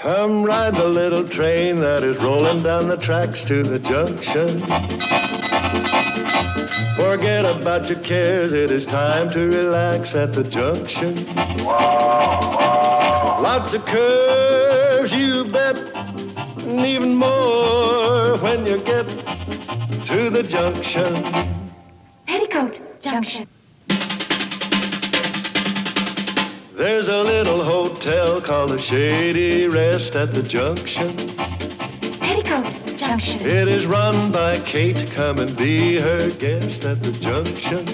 Come ride the little train that is rolling down the tracks to the junction. Forget about your cares, it is time to relax at the junction. Lots of curves, you bet, and even more when you get to the junction. Petticoat Junction. There's a little hotel called the Shady Rest at the junction. Petticoat Junction. It is run by Kate. Come and be her guest at the junction.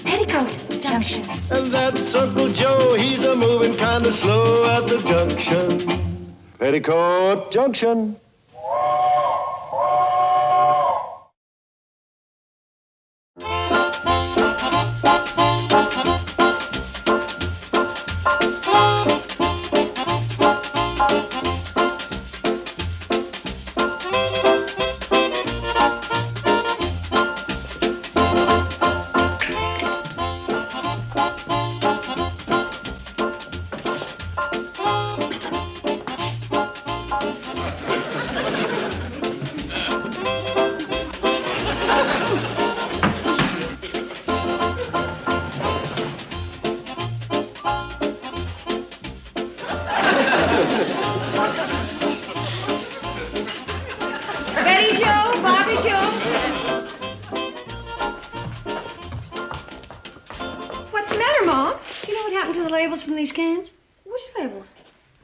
Petticoat Junction. And that's Uncle Joe. He's a moving kind of slow at the junction. Petticoat Junction. Labels from these cans? Which labels?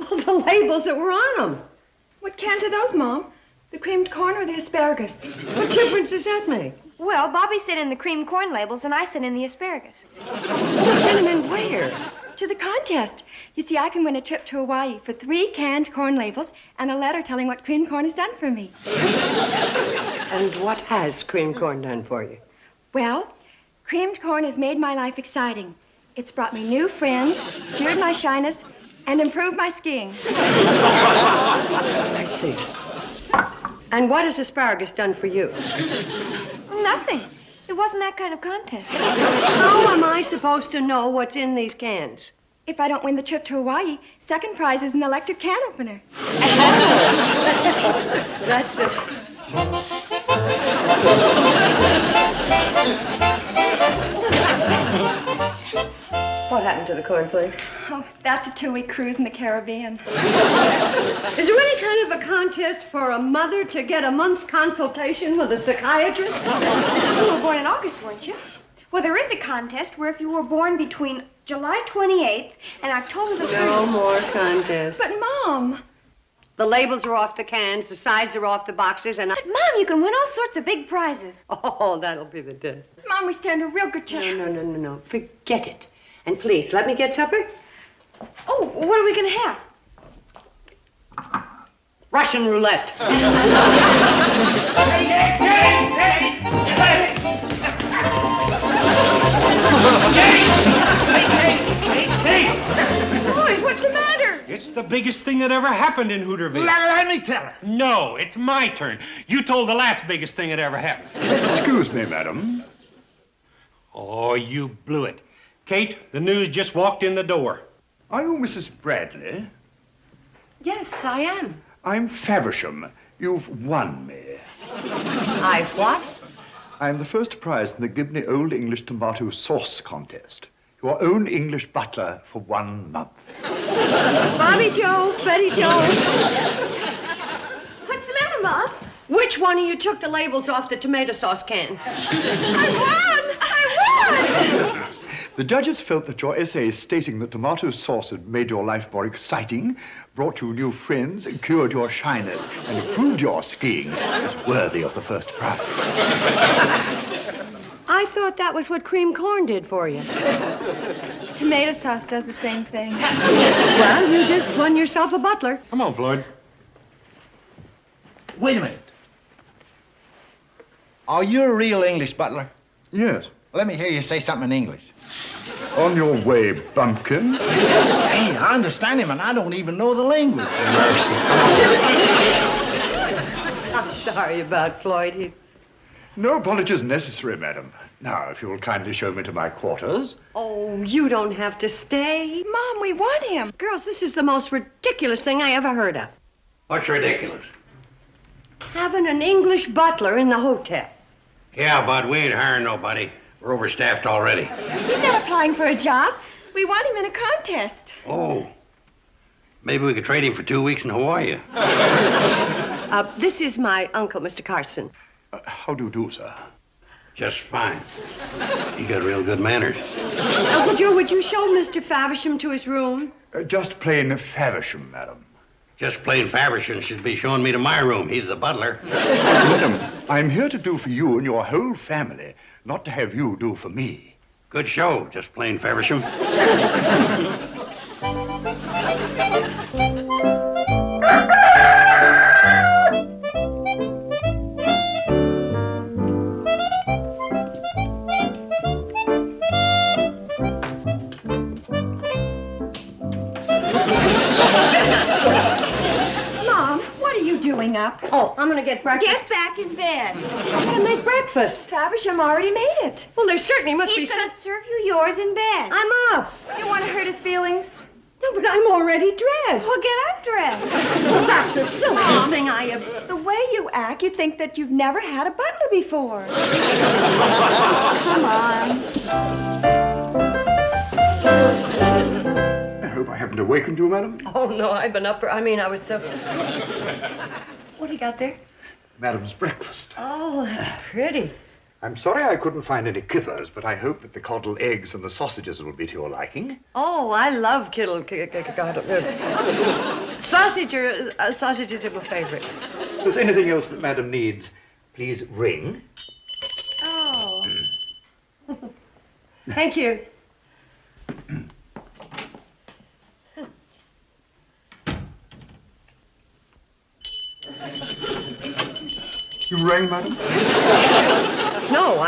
Oh, the labels that were on them. What cans are those, Mom? The creamed corn or the asparagus? What difference does that make? Well, Bobby sent in the creamed corn labels, and I sent in the asparagus. You sent them in where? To the contest. You see, I can win a trip to Hawaii for 3 canned corn labels and a letter telling what creamed corn has done for me. And what has creamed corn done for you? Well, creamed corn has made my life exciting. It's brought me new friends, cured my shyness, and improved my skiing. I see. And what has asparagus done for you? Nothing. It wasn't that kind of contest. How am I supposed to know what's in these cans? If I don't win the trip to Hawaii, second prize is an electric can opener. That's it. What happened to the cornflakes? Oh, that's a 2-week cruise in the Caribbean. Is there any kind of a contest for a mother to get a month's consultation with a psychiatrist? You were born in August, weren't you? Well, there is a contest where if you were born between July 28th and October the 3rd... No more contests. But, Mom... The labels are off the cans, the sides are off the boxes, and But, Mom, you can win all sorts of big prizes. Oh, that'll be the day. Mom, we stand a real good chance. No. Forget it. And please, let me get supper. Oh, what are we going to have? Russian roulette. Boys, what's the matter? It's the biggest thing that ever happened in Hooterville. Let me tell her. No, it's my turn. You told the last biggest thing that ever happened. Excuse me, madam. Oh, you blew it. Kate, the news just walked in the door. Are you Mrs. Bradley? Yes, I am. I'm Faversham. You've won me. I what? I'm the first prize in the Gibney Old English Tomato Sauce Contest. Your own English butler for 1 month. Bobby Joe, Betty Joe. What's the matter, Mom? Which one of you took the labels off the tomato sauce cans? I won! The judges felt that your essay stating that tomato sauce had made your life more exciting, brought you new friends, cured your shyness, and improved your skiing was worthy of the first prize. I thought that was what creamed corn did for you. Tomato sauce does the same thing. Well, you just won yourself a butler. Come on, Floyd. Wait a minute. Are you a real English butler? Yes. Let me hear you say something in English. On your way, bumpkin. Hey, I understand him, and I don't even know the language. Mercy. I'm sorry about Floyd. No apologies necessary, madam. Now, if you will kindly show me to my quarters. Oh, you don't have to stay. Mom, we want him. Girls, this is the most ridiculous thing I ever heard of. What's ridiculous? Having an English butler in the hotel. Yeah, but we ain't hiring nobody. We're overstaffed already. He's not applying for a job. We want him in a contest. Oh. Maybe we could trade him for 2 weeks in Hawaii. This is my uncle, Mr. Carson. How do you do, sir? Just fine. He got real good manners. Uncle Joe, would you show Mr. Faversham to his room? Just plain Faversham, madam. Just plain Faversham should be showing me to my room. He's the butler. Madam, I'm here to do for you and your whole family, not to have you do for me. Good show, just plain Faversham. Doing up. Oh, I'm gonna get breakfast. Get back in bed. I gotta make breakfast. Faversham already made it. Well, there certainly must be He's gonna serve you yours in bed. I'm up. You want to hurt his feelings? No, but I'm already dressed. Well, get undressed. Well, that's the silliest thing I have. The way you act, you think that you've never had a butler before. Come on. I hope I haven't awakened you, madam. Oh, no, I've been up for... I was so... What do you got there? Madam's breakfast. Oh, that's pretty. I'm sorry I couldn't find any kippers, but I hope that the coddle eggs and the sausages will be to your liking. Oh, I love sausages are my favorite. If there's anything else that madam needs, please ring. Oh. Thank you. You rang, madam? No,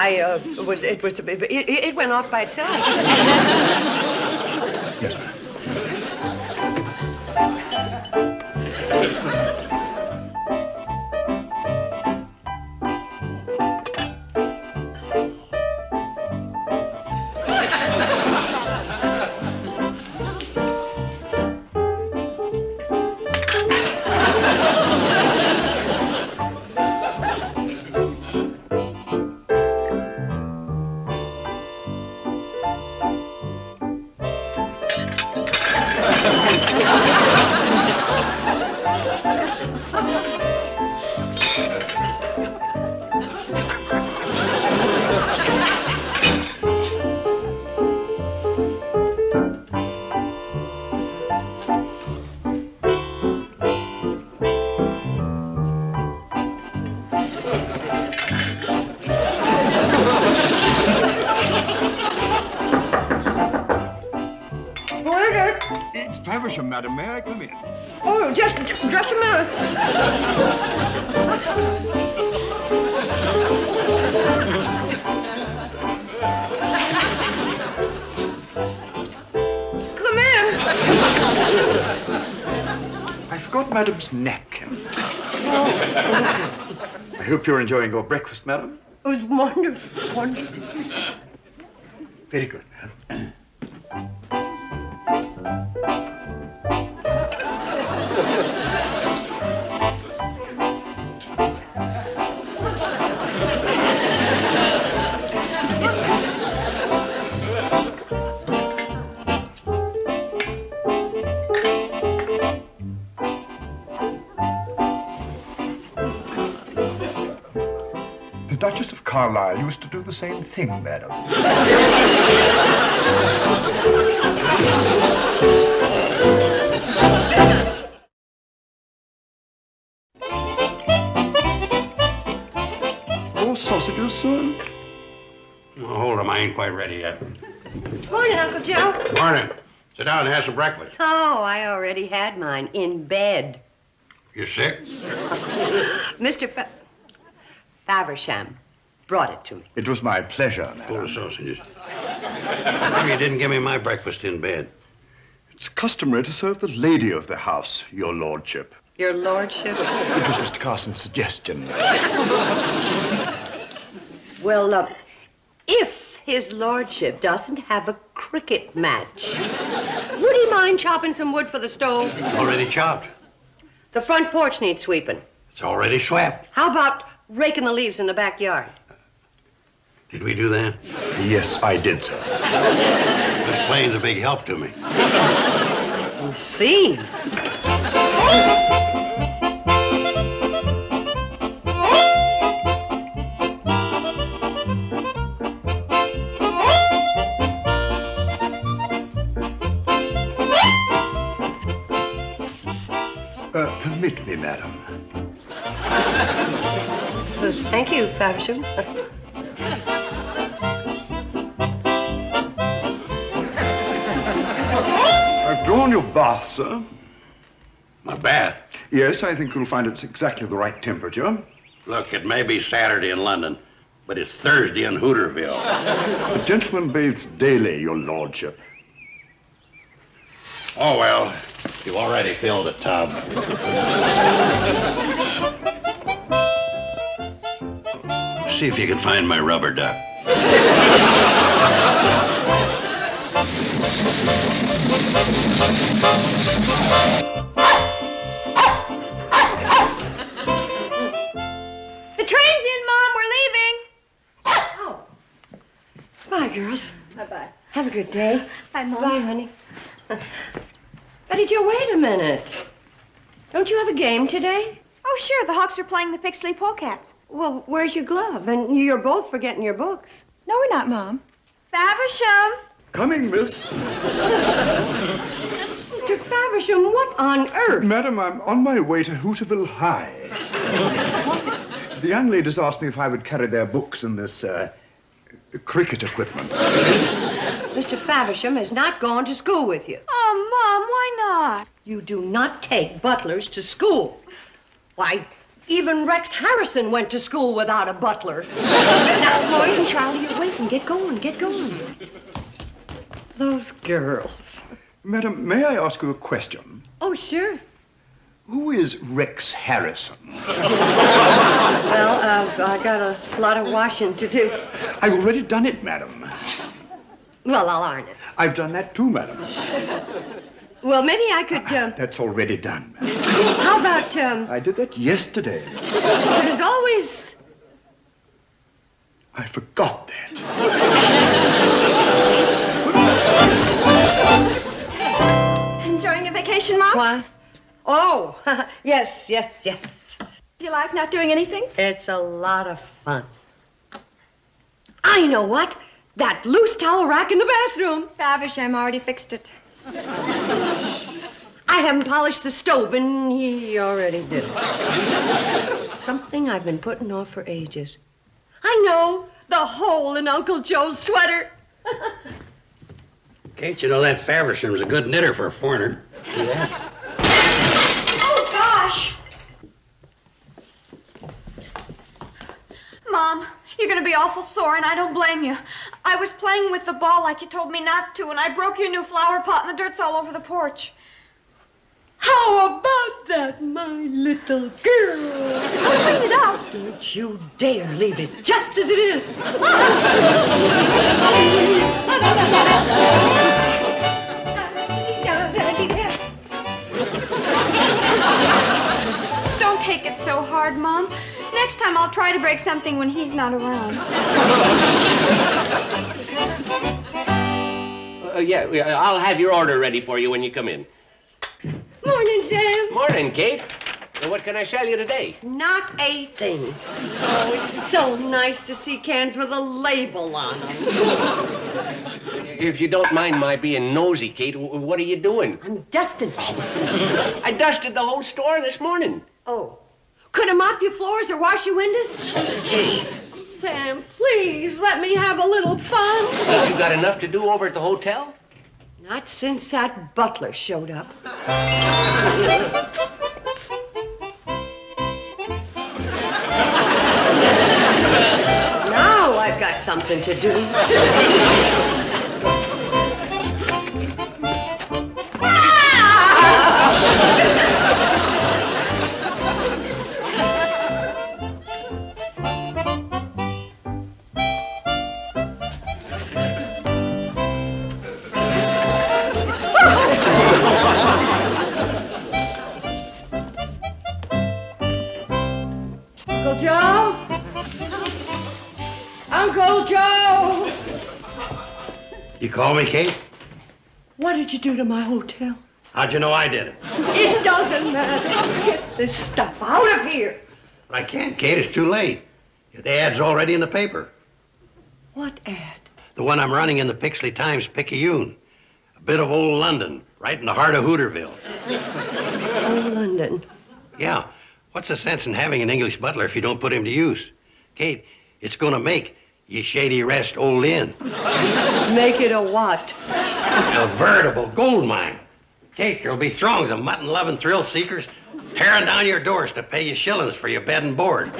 it went off by itself. Yes, madam. It's Faversham, madam. May I come in? Oh, just a minute. Come in. I forgot madam's napkin. I hope you're enjoying your breakfast, madam. It was wonderful, wonderful. Very good, madam. The Duchess of Carlisle used to do the same thing, madam. More sausages, sir? Oh, hold 'em, I ain't quite ready yet. Morning, Uncle Joe. Morning. Sit down and have some breakfast. Oh, I already had mine in bed. You sick? Mr. Faversham brought it to me. It was my pleasure, Full madam. of sausages. How come you didn't give me my breakfast in bed? It's customary to serve the lady of the house, your lordship. Your lordship? It was Mr. Carson's suggestion. Well, if his lordship doesn't have a cricket match, would he mind chopping some wood for the stove? Already chopped. The front porch needs sweeping. It's already swept. How about raking the leaves in the backyard? Did we do that? Yes, I did, sir. This plane's a big help to me. See. Permit me, madam. Thank you, Faversham. I've drawn your bath, sir. My bath. Yes, I think you'll find it's exactly the right temperature. Look, it may be Saturday in London, but it's Thursday in Hooterville. A gentleman bathes daily, your lordship. Oh, well, you've already filled a tub. See if you can find my rubber duck. The train's in, Mom. We're leaving. Oh. Bye, girls. Bye-bye. Have a good day. Bye, Mom. Bye, honey. Betty Jo, wait a minute. Don't you have a game today? Oh, sure. The Hawks are playing the Pixley Polecats. Well, where's your glove? And you're both forgetting your books. No, we're not, Mom. Faversham. Coming, miss. Mr. Faversham, what on earth? Madam, I'm on my way to Hooterville High. The young ladies asked me if I would carry their books and this, cricket equipment. Mr. Faversham has not gone to school with you. Oh, Mom, why not? You do not take butlers to school. Why, even Rex Harrison went to school without a butler. Now, Floyd and Charlie, you're waiting. Get going, get going. Those girls. Madam, may I ask you a question? Oh, sure. Who is Rex Harrison? Well, I got a lot of washing to do. I've already done it, madam. Well, I'll iron it. I've done that too, madam. Well, maybe I could, That's already done, madam. how about, I did that yesterday. there's always... I forgot that. Enjoying your vacation, Mom? What? Oh, yes, yes, yes. Do you like not doing anything? It's a lot of fun. I know what. That loose towel rack in the bathroom. Faversham already fixed it. I haven't polished the stove, and he already did it. Something I've been putting off for ages. I know. The hole in Uncle Joe's sweater. Kate, you know that Faversham's a good knitter for a foreigner. See that? Oh, gosh. Mom, you're going to be awful sore, and I don't blame you. I was playing with the ball like you told me not to, and I broke your new flower pot, and the dirt's all over the porch. How about that, my little girl? I'll clean it up. Don't you dare leave it just as it is. Don't take it so hard, Mom. Next time I'll try to break something when he's not around. Yeah, I'll have your order ready for you when you come in. Morning, Sam. Morning, Kate. What can I sell you today? Not a thing. Oh, it's so nice to see cans with a label on them. If you don't mind my being nosy, Kate, what are you doing? I'm dusting. I dusted the whole store this morning. Oh. Could I mop your floors or wash your windows? Kate. Sam, please let me have a little fun. Ain't you got enough to do over at the hotel? Not since that butler showed up. Now I've got something to do. call me, Kate? What did you do to my hotel? How'd you know I did it? It doesn't matter. Get this stuff out of here. I can't, Kate. It's too late. The ad's already in the paper. What ad? The one I'm running in the Pixley Times-Picayune. A bit of old London, right in the heart of Hooterville. Oh, London. Yeah. What's the sense in having an English butler if you don't put him to use? Kate, it's gonna make your Shady Rest Old Inn. Make it a what? A veritable gold mine. Kate, there'll be throngs of mutton-loving thrill-seekers tearing down your doors to pay you shillings for your bed and board.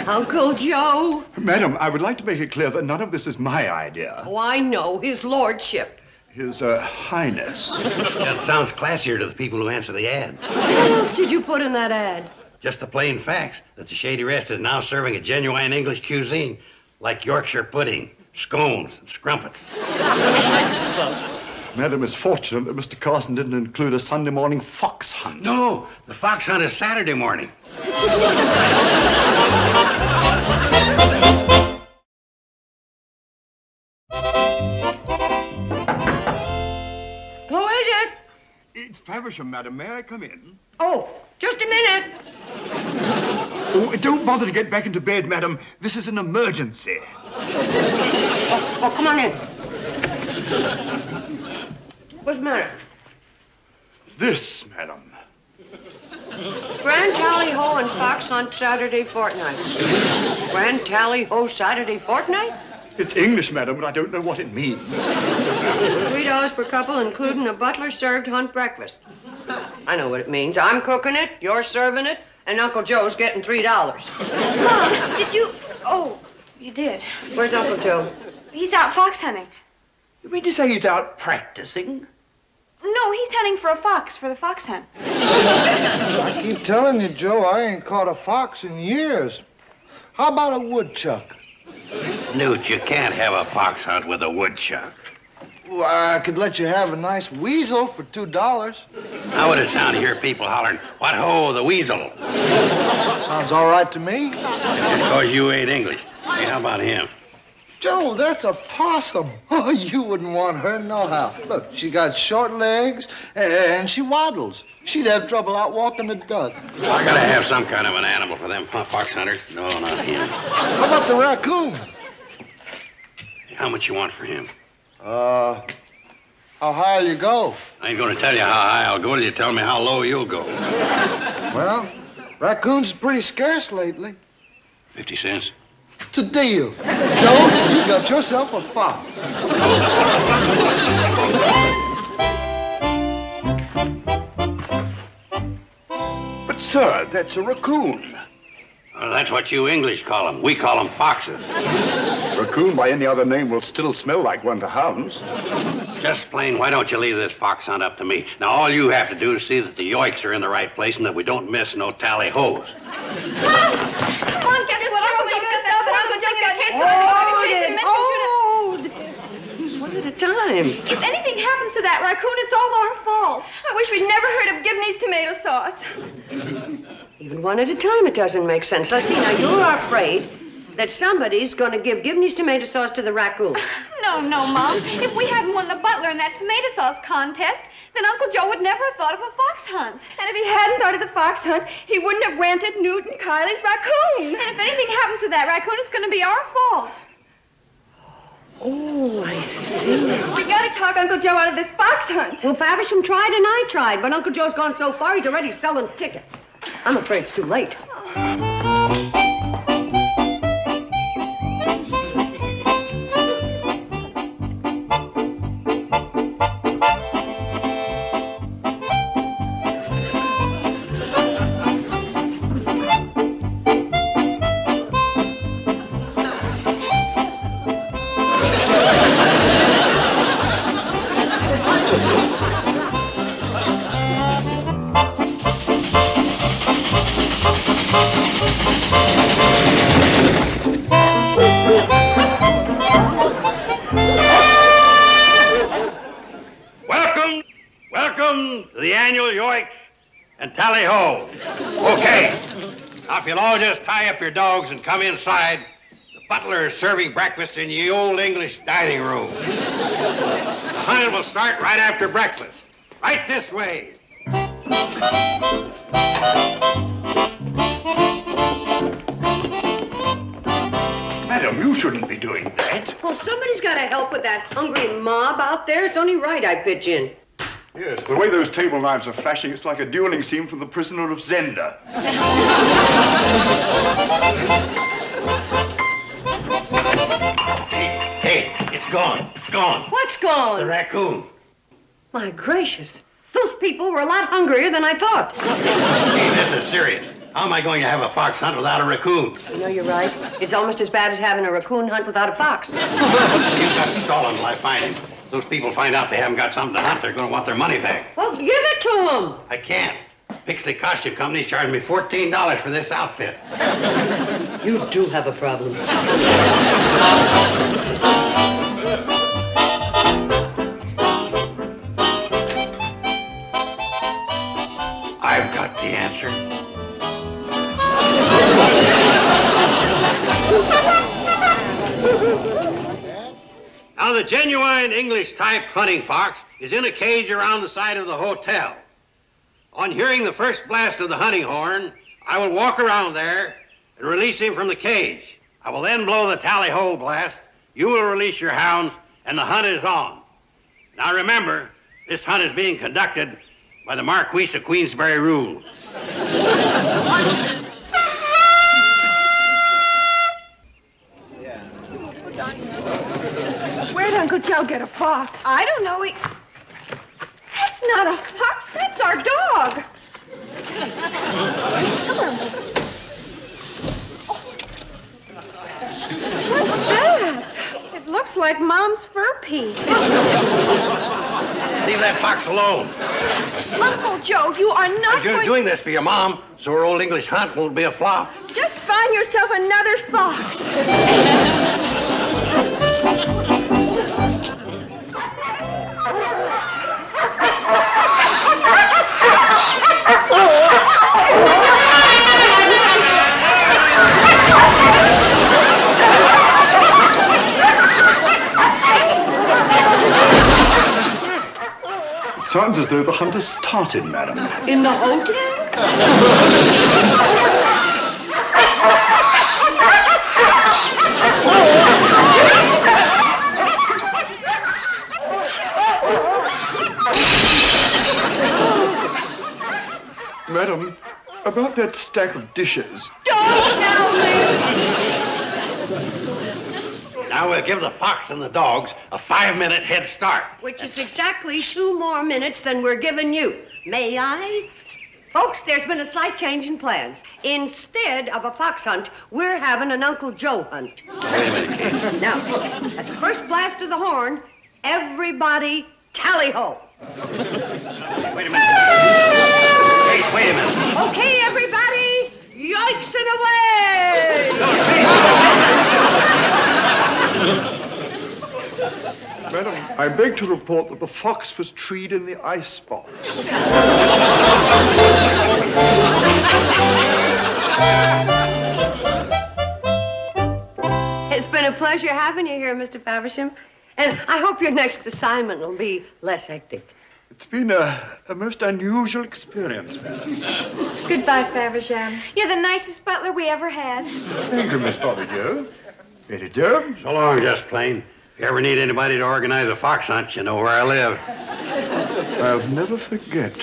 Uncle Joe. Madam, I would like to make it clear that none of this is my idea. Oh, I know. His lordship. His Highness. That sounds classier to the people who answer the ad. What else did you put in that ad? Just the plain facts that the Shady Rest is now serving a genuine English cuisine, like Yorkshire pudding, scones, and scrumpets. Madam, it's fortunate that Mr. Carson didn't include a Sunday morning fox hunt. No, the fox hunt is Saturday morning. Who is it? It's Faversham, madam. May I come in? Oh, just a minute. Oh, don't bother to get back into bed, madam. This is an emergency. Oh, come on in. What's the matter? This, madam. Grand Tally Ho and Fox Hunt Saturday fortnight. Grand Tally Ho Saturday fortnight? It's English, madam, but I don't know what it means. $3 per couple, including a butler-served hunt breakfast. I know what it means. I'm cooking it, you're serving it, and Uncle Joe's getting $3. Mom, did you... Oh, you did. Where's Uncle Joe? He's out fox hunting. You mean to say he's out practicing? No, he's hunting for a fox for the fox hunt. I keep telling you, Joe, I ain't caught a fox in years. How about a woodchuck? Newt, you can't have a fox hunt with a woodchuck. Well, I could let you have a nice weasel for $2. How would it sound to hear people hollering, "What ho, the weasel"? Sounds all right to me. Just 'cause you ain't English. Hey, how about him? Joe, that's a possum. Oh, you wouldn't want her nohow. Look, she got short legs and she waddles. She'd have trouble out walking a duck. I gotta have some kind of an animal for them fox hunters. No, not him. How about the raccoon? How much you want for him? How high you go? I ain't gonna tell you how high I'll go till you tell me how low you'll go. Well, raccoons are pretty scarce lately. 50 cents? It's a deal. Joe, you got yourself a fox. But, sir, that's a raccoon. Well, that's what you English call them. We call them foxes. Raccoon by any other name will still smell like one to hounds. Just plain, why don't you leave this fox hunt up to me? Now, all you have to do is see that the yoiks are in the right place and that we don't miss no tally-hos. Mom, guess what? Uncle Joe's got that. Uncle Joe's got a case of One at a time. If anything happens to that raccoon, it's all our fault. I wish we'd never heard of Gibney's tomato sauce. Even one at a time, it doesn't make sense. Let's see, now you're afraid that somebody's going to give Gibney's tomato sauce to the raccoon. No, Mom. If we hadn't won the butler in that tomato sauce contest, then Uncle Joe would never have thought of a fox hunt. And if he hadn't thought of the fox hunt, he wouldn't have rented Newt and Kylie's raccoon. And if anything happens to that raccoon, it's going to be our fault. Oh, I see. We gotta talk Uncle Joe out of this fox hunt. Well, Faversham tried and I tried, but Uncle Joe's gone so far, he's already selling tickets. I'm afraid it's too late. Welcome to the annual yoiks and tally-ho. Okay, now if you'll all just tie up your dogs and come inside, the butler is serving breakfast in the old English dining room. hunting will start right after breakfast. Right this way. Madam, you shouldn't be doing that. Well, somebody's got to help with that hungry mob out there. It's only right I pitch in. Yes, the way those table knives are flashing, it's like a dueling scene from The Prisoner of Zenda. Hey, it's gone. It's gone. What's gone? The raccoon. My gracious. Those people were a lot hungrier than I thought. Hey, this is serious. How am I going to have a fox hunt without a raccoon? You know, you're right. It's almost as bad as having a raccoon hunt without a fox. He's got stolen till I find him. If those people find out they haven't got something to hunt, they're going to want their money back. Well, give it to them. I can't. Pixley Costume Company's charged me $14 for this outfit. You do have a problem. I've got the answer. Now, the genuine English type hunting fox is in a cage around the side of the hotel. On hearing the first blast of the hunting horn, I will walk around there and release him from the cage. I will then blow the tally-ho blast. You will release your hounds, and the hunt is on. Now, remember, this hunt is being conducted by the Marquis of Queensberry rules. Where'd Uncle Joe get a fox? I don't know. That's not a fox. That's our dog. What's that? It looks like Mom's fur piece. Leave that fox alone. Uncle Joe, you are not You're going... doing this for your mom, so her old English hunt won't be a flop. Just find yourself another fox. It sounds as though the hunt has started, madam. In the hotel? Madam, about that stack of dishes. Don't tell me! Now we'll give the fox and the dogs a 5-minute head start. Which is exactly 2 more minutes than we're giving you. May I? Folks, there's been a slight change in plans. Instead of a fox hunt, we're having an Uncle Joe hunt. Wait a minute, Kate. Now, at the first blast of the horn, everybody tally-ho. Wait a minute. Kate, wait a minute. Okay, everybody, yikes and away! Madam, I beg to report that the fox was treed in the icebox. It's been a pleasure having you here, Mr. Faversham. And I hope your next assignment will be less hectic. It's been a most unusual experience, madam. Goodbye, Faversham. You're the nicest butler we ever had. Thank you, Miss Bobby Joe. Betty Joe. So long, Just Plain. If you ever need anybody to organize a fox hunt, you know where I live. I'll never forget.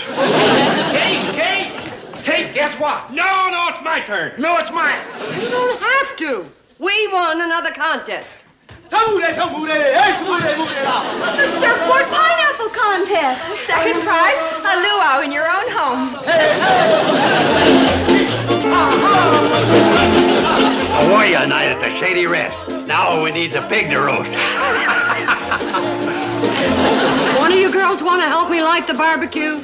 Kate! Kate, guess what? No, it's my turn. No, it's mine. You don't have to. We won another contest. The surfboard pineapple contest. Second prize, a luau in your own home. A warrior night at the Shady Rest. Now all we need's a pig to roast. One of you girls want to help me light the barbecue?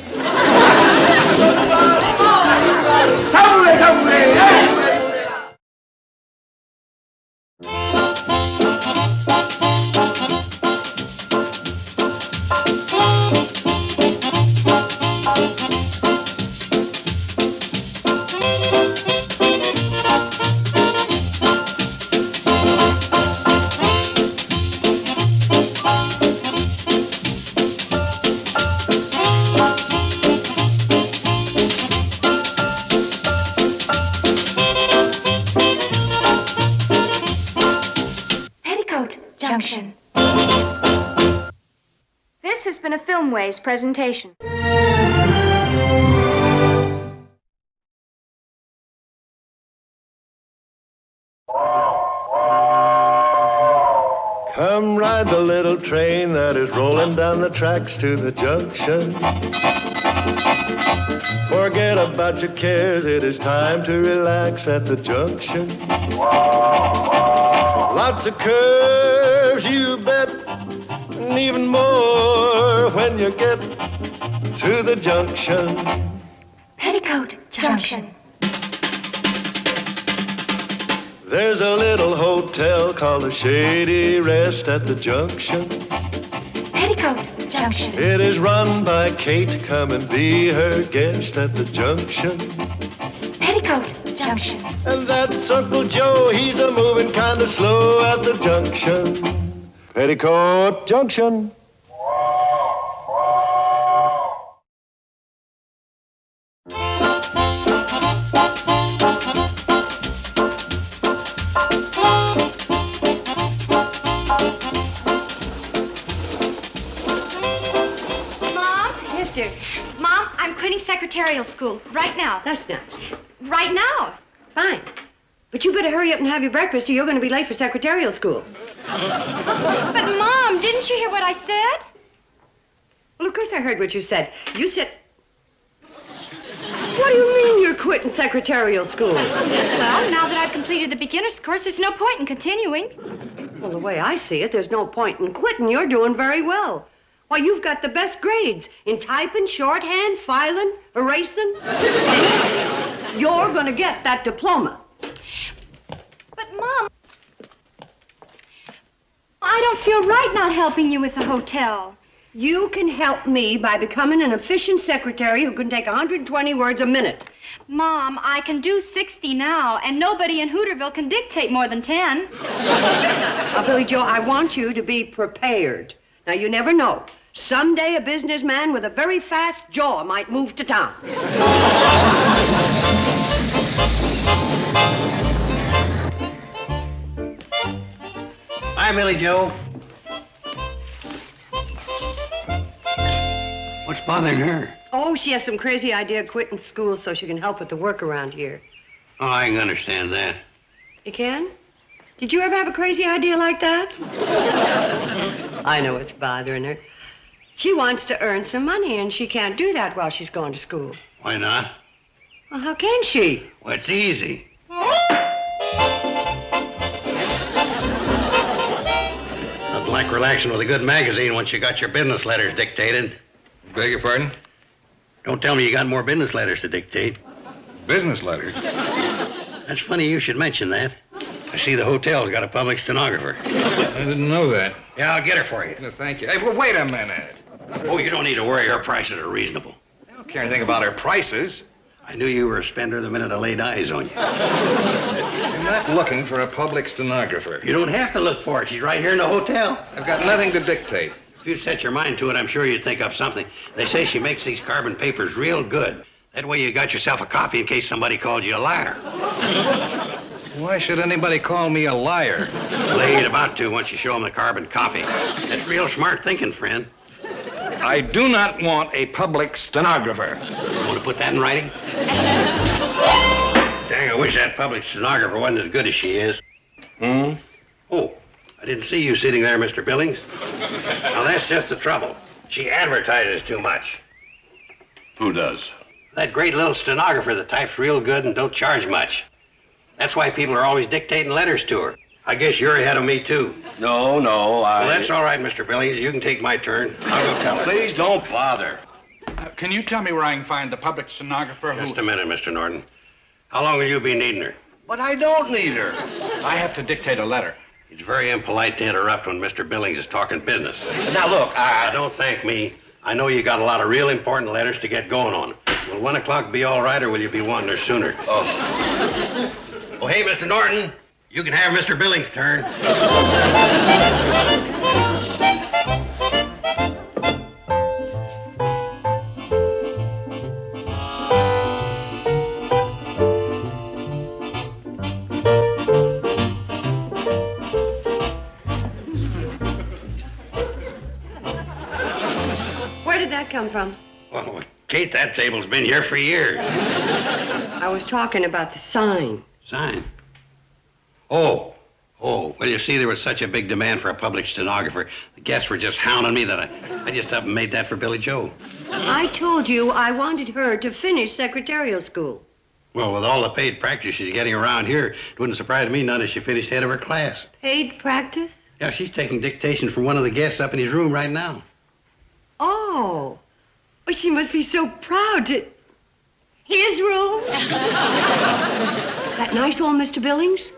Filmway's presentation. Come ride the little train that is rolling down the tracks to the junction. Forget about your cares, it is time to relax at the junction. Lots of curves, you bet, and even more when you get to the junction. Petticoat Junction. There's a little hotel called the Shady Rest at the junction. Petticoat Junction. It is run by Kate. Come and be her guest at the junction. Petticoat Junction. And that's Uncle Joe. He's a moving kind of slow at the junction. Petticoat Junction. Mom, I'm quitting secretarial school right now. That's nice. Right now. Fine. But you better hurry up and have your breakfast or you're going to be late for secretarial school. But, Mom, didn't you hear what I said? Well, of course I heard what you said. You said... What do you mean you're quitting secretarial school? Well, now that I've completed the beginner's course, there's no point in continuing. Well, the way I see it, there's no point in quitting. You're doing very well. Why, you've got the best grades in typing, shorthand, filing, erasing. You're going to get that diploma. But, Mom, I don't feel right not helping you with the hotel. You can help me by becoming an efficient secretary who can take 120 words a minute. Mom, I can do 60 now, and nobody in Hooterville can dictate more than 10. Now, Billy Joe, I want you to be prepared. Now, you never know. Someday a businessman with a very fast jaw might move to town. Hi, Millie Joe. What's bothering her? Oh, she has some crazy idea of quitting school so she can help with the work around here. Oh, I can understand that. You can? Did you ever have a crazy idea like that? I know it's bothering her. She wants to earn some money, and she can't do that while she's going to school. Why not? Well, how can she? Well, it's easy. Nothing like relaxing with a good magazine once you got your business letters dictated. Beg your pardon? Don't tell me you got more business letters to dictate. Business letters? That's funny you should mention that. I see the hotel's got a public stenographer. I didn't know that. Yeah, I'll get her for you. No, thank you. Hey, well, wait a minute. Oh, you don't need to worry. Her prices are reasonable. I don't care anything about her prices. I knew you were a spender the minute I laid eyes on you. I'm not looking for a public stenographer. You don't have to look for her. She's right here in the hotel. I've got nothing to dictate. If you'd set your mind to it, I'm sure you'd think up something. They say she makes these carbon papers real good. That way you got yourself a copy in case somebody called you a liar. Why should anybody call me a liar? Well, they ain't about to once you show them the carbon copy. That's real smart thinking, friend. I do not want a public stenographer. You want to put that in writing? Dang, I wish that public stenographer wasn't as good as she is. Hmm? Oh, I didn't see you sitting there, Mr. Billings. Now, that's just the trouble. She advertises too much. Who does? That great little stenographer that types real good and don't charge much. That's why people are always dictating letters to her. I guess you're ahead of me, too. No, Well, that's all right, Mr. Billings. You can take my turn. I'll go tell her. Please don't bother. Can you tell me where I can find the public stenographer who... Just a minute, Mr. Norton. How long will you be needing her? But I don't need her. I have to dictate a letter. It's very impolite to interrupt when Mr. Billings is talking business. Now, look, Don't thank me. I know you got a lot of real important letters to get going on. Will 1 o'clock be all right, or will you be wanting her sooner? Oh. Oh, hey, Mr. Norton, you can have Mr. Billings' turn. Where did that come from? Well, Kate, that table's been here for years. I was talking about the sign. Sign? Oh, well, you see, there was such a big demand for a public stenographer. The guests were just hounding me that I just up and made that for Billy Joe. I told you I wanted her to finish secretarial school. Well, with all the paid practice she's getting around here, it wouldn't surprise me none if she finished head of her class. Paid practice? Yeah, she's taking dictation from one of the guests up in his room right now. Oh. Well, she must be so proud to... His room? That nice old Mr. Billings?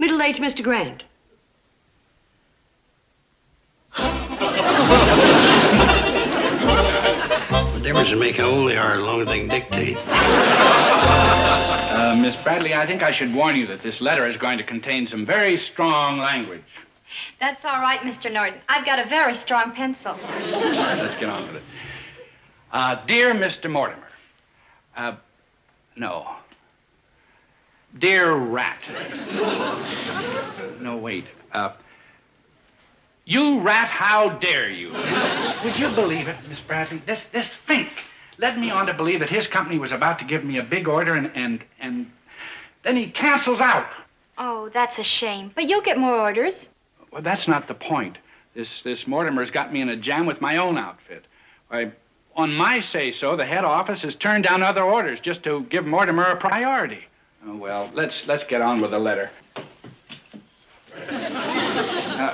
Middle-aged Mr. Grant? The difference in make how old they are as long as they can dictate. Miss Bradley, I think I should warn you that this letter is going to contain some very strong language. That's all right, Mr. Norton. I've got a very strong pencil. All right, let's get on with it. Dear Mr. Mortimer. No. Dear Rat. No, wait. You rat, how dare you? Would you believe it, Miss Bradley? This Fink led me on to believe that his company was about to give me a big order, and then he cancels out. Oh, that's a shame. But you'll get more orders. Well, that's not the point. This Mortimer's got me in a jam with my own outfit. Why, on my say-so, the head office has turned down other orders just to give Mortimer a priority. Oh, well, let's get on with the letter.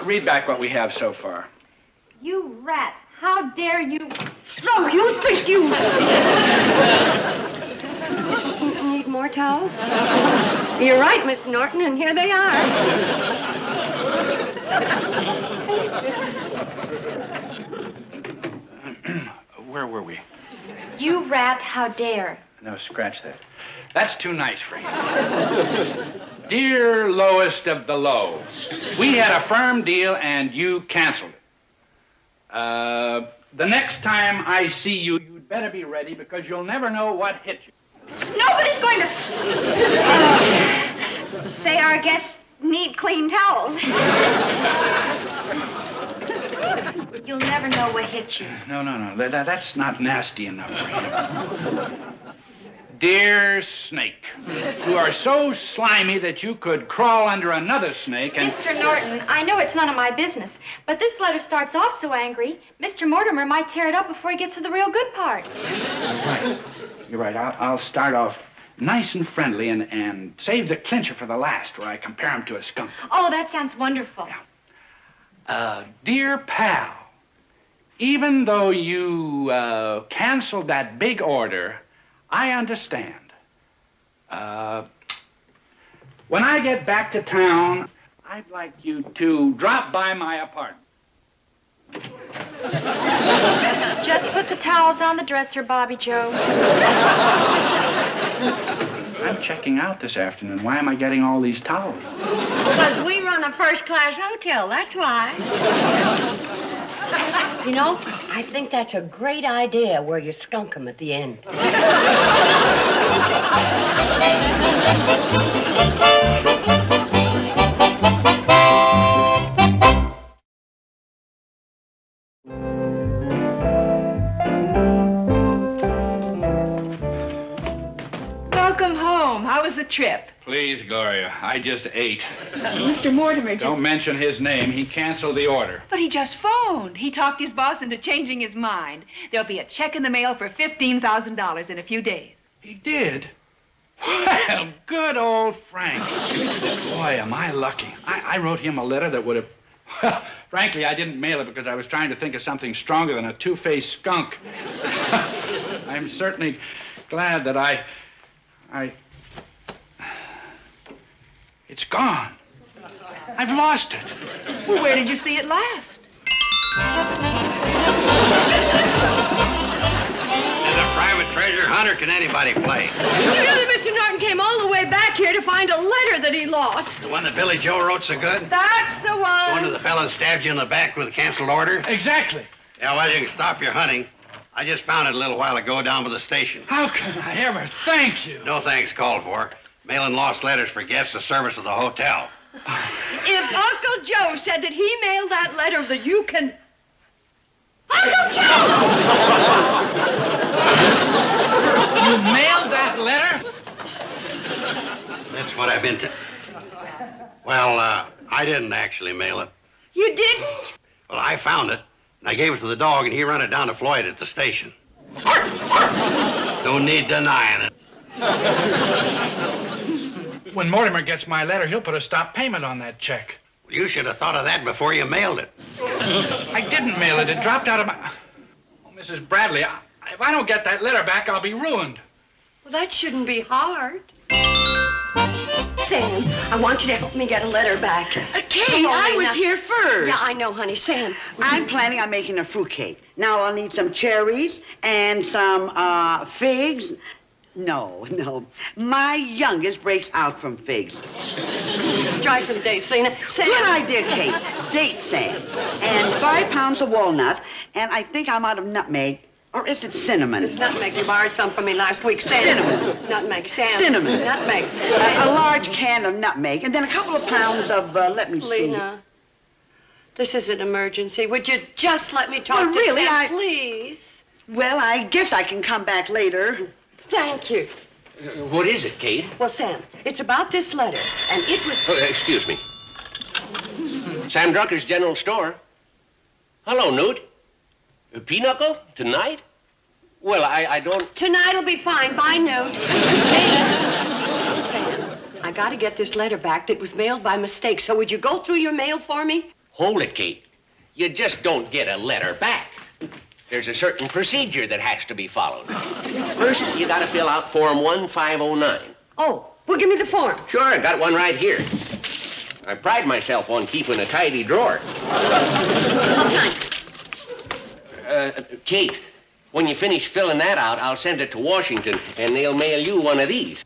Read back what we have so far. You rat. How dare you? So you think you... Need more towels? You're right, Mr. Norton, and here they are. Where were we? You rat, how dare. No, scratch that. That's too nice for you. Dear lowest of the low, we had a firm deal and you canceled it. The next time I see you, you'd better be ready because you'll never know what hit you. Nobody's going to... say our guests need clean towels. You'll never know what hit you. No. That's not nasty enough for you. Dear Snake, you are so slimy that you could crawl under another snake and... Mr. Norton, I know it's none of my business, but this letter starts off so angry, Mr. Mortimer might tear it up before he gets to the real good part. You're right. I'll start off nice and friendly and save the clincher for the last, where I compare him to a skunk. Oh, that sounds wonderful. Yeah. Dear pal, even though you canceled that big order, I understand. When I get back to town, I'd like you to drop by my apartment. Just put the towels on the dresser, Bobby Joe. I'm checking out this afternoon. Why am I getting all these towels? Because we run a first-class hotel, that's why. You know, I think that's a great idea where you skunk them at the end. Welcome home. How was the trip? Please, Gloria, I just ate. Mr. Mortimer just... Don't mention his name. He canceled the order. But he just phoned. He talked his boss into changing his mind. There'll be a check in the mail for $15,000 in a few days. He did? Well, good old Frank. Boy, am I lucky. I wrote him a letter that would have... Well, frankly, I didn't mail it because I was trying to think of something stronger than a two-faced skunk. I'm certainly glad that I... It's gone. I've lost it. Well, where did you see it last? As a private treasure hunter, can anybody play? You know that Mr. Norton came all the way back here to find a letter that he lost. The one that Billy Joe wrote so good? That's the one. One of the fellas stabbed you in the back with a canceled order? Exactly. Yeah, well, you can stop your hunting. I just found it a little while ago down by the station. How can I ever thank you? No thanks called for. Mailing lost letters for guests, the service of the hotel. If Uncle Joe said that he mailed that letter, that you can... Uncle Joe! You mailed that letter? That's what I've been to. Well, I didn't actually mail it. You didn't? Well, I found it, and I gave it to the dog, and he run it down to Floyd at the station. No need denying it. When Mortimer gets my letter, he'll put a stop payment on that check. Well, you should have thought of that before you mailed it. I didn't mail it. It dropped out of my... Oh, Mrs. Bradley, if I don't get that letter back, I'll be ruined. Well, that shouldn't be hard. Sam, I want you to help me get a letter back. Kate, Come on, I was Lena. here first. Yeah, I know, honey. Sam. I'm planning on making a fruitcake. Now I'll need some cherries and some figs. No. My youngest breaks out from figs. Try some dates, Lena. Sam. Good idea, Kate. Date, Sam. And 5 pounds of walnut. And I think I'm out of nutmeg. Or is it cinnamon? It's nutmeg. You borrowed some from me last week. Sam. Cinnamon. Nutmeg. Sam. Cinnamon. Nutmeg. A large can of nutmeg. And then a couple of pounds of, let me see. Lena, this is an emergency. Would you just let me talk Well, to really, Sam, please? Well, I guess I can come back later. Thank you. What is it, Kate? Well, Sam, it's about this letter, and it was... Oh, excuse me. Sam Drucker's General Store. Hello, Newt. Pinochle? Tonight? Well, I don't... Tonight'll be fine. Bye, Newt. Kate. Sam, I gotta get this letter back that was mailed by mistake, so would you go through your mail for me? Hold it, Kate. You just don't get a letter back. There's a certain procedure that has to be followed. First, you gotta fill out Form 1509. Oh, well, give me the form. Sure, I got one right here. I pride myself on keeping a tidy drawer. I'll sign. Kate, when you finish filling that out, I'll send it to Washington, and they'll mail you one of these.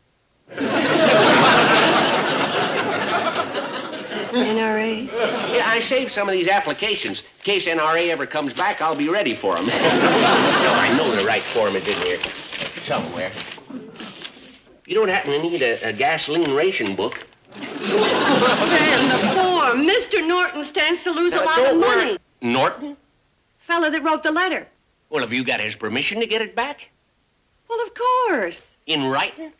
NRA? Yeah, I saved some of these applications. In case NRA ever comes back, I'll be ready for them. No, I know the right form is in here somewhere. You don't happen to need a gasoline ration book? Sam, the form. Mr. Norton stands to lose a lot of money. Norton? Fella that wrote the letter. Well, have you got his permission to get it back? Well, of course. In writing?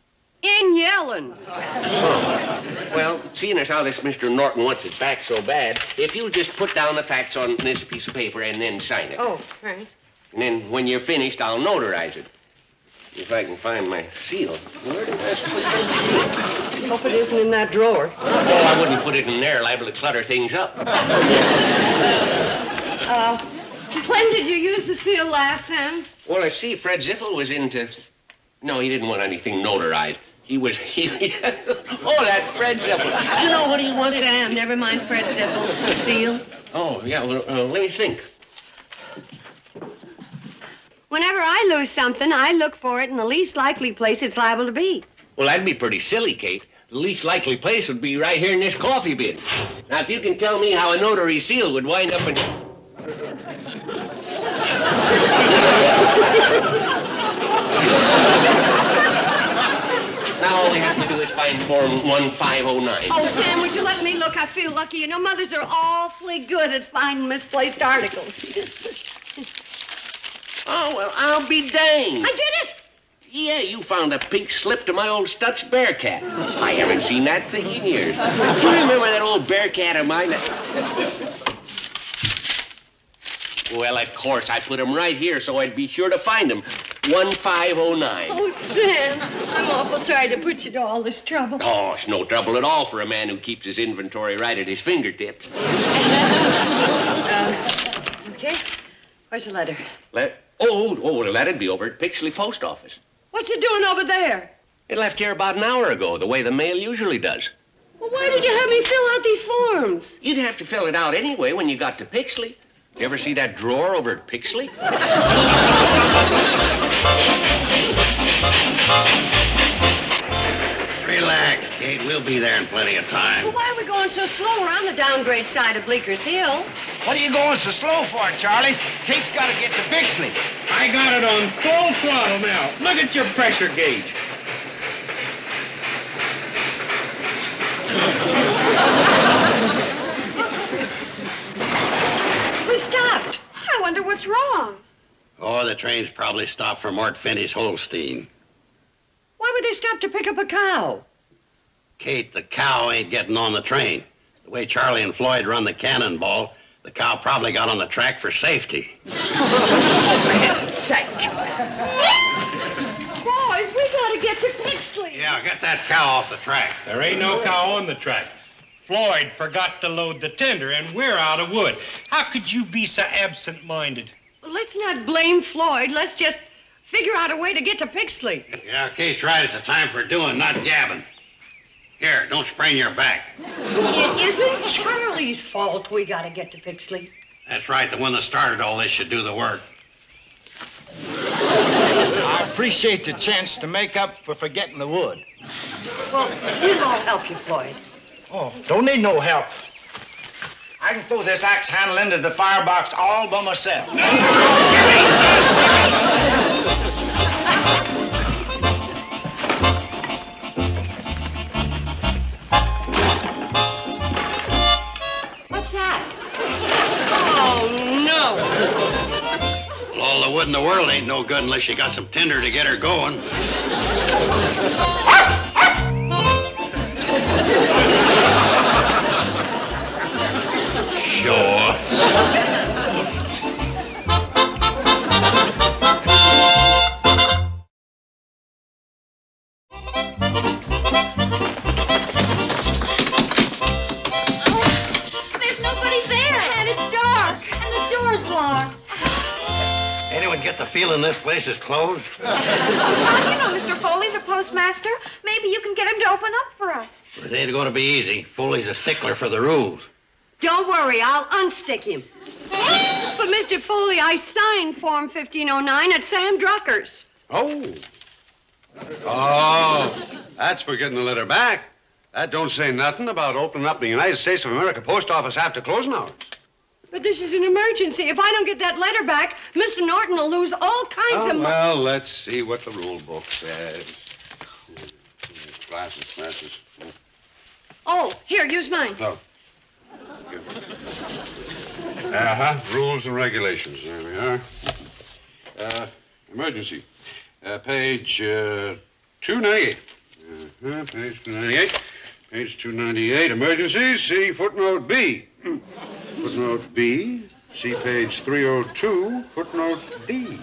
In yelling. Oh. Well, seeing as how this Mr. Norton wants it back so bad, if you just put down the facts on this piece of paper and then sign it. Oh, right. And then when you're finished, I'll notarize it. If I can find my seal. Where did I put that seal? Hope it isn't in that drawer. Oh, I wouldn't put it in there, liable to clutter things up. When did you use the seal last, Sam? Well, I see Fred Ziffel was into... No, he didn't want anything notarized. He was... Oh, that Fred Ziffel. You know what he wanted? Sam, never mind Fred Ziffel. The seal. Oh, yeah, well, let me think. Whenever I lose something, I look for it in the least likely place it's liable to be. Well, that'd be pretty silly, Kate. The least likely place would be right here in this coffee bin. Now, if you can tell me how a notary seal would wind up in... Now all we have to do is find Form 1509. Oh, Sam, would you let me look? I feel lucky. You know, mothers are awfully good at finding misplaced articles. Oh, well, I'll be danged. I did it! Yeah, you found a pink slip to my old Stutz Bearcat. I haven't seen that thing in years. Do you remember that old Bearcat of mine? Well, of course, I put him right here so I'd be sure to find him. 1509. Oh, Sam, I'm awful sorry to put you to all this trouble. Oh, it's no trouble at all for a man who keeps his inventory right at his fingertips. Okay. Where's the letter? Oh, that'd be over at Pixley Post Office. What's it doing over there? It left here about an hour ago, the way the mail usually does. Well, why did you have me fill out these forms? You'd have to fill it out anyway when you got to Pixley. You ever see that drawer over at Pixley? Relax, Kate. We'll be there in plenty of time. Well, why are we going so slow around the downgrade side of Bleeker's Hill? What are you going so slow for, Charlie? Kate's got to get to Bixley. I got it on full throttle now. Look at your pressure gauge. We stopped. I wonder what's wrong. Oh, the train's probably stopped for Mort Finney's Holstein. Why would they stop to pick up a cow? Kate, the cow ain't getting on the train. The way Charlie and Floyd run the cannonball, the cow probably got on the track for safety. For heaven's sake. Boys, we gotta get to Pixley. Yeah, get that cow off the track. There ain't no cow on the track. Floyd forgot to load the tender, and we're out of wood. How could you be so absent-minded? Let's not blame Floyd. Let's just figure out a way to get to Pixley. Yeah, Kate's right. It's a time for doing, not gabbing. Here, don't sprain your back. It isn't Charlie's fault we gotta get to Pixley. That's right. The one that started all this should do the work. I appreciate the chance to make up for forgetting the wood. Well, we'll all help you, Floyd. Oh, don't need no help. I can throw this axe handle into the firebox all by myself. What's that? Oh, no. Well, all the wood in the world ain't no good unless you got some tinder to get her going. Sure. There's nobody there, and it's dark, and the door's locked. Anyone get the feeling this place is closed? You know, Mr. Foley, the postmaster. Maybe you can get him to open up for us. It ain't going to be easy. Foley's a stickler for the rules. Don't worry, I'll unstick him. But, Mr. Foley, I signed Form 1509 at Sam Drucker's. Oh. Oh, that's for getting the letter back. That don't say nothing about opening up the United States of America post office after closing hours. But this is an emergency. If I don't get that letter back, Mr. Norton will lose all kinds of money. Well, let's see what the rule book says. Glasses. Oh, here, use mine. Oh. Rules and regulations. There we are. Emergency. Page 298. Page 298. Page 298. Emergencies. See footnote B. Footnote B. See page 302. Footnote D.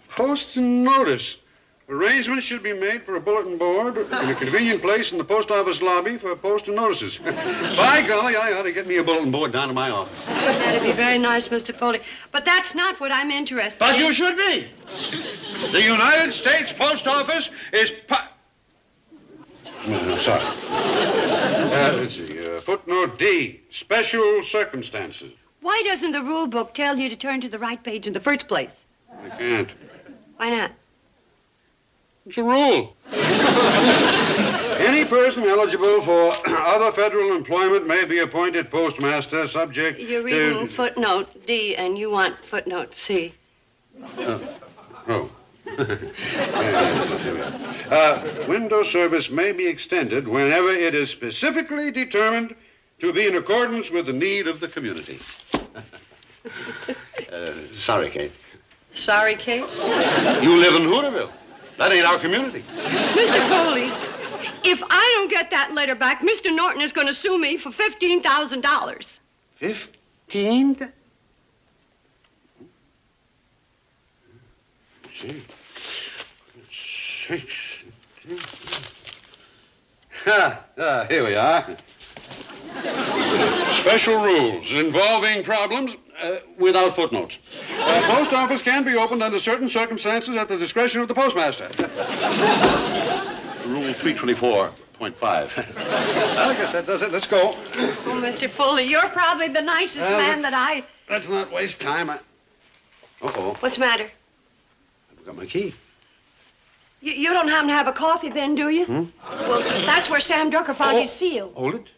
Post and notice. Arrangements should be made for a bulletin board in a convenient place in the post office lobby for post and notices. By golly, I ought to get me a bulletin board down to my office. That'd be very nice, Mr. Foley. But that's not what I'm interested But in. you should be. The United States Post Office is No, sorry. Let's see. Footnote D. Special circumstances. Why doesn't the rule book tell you to turn to the right page in the first place? I can't. Why not? It's a rule. Any person eligible for other federal employment may be appointed postmaster subject You're reading footnote D, and you want footnote C. Window service may be extended whenever it is specifically determined to be in accordance with the need of the community. Sorry, Kate. Sorry, Kate? You live in Hooterville. That ain't our community. Mr. Foley, if I don't get that letter back, Mr. Norton is going to sue me for $15,000. 15? Six. Here we are. Special rules involving problems without footnotes. Post office can be opened under certain circumstances at the discretion of the postmaster. Rule 324.5. I guess that does it. Let's go. Oh, Mr. Foley, you're probably the nicest man that I... Let's not waste time. Uh-oh. What's the matter? I've got my key. You don't happen to have a coffee bin, do you? Well, that's where Sam Drucker found his seal. Hold it.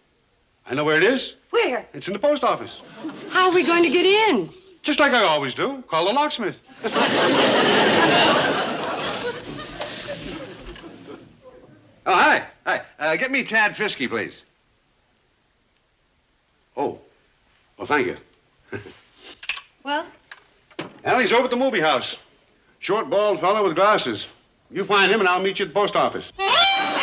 I know where it is. Where? It's in the post office. How are we going to get in? Just like I always do. Call the locksmith. Oh, hi. Hi. Get me Tad Fisky, please. Oh. Well, thank you. Well? Allie's over at the movie house. Short, bald fellow with glasses. You find him and I'll meet you at the post office.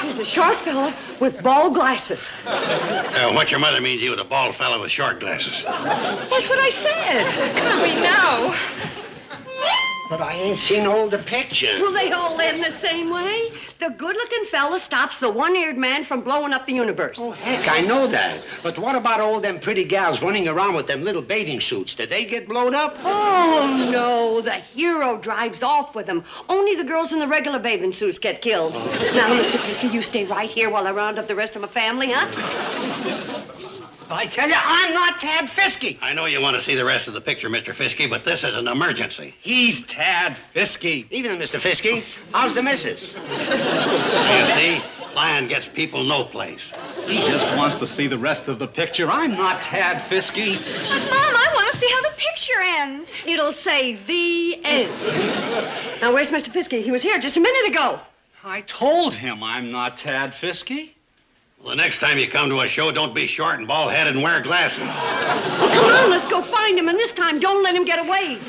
He's a short fella with bald glasses. What your mother means, you was a bald fellow with short glasses. That's what I said. We know. But I ain't seen all the pictures. Well, they all end the same way. The good-looking fella stops the one-eared man from blowing up the universe. Oh, heck, I know that. But what about all them pretty gals running around with them little bathing suits? Did they get blown up? Oh, no. The hero drives off with them. Only the girls in the regular bathing suits get killed. Now, Mr. Fiske, you stay right here while I round up the rest of my family, huh? I tell you, I'm not Tad Fiske. I know you want to see the rest of the picture, Mr. Fiske, but this is an emergency. He's Tad Fiske. Evening, Mr. Fiske. How's the missus? You see, Lion gets people no place. He just wants to see the rest of the picture. I'm not Tad Fiske. But, Mom, I want to see how the picture ends. It'll say the end. Now, where's Mr. Fiske? He was here just a minute ago. I told him I'm not Tad Fiske. Well, the next time you come to a show, don't be short and bald-headed and wear glasses. Well, come on, let's go find him, and this time don't let him get away.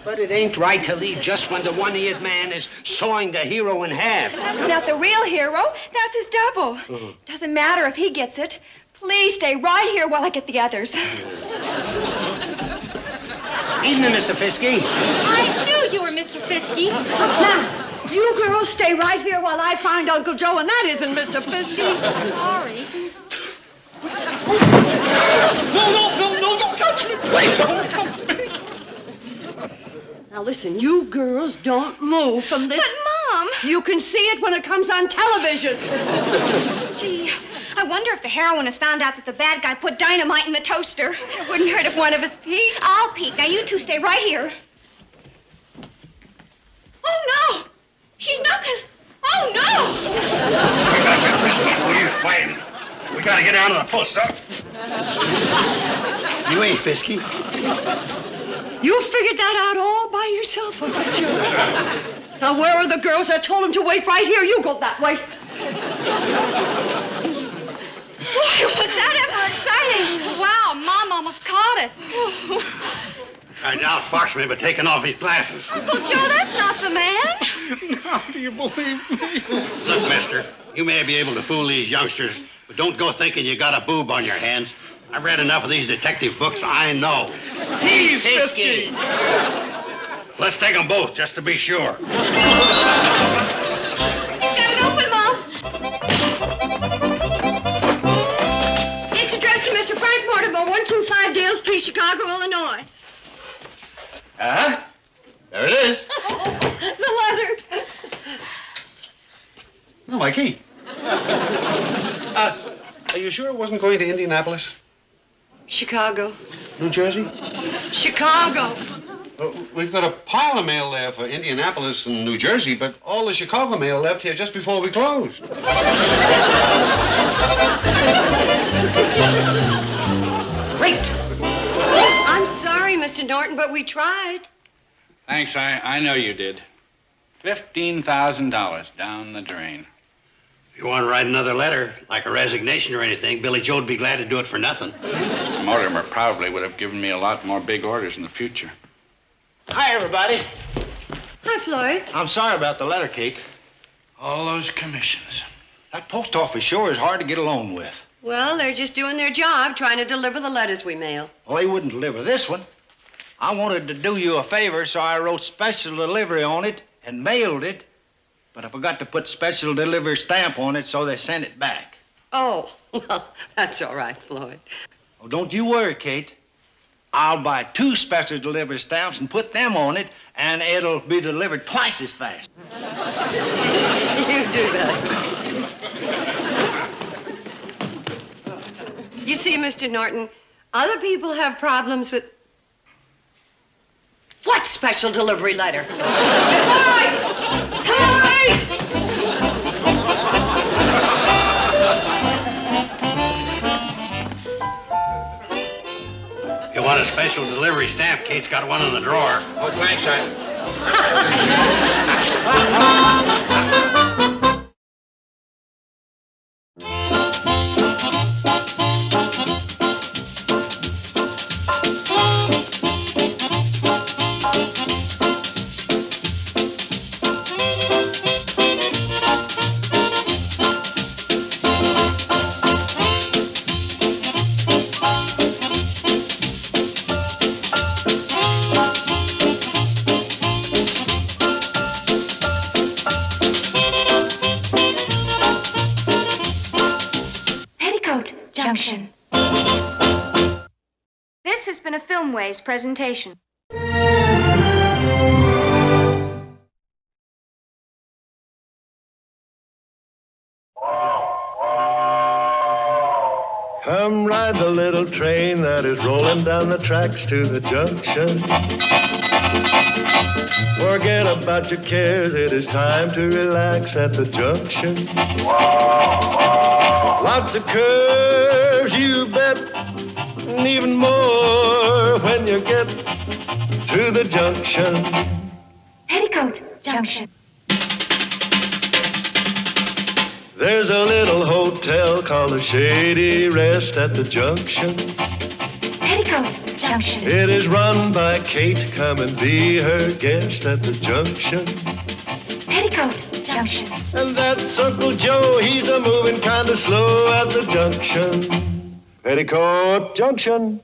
But it ain't right to leave just when the one-eared man is sawing the hero in half. That's not the real hero. That's his double. Doesn't matter if he gets it. Please stay right here while I get the others. Evening, Mr. Fiske. I knew you were Mr. Fiske. Now, you girls stay right here while I find Uncle Joe, and that isn't Mr. Fiske. Sorry. No, don't touch me. Please don't touch me. Now, listen, you girls don't move from this. But, Mom! You can see it when it comes on television. Gee, I wonder if the heroine has found out that the bad guy put dynamite in the toaster. It wouldn't hurt if one of us peeked. I'll peek. Now, you two stay right here. Oh, no! She's not gonna... Oh, no! We got you, Fiske. What are you fighting? We gotta get down to the post office. You ain't Fiske. You figured that out all by yourself, Uncle Joe. Now, where are the girls that told him to wait right here? You go that way. Boy, was that ever exciting! Wow, Mom almost caught us. Right now, Fox may be taking off his glasses. Uncle Joe, that's not the man. Now, do you believe me? Look, mister, you may be able to fool these youngsters, but don't go thinking you got a boob on your hands. I've read enough of these detective books, I know. He's Fiske. Let's take them both, just to be sure. He's got it open, Mom. It's addressed to Mr. Frank Mortimer, 125 Dale Street, Chicago, Illinois. Huh? There it is. The letter. No, Mikey. Are you sure it wasn't going to Indianapolis? Chicago. New Jersey? Chicago. We've got a pile of mail there for Indianapolis and New Jersey, but all the Chicago mail left here just before we closed. Great. I'm sorry, Mr. Norton, but we tried. Thanks, I know you did. $15,000 down the drain. If you want to write another letter, like a resignation or anything, Billy Joe'd be glad to do it for nothing. Mr. Mortimer probably would have given me a lot more big orders in the future. Hi, everybody. Hi, Floyd. I'm sorry about the letter, Kate. All those commissions. That post office sure is hard to get along with. Well, they're just doing their job, trying to deliver the letters we mail. Well, they wouldn't deliver this one. I wanted to do you a favor, so I wrote special delivery on it and mailed it. But I forgot to put special delivery stamp on it, so they sent it back. Oh, well, that's all right, Floyd. Oh, don't you worry, Kate. I'll buy 2 special delivery stamps and put them on it, and it'll be delivered twice as fast. You do that. You see, Mr. Norton, other people have problems with... What special delivery letter? You want a special delivery stamp? Kate's got one in the drawer. Oh, thanks, This has been a Filmways presentation. Come ride the little train that is rolling down the tracks to the junction. Forget about your cares, it is time to relax at the junction. Lots of curves, you bet, and even more when you get to the junction. Petticoat Junction. There's a little hotel called the Shady Rest at the junction. Petticoat Junction. It is run by Kate. Come and be her guest at the junction. Petticoat Junction. And that's Uncle Joe. He's a moving kind of slow at the junction. Petticoat Junction.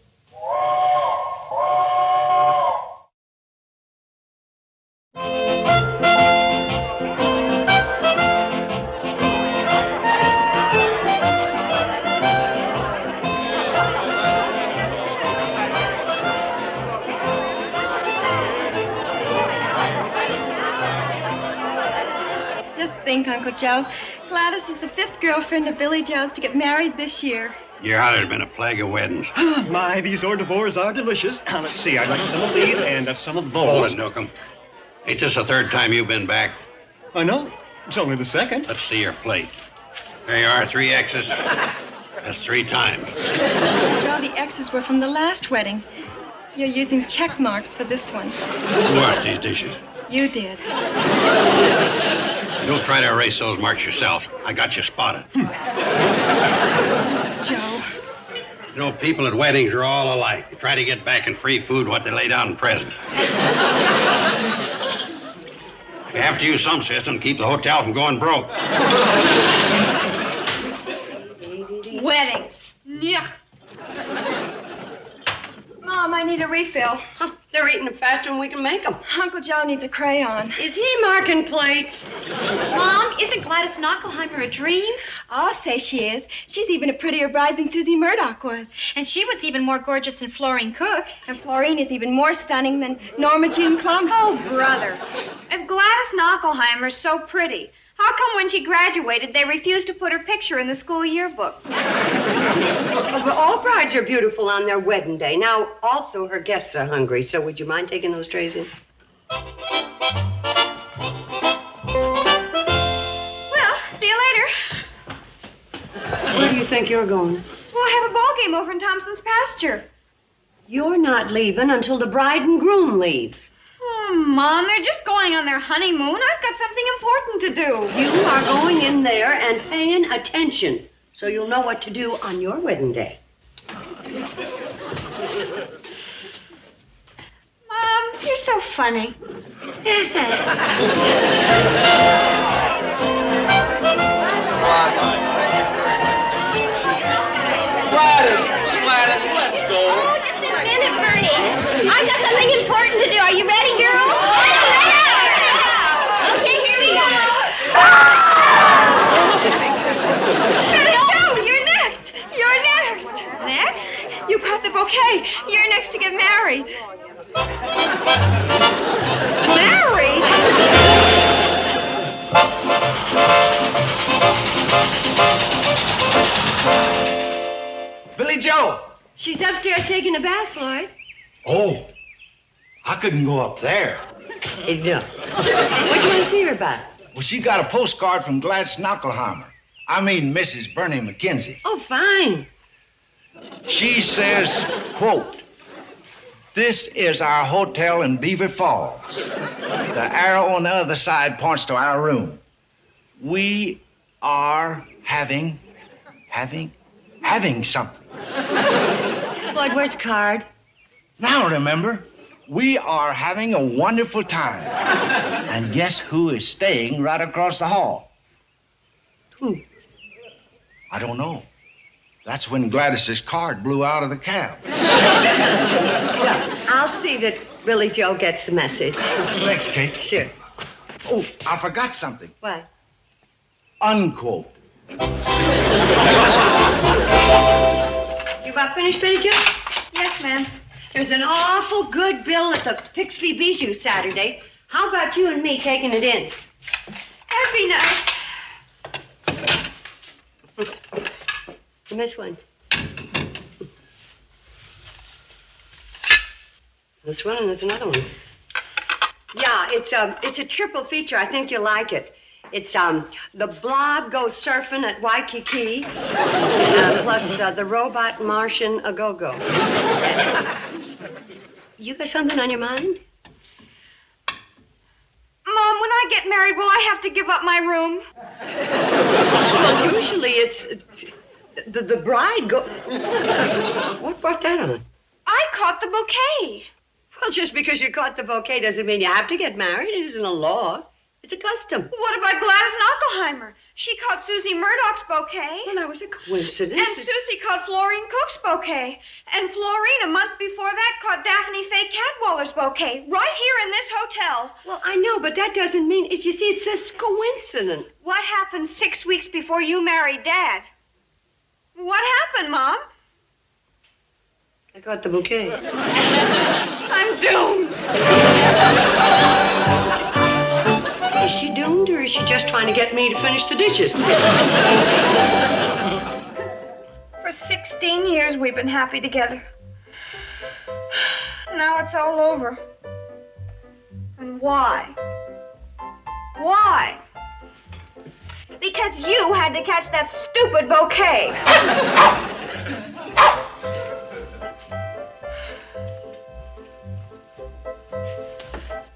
Think, Uncle Joe. Gladys is the 5th girlfriend of Billy Joe's to get married this year. Yeah, there's been a plague of weddings. My, these hors d'oeuvres are delicious. Now, let's see. I'd like some of these and some of those. Hold it, Newcomb. Ain't this the 3rd time you've been back? I know. It's only the 2nd. Let's see your plate. There you are, 3 X's. That's 3 times. Joe, the X's were from the last wedding. You're using check marks for this one. Who washed these dishes? You did. Don't try to erase those marks yourself. I got you spotted. Joe. You know, people at weddings are all alike. They try to get back in free food what they lay down in present. You have to use some system to keep the hotel from going broke. Weddings. Yuck. Mom, I need a refill. They're eating them faster than we can make them. Uncle Joe needs a crayon. Is he marking plates? Mom, isn't Gladys Knockelheimer a dream? I'll say she is. She's even a prettier bride than Susie Murdoch was. And she was even more gorgeous than Florine Cook. And Florine is even more stunning than Norma Jean Klump. Oh, brother. If Gladys Knockelheimer's so pretty, how come when she graduated they refused to put her picture in the school yearbook? Well, all brides are beautiful on their wedding day. Now, also, her guests are hungry, so would you mind taking those trays in? Well, see you later. Where do you think you're going? We'll have a ball game over in Thompson's pasture. You're not leaving until the bride and groom leave. Oh, Mom, they're just going on their honeymoon. I've got something important to do. You are going in there and paying attention, so you'll know what to do on your wedding day. Mom, you're so funny. Gladys, let's go. Oh, just a minute, Bernie. I've got something important to do. Are you ready, girls? Okay, here we go. No, you're next. You're next. Next? You got the bouquet. You're next to get married. Married? Billy Joe! She's upstairs taking a bath, Floyd. Oh, I couldn't go up there. No. What do you want to see her about? Well, she got a postcard from Gladys Knockelheimer. I mean, Mrs. Bernie McKenzie. Oh, fine. She says, quote, "This is our hotel in Beaver Falls. The arrow on the other side points to our room. We are having something." Floyd, where's the card? Now remember, we are having a wonderful time. And guess who is staying right across the hall? Who? I don't know. That's when Gladys's card blew out of the cab. Well, I'll see that Billy Joe gets the message. Thanks, Kate. Sure. Oh, I forgot something. What? Unquote. You about finished, Betty Jo? Yes, ma'am. There's an awful good bill at the Pixley Bijou Saturday. How about you and me taking it in? That'd be nice. You missed one. This one and there's another one. Yeah, it's a triple feature. I think you'll like it. It's the Blob goes surfing at Waikiki, plus the Robot Martian a go-go. You got something on your mind? Mom, when I get married, will I have to give up my room? Well, usually it's the bride go. What brought that on? I caught the bouquet. Well, just because you caught the bouquet doesn't mean you have to get married. It isn't a law. It's a custom. What about Gladys Knockelheimer? She caught Susie Murdoch's bouquet. Well, that was a coincidence. And Susie caught Florine Cook's bouquet. And Florine, a month before that, caught Daphne Faye Cadwaller's bouquet. Right here in this hotel. Well, I know, but that doesn't mean... You see, it's just coincidence. What happened 6 weeks before you married Dad? What happened, Mom? I got the bouquet. I'm doomed. Is she doomed, or is she just trying to get me to finish the dishes? For 16 years, we've been happy together. Now it's all over. And why? Why? Because you had to catch that stupid bouquet.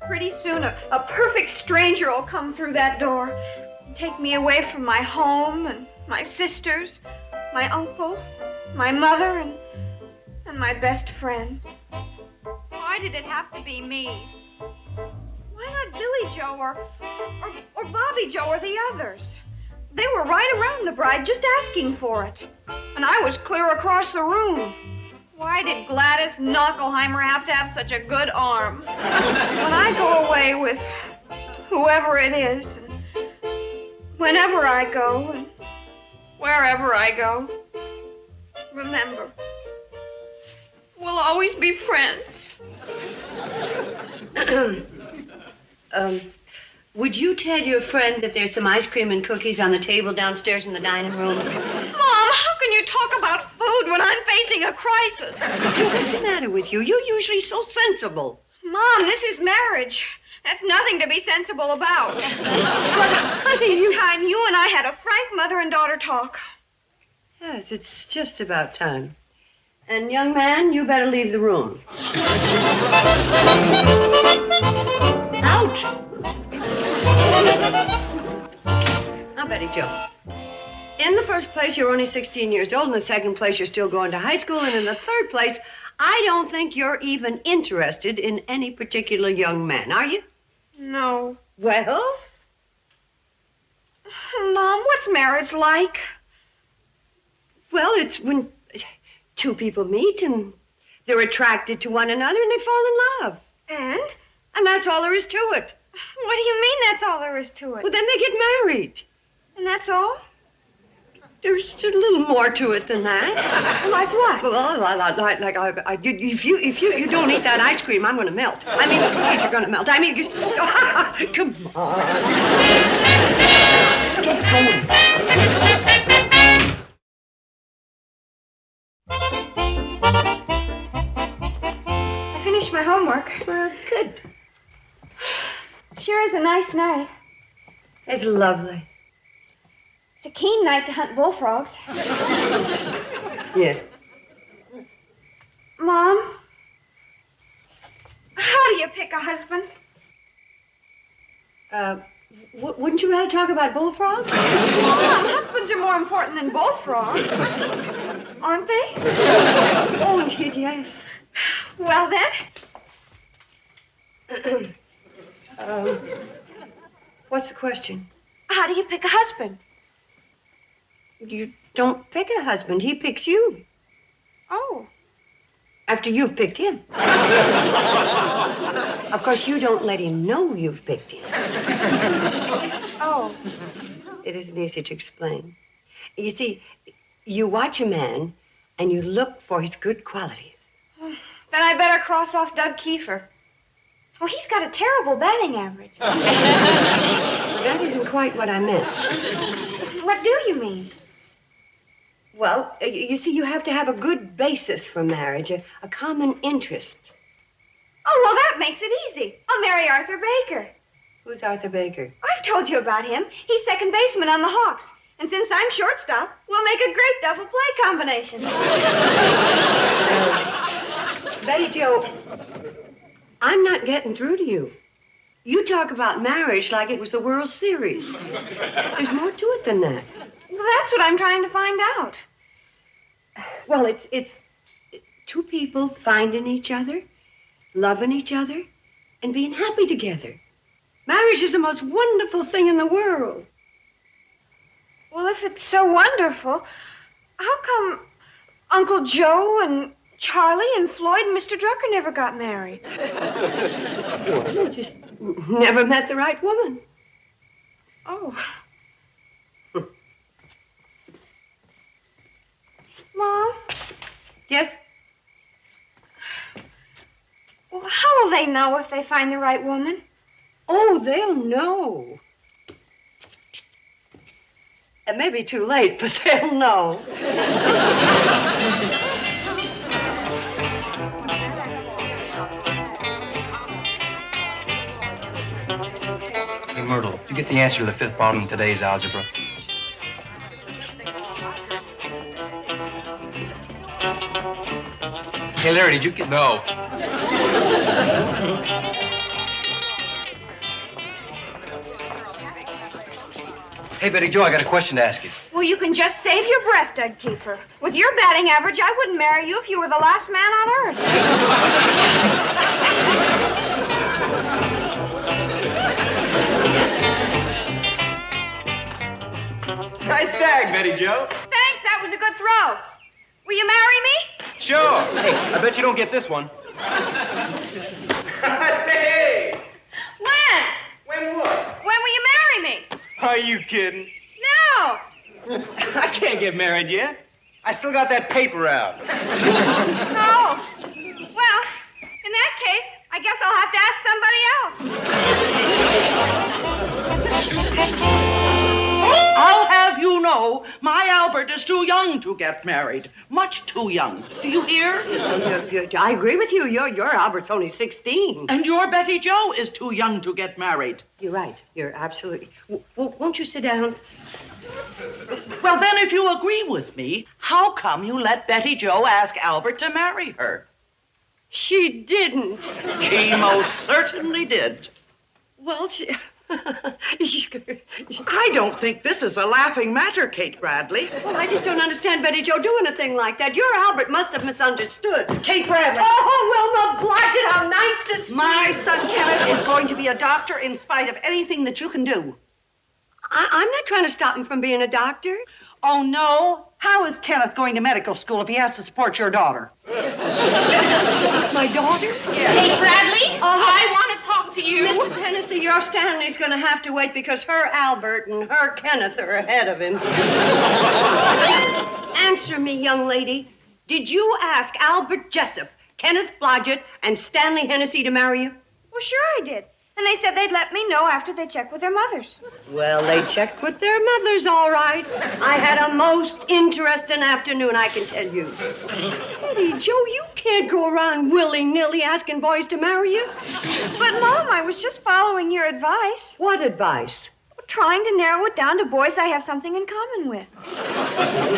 Pretty soon, a perfect stranger will come through that door and take me away from my home and my sisters, my uncle, my mother, and my best friend. Why did it have to be me? Why not Billy Joe or Bobby Joe or the others? They were right around the bride just asking for it. And I was clear across the room. Why did Gladys Knockelheimer have to have such a good arm? When I go away with whoever it is, and whenever I go, and wherever I go, remember, we'll always be friends. Would you tell your friend that there's some ice cream and cookies on the table downstairs in the dining room? Mom, how can you talk about food when I'm facing a crisis? What's the matter with you? You're usually so sensible. Mom, this is marriage. That's nothing to be sensible about. But, honey, it's time you and I had a frank mother and daughter talk. Yes, it's just about time. And, young man, you better leave the room. Out! Now, Betty Jo, in the first place, you're only 16 years old. In the second place, you're still going to high school. And in the third place, I don't think you're even interested in any particular young man, are you? No. Well? Mom, what's marriage like? Well, it's when two people meet and they're attracted to one another and they fall in love. And? And that's all there is to it. What do you mean that's all there is to it? Well, then they get married. And that's all? There's just a little more to it than that. Like what? Well, if you don't eat that ice cream, I'm going to melt. I mean, the cookies are going to melt. I mean, come on. Get going. I finished my homework. Well, good. Sure is a nice night. It's lovely. It's a keen night to hunt bullfrogs. Yeah. Mom, how do you pick a husband? Wouldn't you rather talk about bullfrogs? Mom, husbands are more important than bullfrogs. Aren't they? Oh, indeed, yes. Well, then. What's the question? How do you pick a husband? You don't pick a husband. He picks you. Oh. After you've picked him. Of course, you don't let him know you've picked him. Oh. It isn't easy to explain. You see, you watch a man, and you look for his good qualities. Then I better cross off Doug Kiefer. Oh, he's got a terrible batting average. That isn't quite what I meant. What do you mean? Well, you see, you have to have a good basis for marriage, a common interest. Oh, well, that makes it easy. I'll marry Arthur Baker. Who's Arthur Baker? I've told you about him. He's second baseman on the Hawks. And since I'm shortstop, we'll make a great double play combination. Betty Jo, I'm not getting through to you. You talk about marriage like it was the World Series. There's more to it than that. Well, that's what I'm trying to find out. Well, it's two people finding each other, loving each other, and being happy together. Marriage is the most wonderful thing in the world. Well, if it's so wonderful, how come Uncle Joe and Charlie and Floyd and Mr. Drucker never got married? You just never met the right woman. Oh. Mom? Yes? Well, how will they know if they find the right woman? Oh, they'll know. It may be too late, but they'll know. Hey, Myrtle, did you get the answer to the fifth problem in today's algebra? Hey, Larry, did you get... No. Hey, Betty Jo, I got a question to ask you. Well, you can just save your breath, Doug Kiefer. With your batting average, I wouldn't marry you if you were the last man on earth. Nice tag, Betty Jo. Thanks, that was a good throw. Will you marry me? Sure. Hey, I bet you don't get this one. Hey! When? When what? When will you marry me? Are you kidding? No. I can't get married yet. I still got that paper out. Oh. Well, in that case, I guess I'll have to ask somebody else. I'll have you know, my Albert is too young to get married. Much too young. Do you hear? I agree with you. Your Albert's only 16. And your Betty Jo is too young to get married. You're right. You're absolutely... Won't you sit down? Well, then, if you agree with me, how come you let Betty Jo ask Albert to marry her? She didn't. She most certainly did. Well, I don't think this is a laughing matter, Kate Bradley. Well, I just don't understand Betty Jo doing a thing like that. Your Albert must have misunderstood. Kate Bradley. Oh, well, oblige it. How nice to see My son Kenneth is going to be a doctor in spite of anything that you can do. I'm not trying to stop him from being a doctor. Oh, no? How is Kenneth going to medical school if he has to support your daughter? My daughter? Yes. Kate Bradley, I want to talk to you. Mrs. Hennessy, your Stanley's going to have to wait because her Albert and her Kenneth are ahead of him. Answer me, young lady. Did you ask Albert Jessup, Kenneth Blodgett, and Stanley Hennessy to marry you? Well, sure I did. And they said they'd let me know after they checked with their mothers. Well, they checked with their mothers, all right. I had a most interesting afternoon, I can tell you. Betty Jo, you can't go around willy-nilly asking boys to marry you. But, Mom, I was just following your advice. What advice? Trying to narrow it down to boys I have something in common with.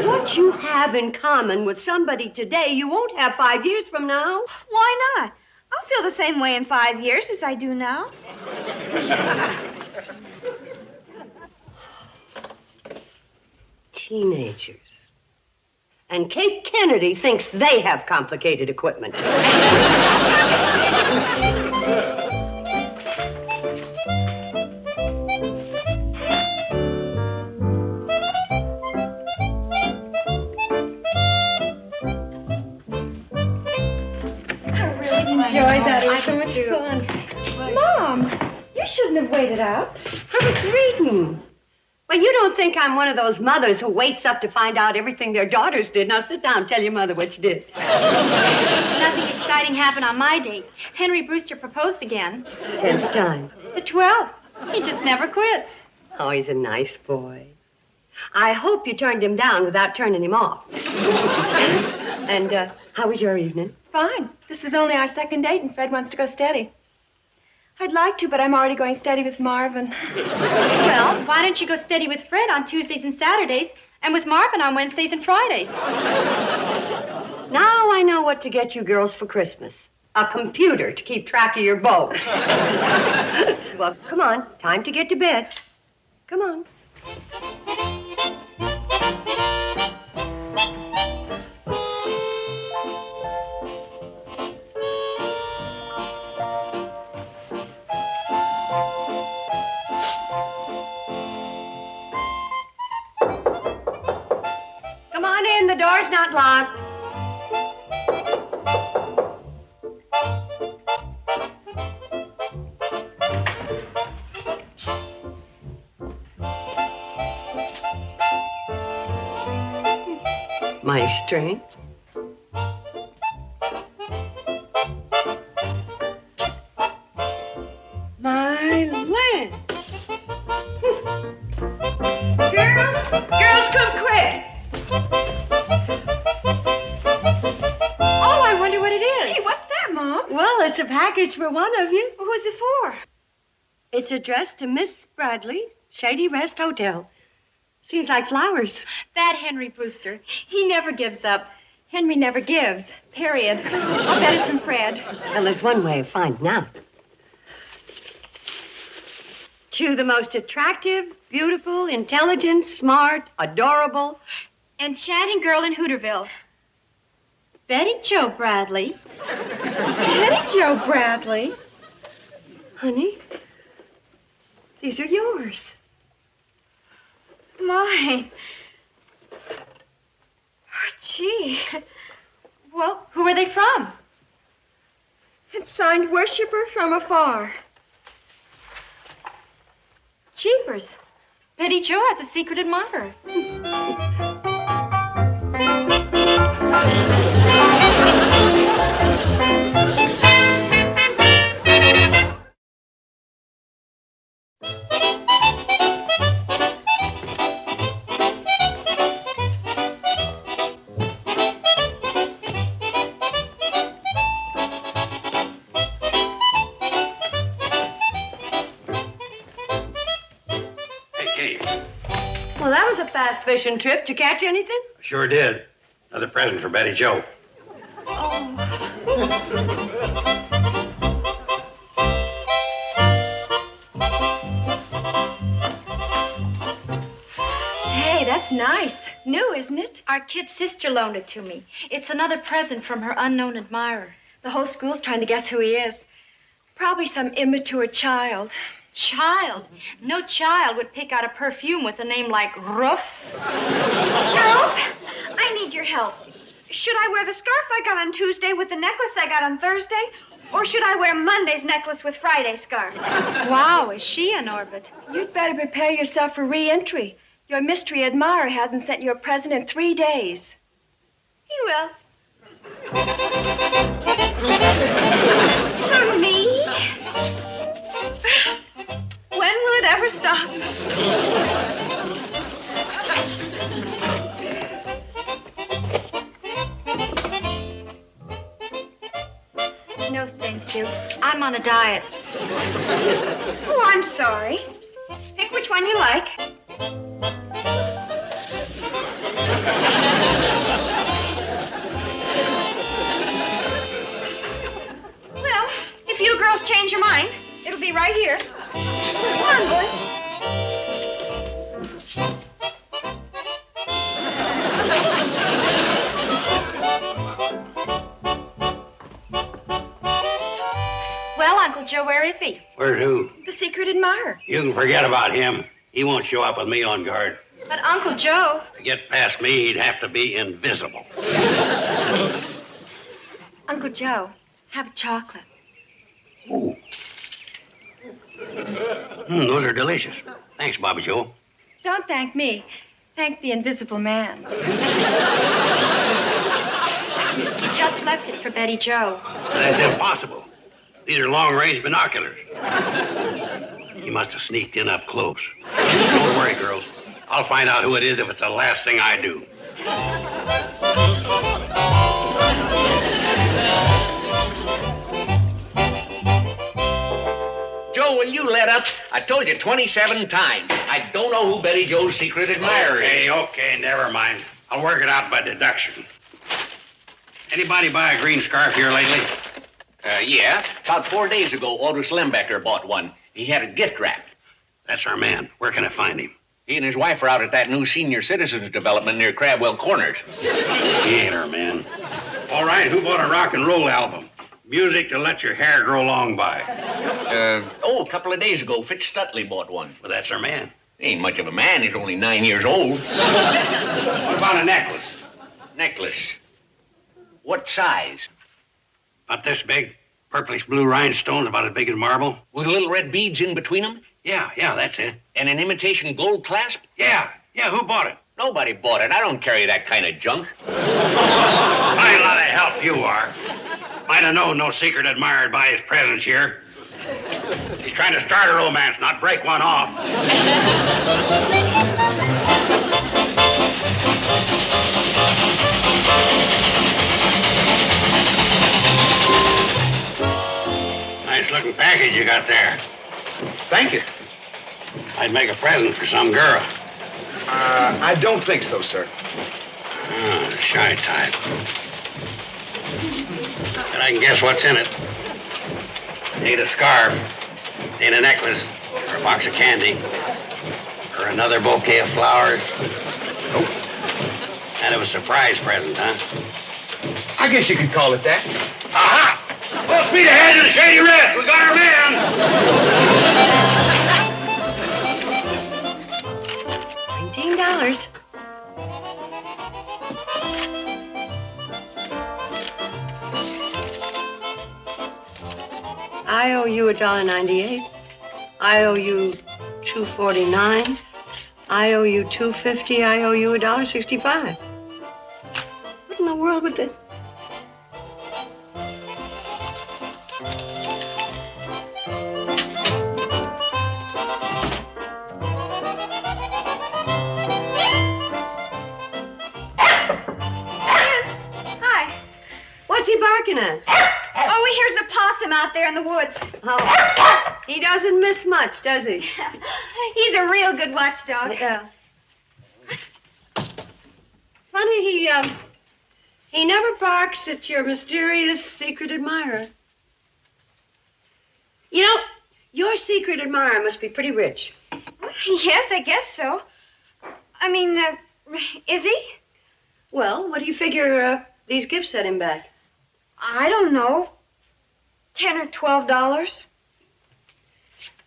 What you have in common with somebody today, you won't have 5 years from now. Why not? I'll feel the same way in 5 years as I do now. Teenagers. And Kate Kennedy thinks they have complicated equipment. Enjoyed that. It was so much fun. Mom, you shouldn't have waited out. I was reading. Well, you don't think I'm one of those mothers who waits up to find out everything their daughters did. Now sit down and tell your mother what you did. Nothing exciting happened on my date. Henry Brewster proposed again. 10th time. The 12th. He just never quits. Oh, he's a nice boy. I hope you turned him down without turning him off. And how was your evening? Fine. This was only our second date, and Fred wants to go steady. I'd like to, but I'm already going steady with Marvin. Well, why don't you go steady with Fred on Tuesdays and Saturdays, and with Marvin on Wednesdays and Fridays? Now I know what to get you girls for Christmas. A computer to keep track of your beaux. Well, come on. Time to get to bed. Come on. Come on in. The door's not locked. My strength. My land. Girls, come quick. Oh, I wonder what it is. Gee, what's that, Mom? Well, it's a package for one of you. Who's it for? It's addressed to Miss Bradley, Shady Rest Hotel. Seems like flowers. That Henry Brewster. He never gives up. Henry never gives, period. I'll bet it's from Fred. Well, there's one way of finding out. To the most attractive, beautiful, intelligent, smart, adorable, enchanting girl in Hooterville. Betty Jo Bradley. Betty Jo Bradley? Honey, these are yours. Mine. Oh, gee. Well, who are they from? It's signed Worshipper from Afar. Jeepers. Betty Jo has a secret admirer. Well, that was a fast fishing trip. Did you catch anything? Sure did. Another present for Betty Jo. Hey, that's nice. New, isn't it? Our kid sister loaned it to me. It's another present from her unknown admirer. The whole school's trying to guess who he is. Probably some immature child. Child? No child would pick out a perfume with a name like Ruff. Girls, I need your help. Should I wear the scarf I got on Tuesday with the necklace I got on Thursday? Or should I wear Monday's necklace with Friday's scarf? Wow, is she in orbit? You'd better prepare yourself for re-entry. Your mystery admirer hasn't sent you a present in 3 days. He will. For me? When will it ever stop? No, thank you. I'm on a diet. Oh, I'm sorry. Pick which one you like. Well, if you girls change your mind, it'll be right here. Come on, boy. Well, Uncle Joe, where is he? Where's who? The secret admirer. You can forget about him. He won't show up with me on guard. But Uncle Joe... To get past me, he'd have to be invisible. Uncle Joe, have a chocolate. Ooh. Those are delicious. Thanks, Bobby Joe. Don't thank me. Thank the invisible man. He just left it for Betty Jo. That's impossible. These are long-range binoculars. He must have sneaked in up close. Don't worry, girls. I'll find out who it is if it's the last thing I do. Joe, will you let up? I told you 27 times. I don't know who Betty Jo's secret admirer is. Okay, never mind. I'll work it out by deduction. Anybody buy a green scarf here lately? Yeah. About 4 days ago, Aldous Lembecker bought one. He had it gift wrapped. That's our man. Where can I find him? He and his wife are out at that new senior citizens development near Crabwell Corners. He ain't our man. All right, who bought a rock and roll album? Music to let your hair grow long by. A couple of days ago, Fitz Stutley bought one. Well, that's our man. He ain't much of a man. He's only 9 years old. What about a necklace? Necklace? What size? About this big. Purplish blue rhinestones about as big as marble. With little red beads in between them? Yeah, that's it. And an imitation gold clasp? Yeah, who bought it? Nobody bought it. I don't carry that kind of junk. Fine lot of help you are. Might have known no secret admired by his presence here. He's trying to start a romance, not break one off. Nice-looking package you got there. Thank you. I'd make a present for some girl. I don't think so, sir. Shy type. But I can guess what's in it. Ain't a scarf, ain't a necklace, or a box of candy, or another bouquet of flowers. Nope. Kind of a surprise present, huh? I guess you could call it that. Aha! Full speed ahead to the Shady Rest. We got our man. $19. I owe you $1.98. I owe you $2.49. I owe you $2.50. I owe you $1.65. What in the world would that? Hi. What's he barking at? Oh, he hears a possum out there in the woods. Oh, he doesn't miss much, does he? He's a real good watchdog. Yeah. Funny, he never barks at your mysterious secret admirer. You know, your secret admirer must be pretty rich. Yes, I guess so. I mean, is he? Well, what do you figure these gifts set him back? I don't know. $10 or $12.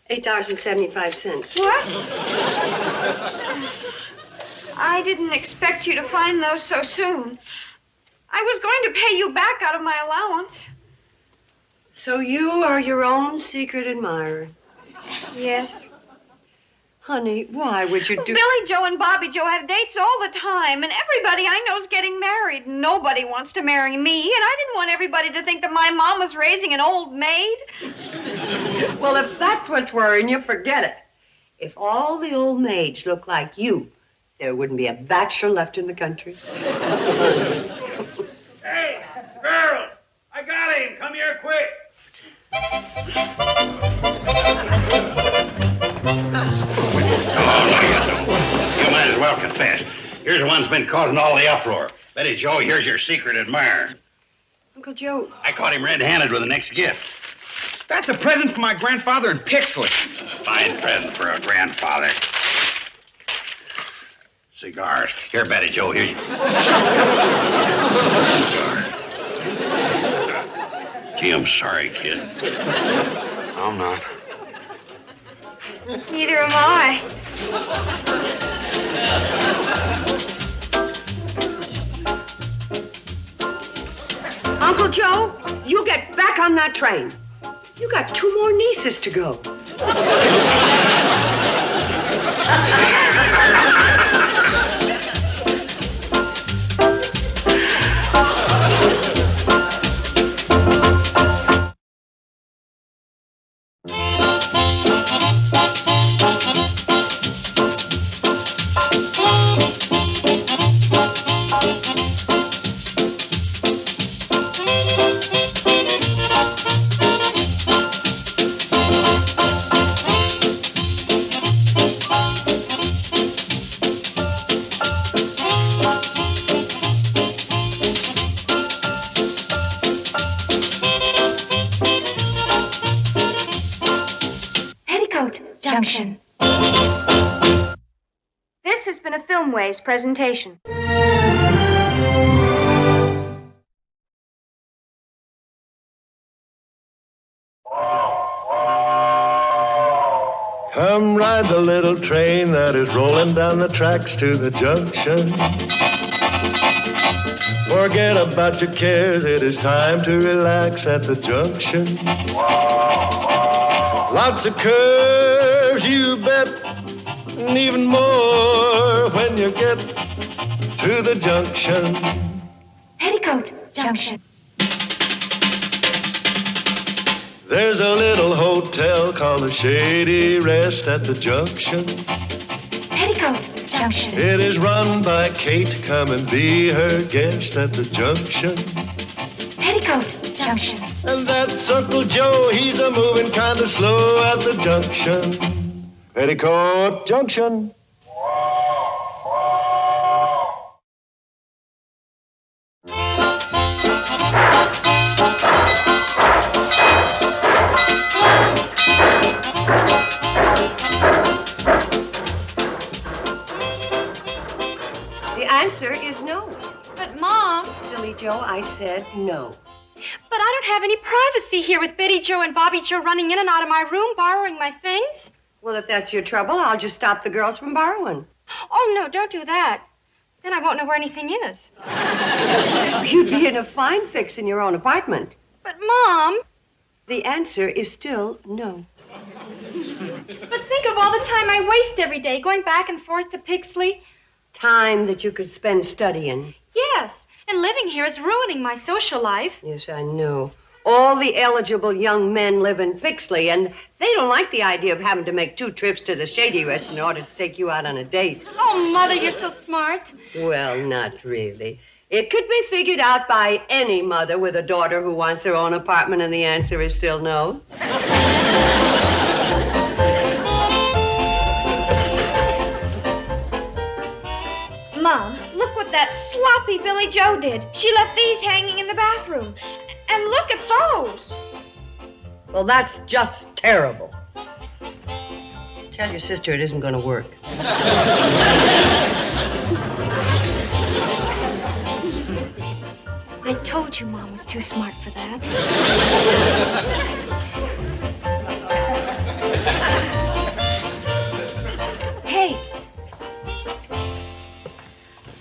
$8.75. What? I didn't expect you to find those so soon. I was going to pay you back out of my allowance. So you are your own secret admirer? Yes. Honey, why would you do... Billy Joe and Bobby Joe have dates all the time, and everybody I know's getting married. Nobody wants to marry me, and I didn't want everybody to think that my mom was raising an old maid. Well, if that's what's worrying you, forget it. If all the old maids look like you, there wouldn't be a bachelor left in the country. Hey, girl! I got him! Come here quick! You might as well confess. You're the one's been causing all the uproar. Betty Joe, here's your secret admirer. Uncle Joe. I caught him red-handed with the next gift. That's a present for my grandfather in Pixley. Fine present for a grandfather. Cigars. Here, Betty Joe, here's your... Cigar. Gee, I'm sorry, kid. I'm not. Neither am I. Uncle Joe, you get back on that train. You got 2 more nieces to go. Petticoat Junction. This has been a Filmways presentation. Come ride the little train that is rolling down the tracks to the junction. Forget about your cares, it is time to relax at the junction. Lots of curves, you bet, and even more when you get to the junction. Petticoat Junction. There's a little hotel called the Shady Rest at the junction. Petticoat Junction. It is run by Kate. Come and be her guest at the junction. Petticoat Junction. And that's Uncle Joe. He's a moving kind of slow at the junction. Petticoat Junction. The answer is no. But, Mom... Silly Joe, I said no. But I don't have any privacy here with Betty Joe and Bobby Joe running in and out of my room borrowing my things. Well, if that's your trouble, I'll just stop the girls from borrowing. Oh, no, don't do that. Then I won't know where anything is. You'd be in a fine fix in your own apartment. But, Mom... The answer is still no. But think of all the time I waste every day going back and forth to Pixley. Time that you could spend studying. Yes, and living here is ruining my social life. Yes, I know. All the eligible young men live in Pixley, and they don't like the idea of having to make 2 trips to the Shady Rest in order to take you out on a date. Oh, Mother, you're so smart. Well, not really. It could be figured out by any mother with a daughter who wants her own apartment, and the answer is still no. Mom, look what that sloppy Billy Joe did. She left these hanging in the bathroom. And look at those. Well, that's just terrible. Tell your sister it isn't going to work. I told you Mom was too smart for that. Hey.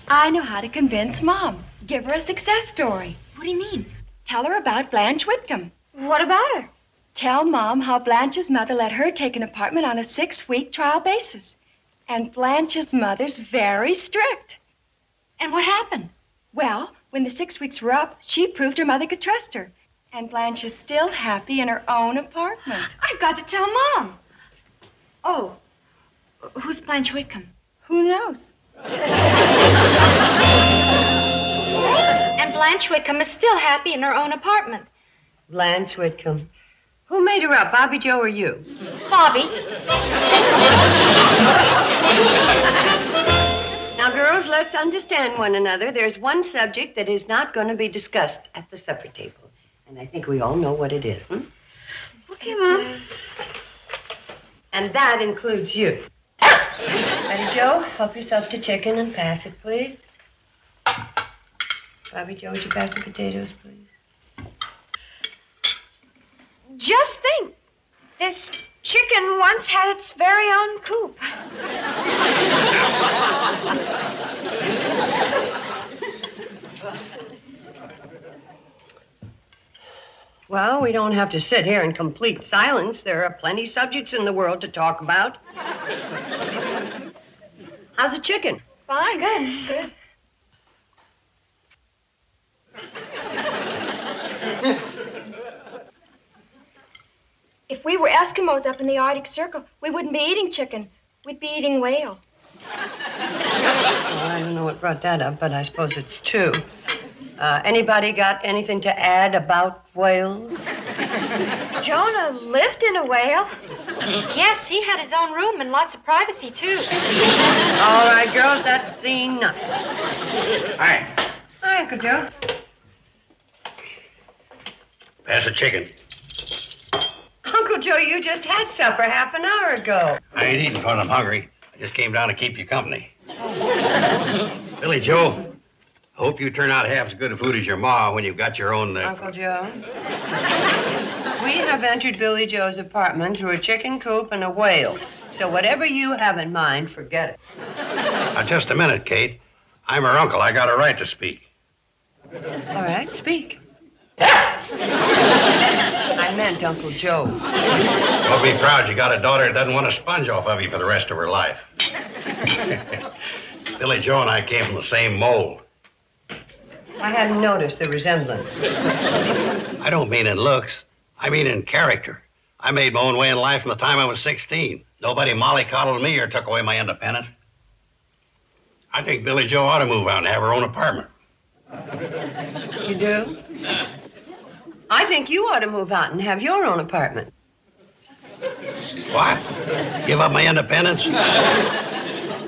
I know how to convince Mom. Give her a success story. What do you mean? Tell her about Blanche Whitcomb. What about her? Tell Mom how Blanche's mother let her take an apartment on a 6-week trial basis. And Blanche's mother's very strict. And what happened? Well, when the 6 weeks were up, she proved her mother could trust her. And Blanche is still happy in her own apartment. I've got to tell Mom. Oh, who's Blanche Whitcomb? Who knows? And Blanche Whitcomb is still happy in her own apartment. Blanche Whitcomb. Who made her up, Bobby Joe or you? Bobby. Now, girls, let's understand one another. There's one subject that is not going to be discussed at the supper table. And I think we all know what it is, Okay, Mom. And that includes you. Betty Joe, help yourself to chicken and pass it, please. Bobby Joe, would you pass the potatoes, please? Just think. This chicken once had its very own coop. Well, we don't have to sit here in complete silence. There are plenty subjects in the world to talk about. How's the chicken? Fine. Good. If we were Eskimos up in the Arctic Circle, we wouldn't be eating chicken. We'd be eating whale. Well, I don't know what brought that up, but I suppose it's true. Anybody got anything to add about whales? Jonah lived in a whale. Yes, he had his own room and lots of privacy, too. All right, girls, that's enough. Hi. Hi, Uncle Joe. Pass the chicken. Uncle Joe, you just had supper half an hour ago. I ain't eating because I'm hungry. I just came down to keep you company. Billy Joe, I hope you turn out half as good a food as your ma when you've got your own... Uncle Joe, we have entered Billy Joe's apartment through a chicken coop and a whale. So whatever you have in mind, forget it. Now, just a minute, Kate. I'm her uncle. I got a right to speak. All right, speak. I meant Uncle Joe. Well, be proud you got a daughter that doesn't want to sponge off of you for the rest of her life. Billy Joe and I came from the same mold. I hadn't noticed the resemblance. I don't mean in looks. I mean in character. I made my own way in life from the time I was 16. Nobody mollycoddled me or took away my independence. I think Billy Joe ought to move out and have her own apartment. You do? I think you ought to move out and have your own apartment. What? Give up my independence?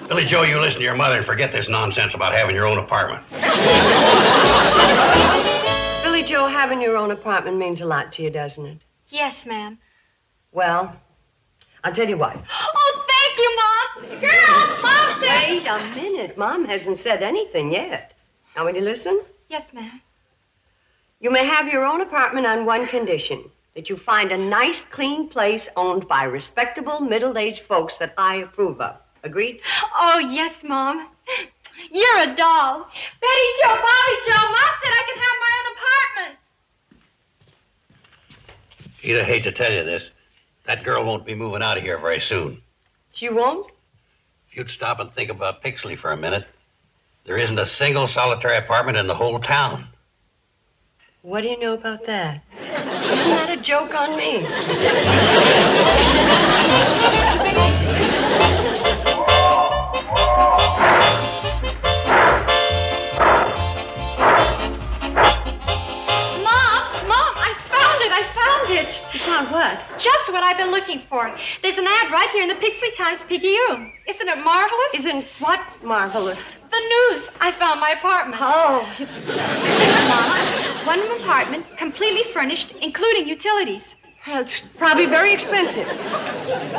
Billy Joe, you listen to your mother and forget this nonsense about having your own apartment. Billy Joe, having your own apartment means a lot to you, doesn't it? Yes, ma'am. Well, I'll tell you what. Oh, thank you, Mom. Girls, Mom said... Wait a minute. Mom hasn't said anything yet. Now, will you listen? Yes, ma'am. You may have your own apartment on one condition, that you find a nice, clean place owned by respectable, middle-aged folks that I approve of. Agreed? Oh, yes, Mom. You're a doll. Betty Joe, Bobby Joe, Mom said I can have my own apartment. Pete, I hate to tell you this. That girl won't be moving out of here very soon. She won't? If you'd stop and think about Pixley for a minute, there isn't a single solitary apartment in the whole town. What do you know about that? Isn't that a joke on me? You found what? Just what I've been looking for. There's an ad right here in the Pixley Times-Picayune. Isn't it marvelous? Isn't what marvelous? The news. I found my apartment. Oh. Mama, one-room apartment, completely furnished, including utilities. Well, it's probably very expensive.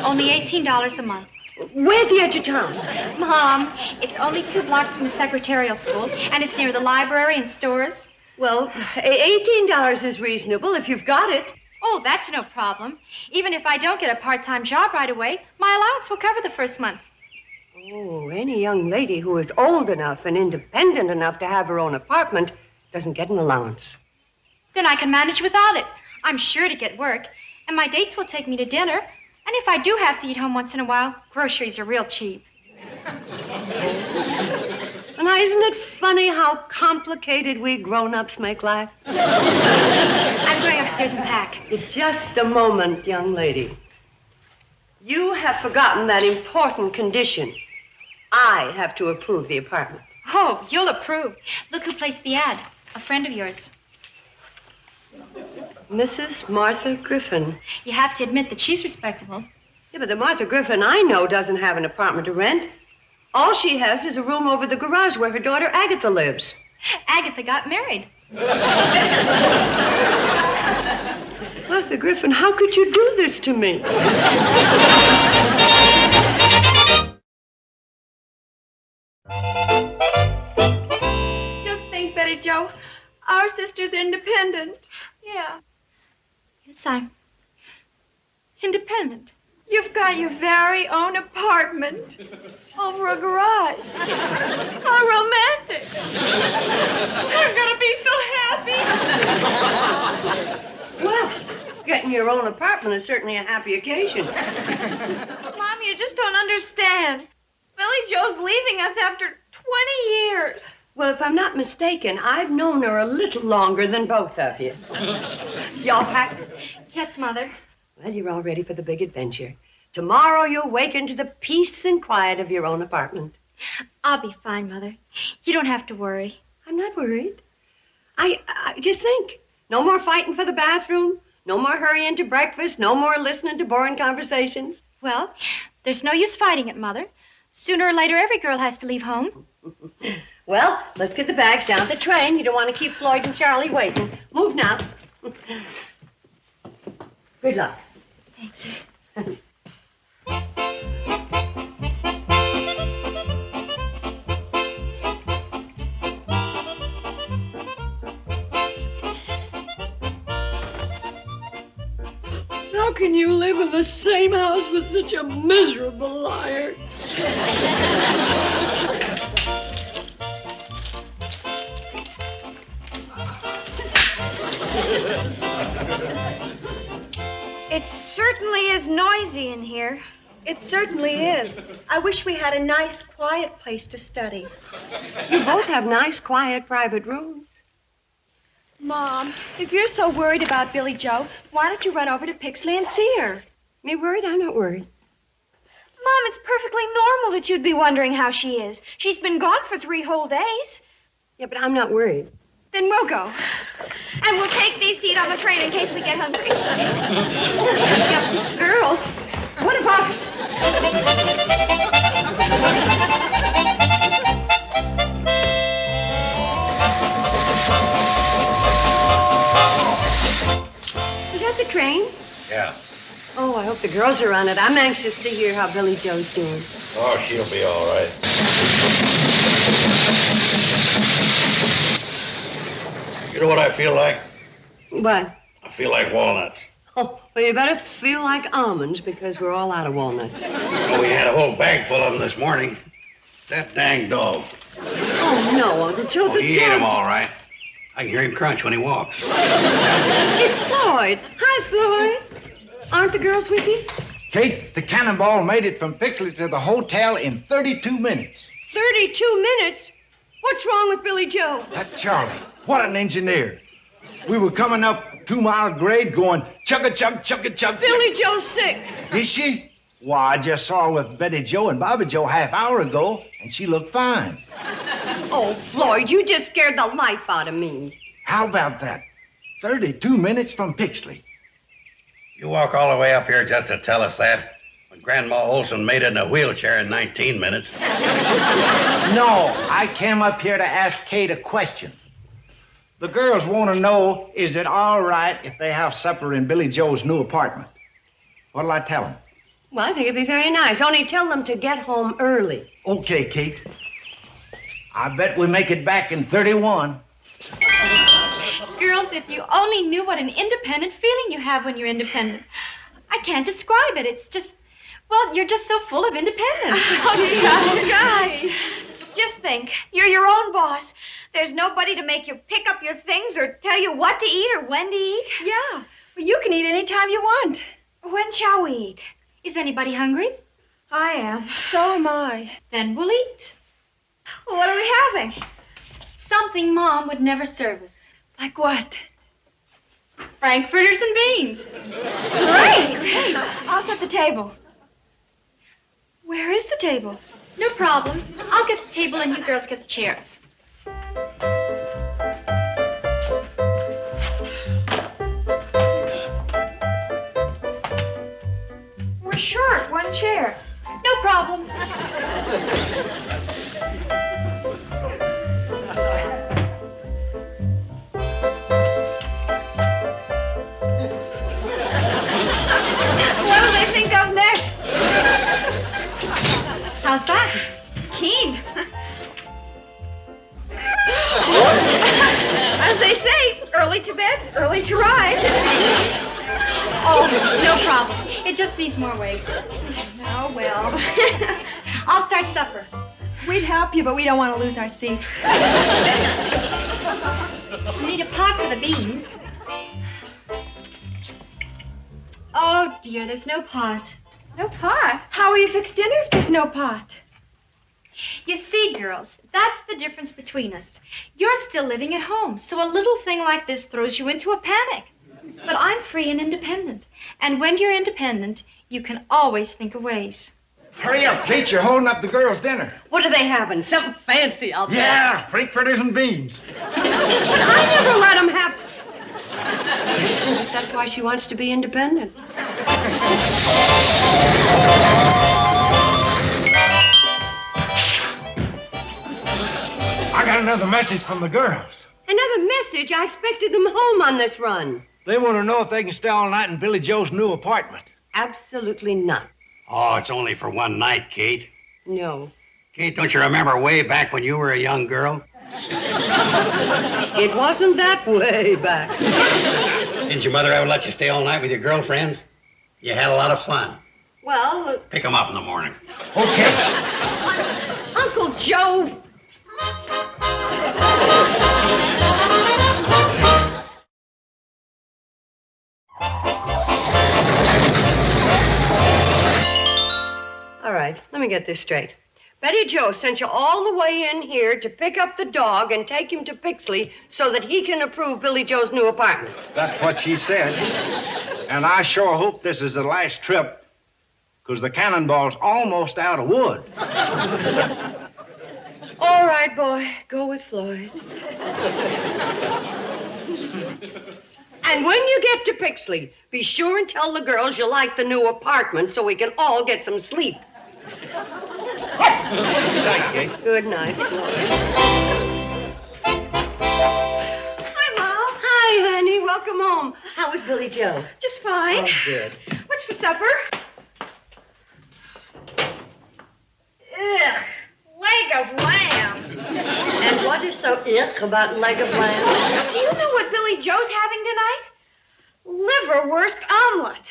Only $18 a month. We're at the edge of town. Mom, it's only 2 blocks from the secretarial school, and it's near the library and stores. Well, $18 is reasonable if you've got it. Oh, that's no problem. Even if I don't get a part-time job right away, my allowance will cover the first month. Oh, any young lady who is old enough and independent enough to have her own apartment doesn't get an allowance. Then I can manage without it. I'm sure to get work, and my dates will take me to dinner. And if I do have to eat home once in a while, groceries are real cheap. And isn't it funny how complicated we grown-ups make life? I'm going upstairs and pack. Just a moment, young lady. You have forgotten that important condition. I have to approve the apartment. Oh, you'll approve. Look who placed the ad. A friend of yours. Mrs. Martha Griffin. You have to admit that she's respectable. Yeah, but the Martha Griffin I know doesn't have an apartment to rent. All she has is a room over the garage where her daughter Agatha lives. Agatha got married. Martha Griffin, how could you do this to me? Just think, Betty Joe, our sister's independent. Yeah. Yes, I'm independent. You've got your very own apartment over a garage. How romantic. I'm going to be so happy. Well, getting your own apartment is certainly a happy occasion. Mom, you just don't understand. Billy Joe's leaving us after 20 years. Well, if I'm not mistaken, I've known her a little longer than both of you. Y'all packed? Yes, Mother. Well, you're all ready for the big adventure. Tomorrow you'll wake into the peace and quiet of your own apartment. I'll be fine, Mother. You don't have to worry. I'm not worried. I just think. No more fighting for the bathroom. No more hurrying to breakfast. No more listening to boring conversations. Well, there's no use fighting it, Mother. Sooner or later, every girl has to leave home. Well, let's get the bags down the train. You don't want to keep Floyd and Charlie waiting. Move now. Good luck. Thank you. How can you live in the same house with such a miserable liar? It certainly is noisy in here. It certainly is. I wish we had a nice, quiet place to study. You both have nice, quiet, private rooms. Mom, if you're so worried about Billy Joe, why don't you run over to Pixley and see her? Me worried? I'm not worried. Mom, it's perfectly normal that you'd be wondering how she is. She's been gone for 3 whole days. Yeah, but I'm not worried. Then we'll go. And we'll take these to eat on the train in case we get hungry. Girls, what about... Is that the train? Yeah. Oh, I hope the girls are on it. I'm anxious to hear how Billy Joe's doing. Oh, she'll be all right. You know what I feel like? What? I feel like walnuts. Oh, well, you better feel like almonds because we're all out of walnuts. Oh, we had a whole bag full of them this morning. It's that dang dog. Oh, no, Uncle Joe's a He ate them all right. I can hear him crunch when he walks. It's Floyd. Hi, Floyd. Aren't the girls with you? Kate, the cannonball made it from Pixley to the hotel in 32 minutes. 32 minutes? What's wrong with Billy Joe? That Charlie, what an engineer. We were coming up 2 Mile grade going chugga-chug, chugga-chug. Billy Joe's sick. Is she? Why, I just saw her with Betty Joe and Bobby Joe half-hour ago, and she looked fine. Oh, Floyd, you just scared the life out of me. How about that? 32 minutes from Pixley. You walk all the way up here just to tell us that? When Grandma Olson made it in a wheelchair in 19 minutes. No, I came up here to ask Kate a question. The girls want to know, is it all right if they have supper in Billy Joe's new apartment? What'll I tell them? Well, I think it'd be very nice. Only tell them to get home early. Okay, Kate. I bet we make it back in 31. Girls, if you only knew what an independent feeling you have when you're independent. I can't describe it. It's just, well, you're just so full of independence. Oh, gosh. Just think, you're your own boss. There's nobody to make you pick up your things or tell you what to eat or when to eat. Yeah. Well, you can eat any time you want. When shall we eat? Is anybody hungry? I am. So am I. Then we'll eat. Well, what are we having? Something Mom would never serve us. Like what? Frankfurters and beans. Great. Hey, I'll set the table. Where is the table? No problem. I'll get the table and you girls get the chairs. We're short 1 chair. No problem. What do they think of next? How's that? Keen. As they say, early to bed, early to rise. Oh, no problem. It just needs more weight. Oh, well. I'll start supper. We'd help you, but we don't want to lose our seats. Need a pot for the beans. Oh, dear, there's no pot. No pot? How will you fix dinner if there's no pot? You see, girls, that's the difference between us. You're still living at home, so a little thing like this throws you into a panic. But I'm free and independent. And when you're independent, you can always think of ways. Hurry up, Kate. You're holding up the girls' dinner. What are they having? Something fancy, I'll bet. Yeah, frankfurters and beans. But I never let them have... I guess that's why she wants to be independent. I got another message from the girls. Another message? I expected them home on this run. They want to know if they can stay all night in Billy Joe's new apartment. Absolutely not. Oh, it's only for one night, Kate. No. Kate, don't you remember way back when you were a young girl? It wasn't that way back. Didn't your mother ever let you stay all night with your girlfriends? You had a lot of fun. Well... Pick them up in the morning. Okay. Uncle Joe... All right, let me get this straight. Betty Jo sent you all the way in here to pick up the dog and take him to Pixley so that he can approve Billy Joe's new apartment. That's what she said. And I sure hope this is the last trip, because the cannonball's almost out of wood. All right, boy, go with Floyd. And when you get to Pixley, be sure and tell the girls you like the new apartment so we can all get some sleep. Good night, Kate. Good night, Floyd. Hi, Mom. Hi, honey. Welcome home. How was Billy Joe? Just fine. Oh, good. What's for supper? Ugh, leg of lamb. And what is so ick about leg of lamb? Do you know what Billy Joe's having tonight? Liverwurst omelet.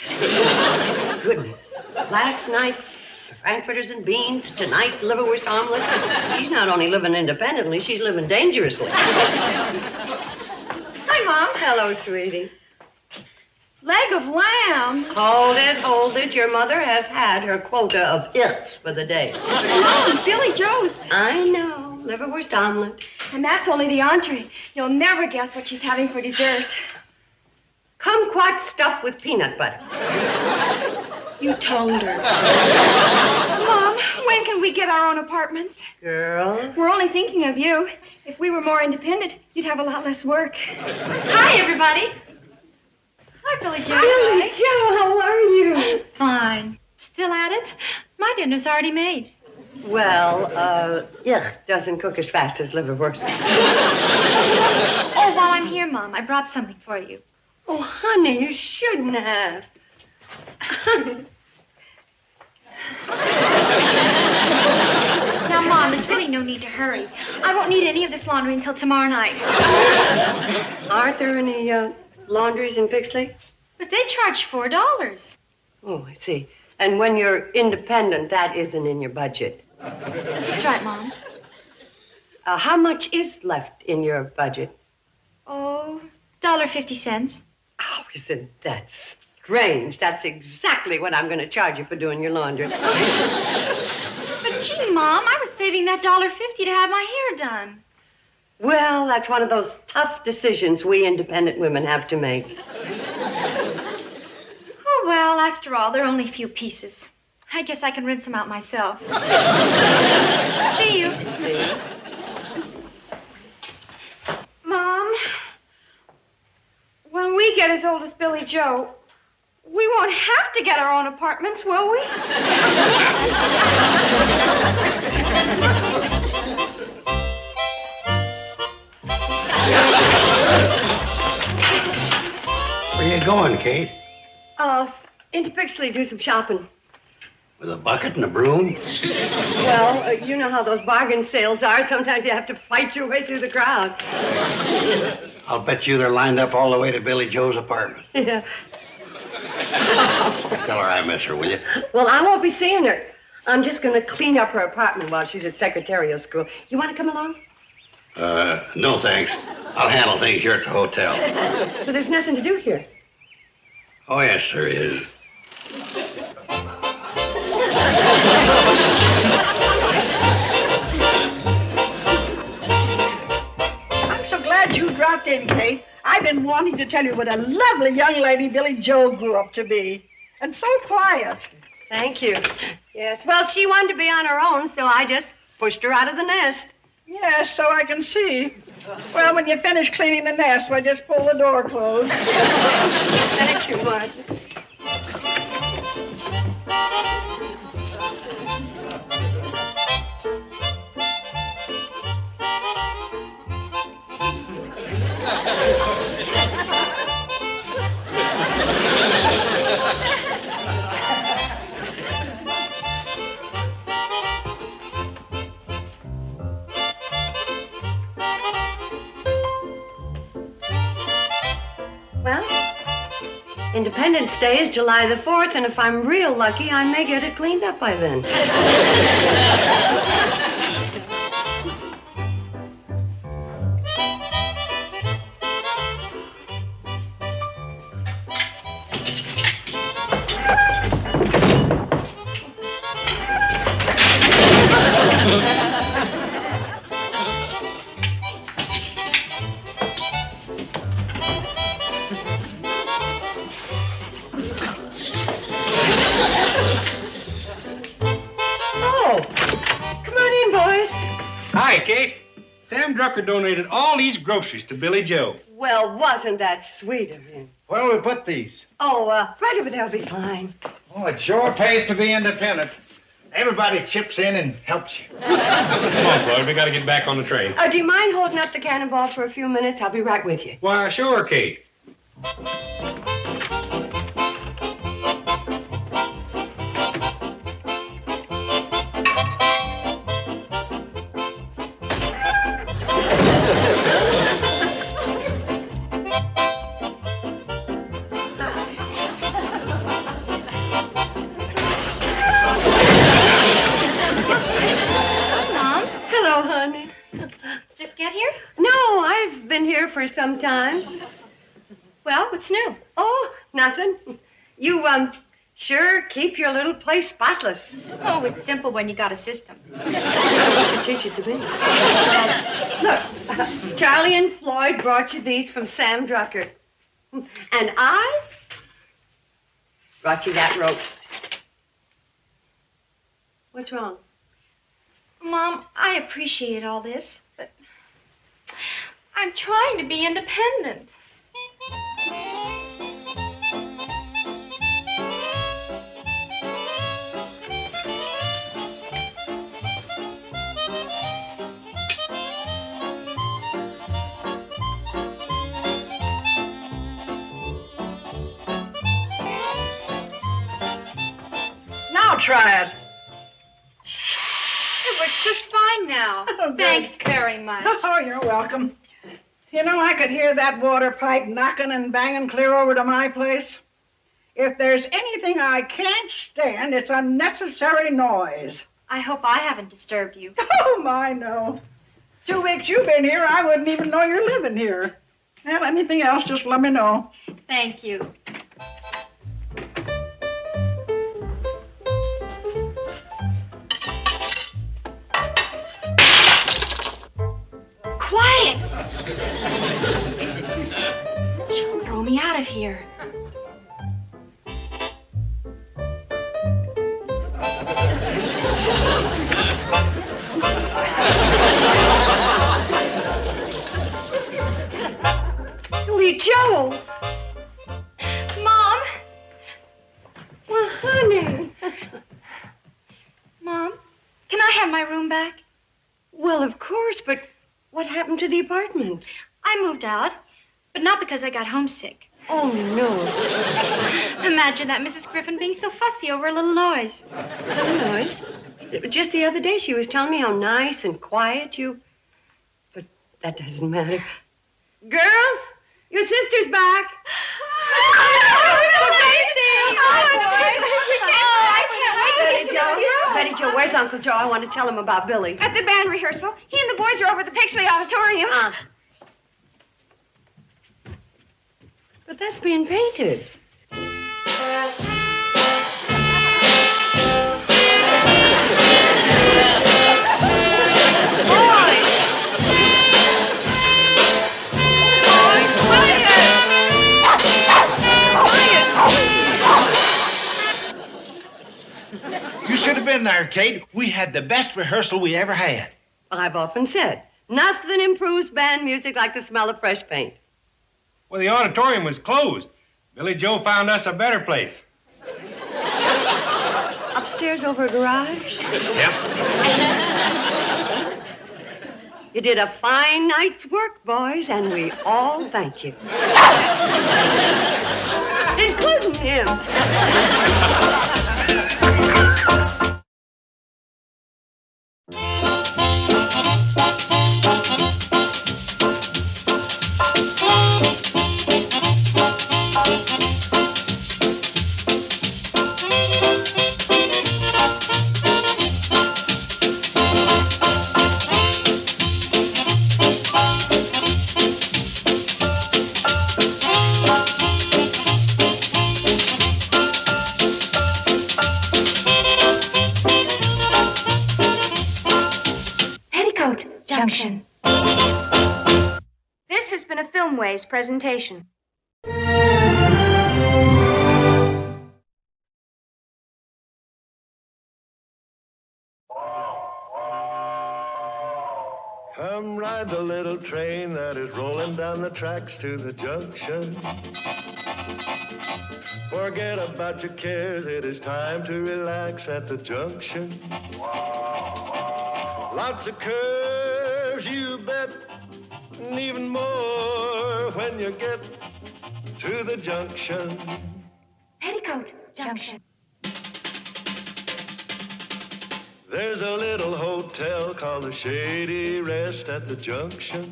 Goodness. Last night, frankfurters and beans. Tonight, liverwurst omelet. She's not only living independently, she's living dangerously. Hi, Mom. Hello, sweetie. Leg of lamb. Hold it, hold it. Your mother has had her quota of icks for the day. Mom, Billy Joe's. I know. Liverwurst omelet. And that's only the entree. You'll never guess what she's having for dessert. Kumquat stuffed with peanut butter. You told her. Mom, when can we get our own apartments? Girl. We're only thinking of you. If we were more independent, you'd have a lot less work. Hi, everybody. Hi, Billy Joe. Billy Joe, how are you? Fine. Still at it? My dinner's already made. Well, doesn't cook as fast as liverwurst. Oh, while I'm here, Mom, I brought something for you. Oh, honey, you shouldn't have. Now, Mom, there's really no need to hurry. I won't need any of this laundry until tomorrow night. Aren't there any laundries in Pixley? But they charge $4. Oh, I see. And when you're independent, that isn't in your budget. That's right, Mom. How much is left in your budget? Oh, $1.50. Oh, isn't that strange? That's exactly what I'm going to charge you for doing your laundry. But gee, Mom, I was saving that $1.50 to have my hair done. Well, that's one of those tough decisions we independent women have to make. Oh, well, after all, they're only a few pieces. I guess I can rinse them out myself. See you. Mom, when we get as old as Billy Joe, we won't have to get our own apartments, will we? Where you going, Kate? Into Pixley, do some shopping. With a bucket and a broom? Well, you know how those bargain sales are. Sometimes you have to fight your way through the crowd. I'll bet you they're lined up all the way to Billy Joe's apartment. Yeah. Tell her I miss her, will you? Well, I won't be seeing her. I'm just going to clean up her apartment while she's at secretarial school. You want to come along? No thanks. I'll handle things here at the hotel. But there's nothing to do here. Oh, yes, there is. dropped in, Kate. I've been wanting to tell you what a lovely young lady Billy Joe grew up to be. And so quiet. Thank you. Yes, well, she wanted to be on her own, so I just pushed her out of the nest. Yes, so I can see. Well, when you finish cleaning the nest, I just pull the door closed. Thank you, Martin. Well, Independence Day is July the 4th, and if I'm real lucky, I may get it cleaned up by then. Hi, Kate. Sam Drucker donated all these groceries to Billy Joe. Well, wasn't that sweet of him? Where do we put these? Oh, right over there will be fine. Oh, it sure pays to be independent. Everybody chips in and helps you. Come on, Floyd. We got to get back on the train. Do you mind holding up the cannonball for a few minutes? I'll be right with you. Why, sure, Kate. For some time. Well, what's new? Oh, nothing. You, sure keep your little place spotless. Oh, it's simple when you got a system. You should teach it to me. Look, Charlie and Floyd brought you these from Sam Drucker. And I brought you that roast. What's wrong? Mom, I appreciate all this, but I'm trying to be independent. Now try it. It works just fine now. Oh, thanks very much. Oh, you're welcome. You know, I could hear that water pipe knocking and banging clear over to my place. If there's anything I can't stand, it's unnecessary noise. I hope I haven't disturbed you. Oh, my, no. 2 weeks you've been here, I wouldn't even know you're living here. Well, anything else, just let me know. Thank you. Quiet! She'll throw me out of here. Billy Joe! Mom! Well, honey. Mom, can I have my room back? Well, of course, but what happened to the apartment? I moved out, but not because I got homesick. Oh, no. Imagine that, Mrs. Griffin being so fussy over a little noise. No noise? Just the other day she was telling me how nice and quiet you... But that doesn't matter. Girls, your sister's back. Betty Jo, where's Uncle Joe? I want to tell him about Billy. At the band rehearsal. He and the boys are over at the Pixley Auditorium. But that's being painted. been there, Kate. We had the best rehearsal we ever had. I've often said, nothing improves band music like the smell of fresh paint. Well, the auditorium was closed. Billy Joe found us a better place. Upstairs over a garage? Yep. You did a fine night's work, boys, and we all thank you. Including him. Petticoat Junction. This has been a Filmways presentation. Come ride the little train that is rolling down the tracks to the junction. Forget about your cares, it is time to relax at the junction. Lots of curves, you bet, and even more when you get to the junction. Petticoat Junction. There's a little hotel called the Shady Rest at the junction.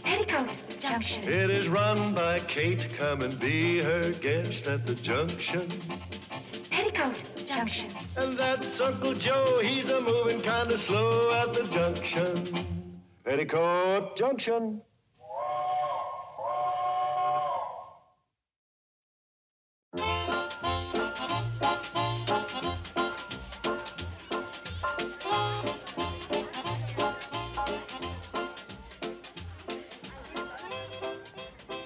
Petticoat Junction. It is run by Kate. Come and be her guest at the junction. Petticoat Junction. And that's Uncle Joe. He's a moving kind of slow at the junction. Petticoat Junction.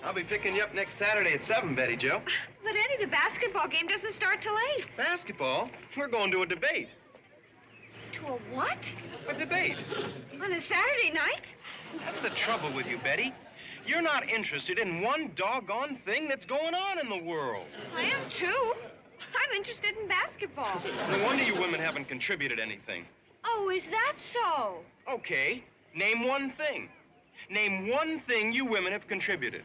I'll be picking you up next Saturday at 7, Betty Joe. But Eddie, the basketball game doesn't start till 8. Basketball? We're going to a debate. To a what? A debate. On a Saturday night? That's the trouble with you, Betty. You're not interested in one doggone thing that's going on in the world. I am too. I'm interested in basketball. No wonder you women haven't contributed anything. Oh, is that so? Okay, name one thing. Name one thing you women have contributed.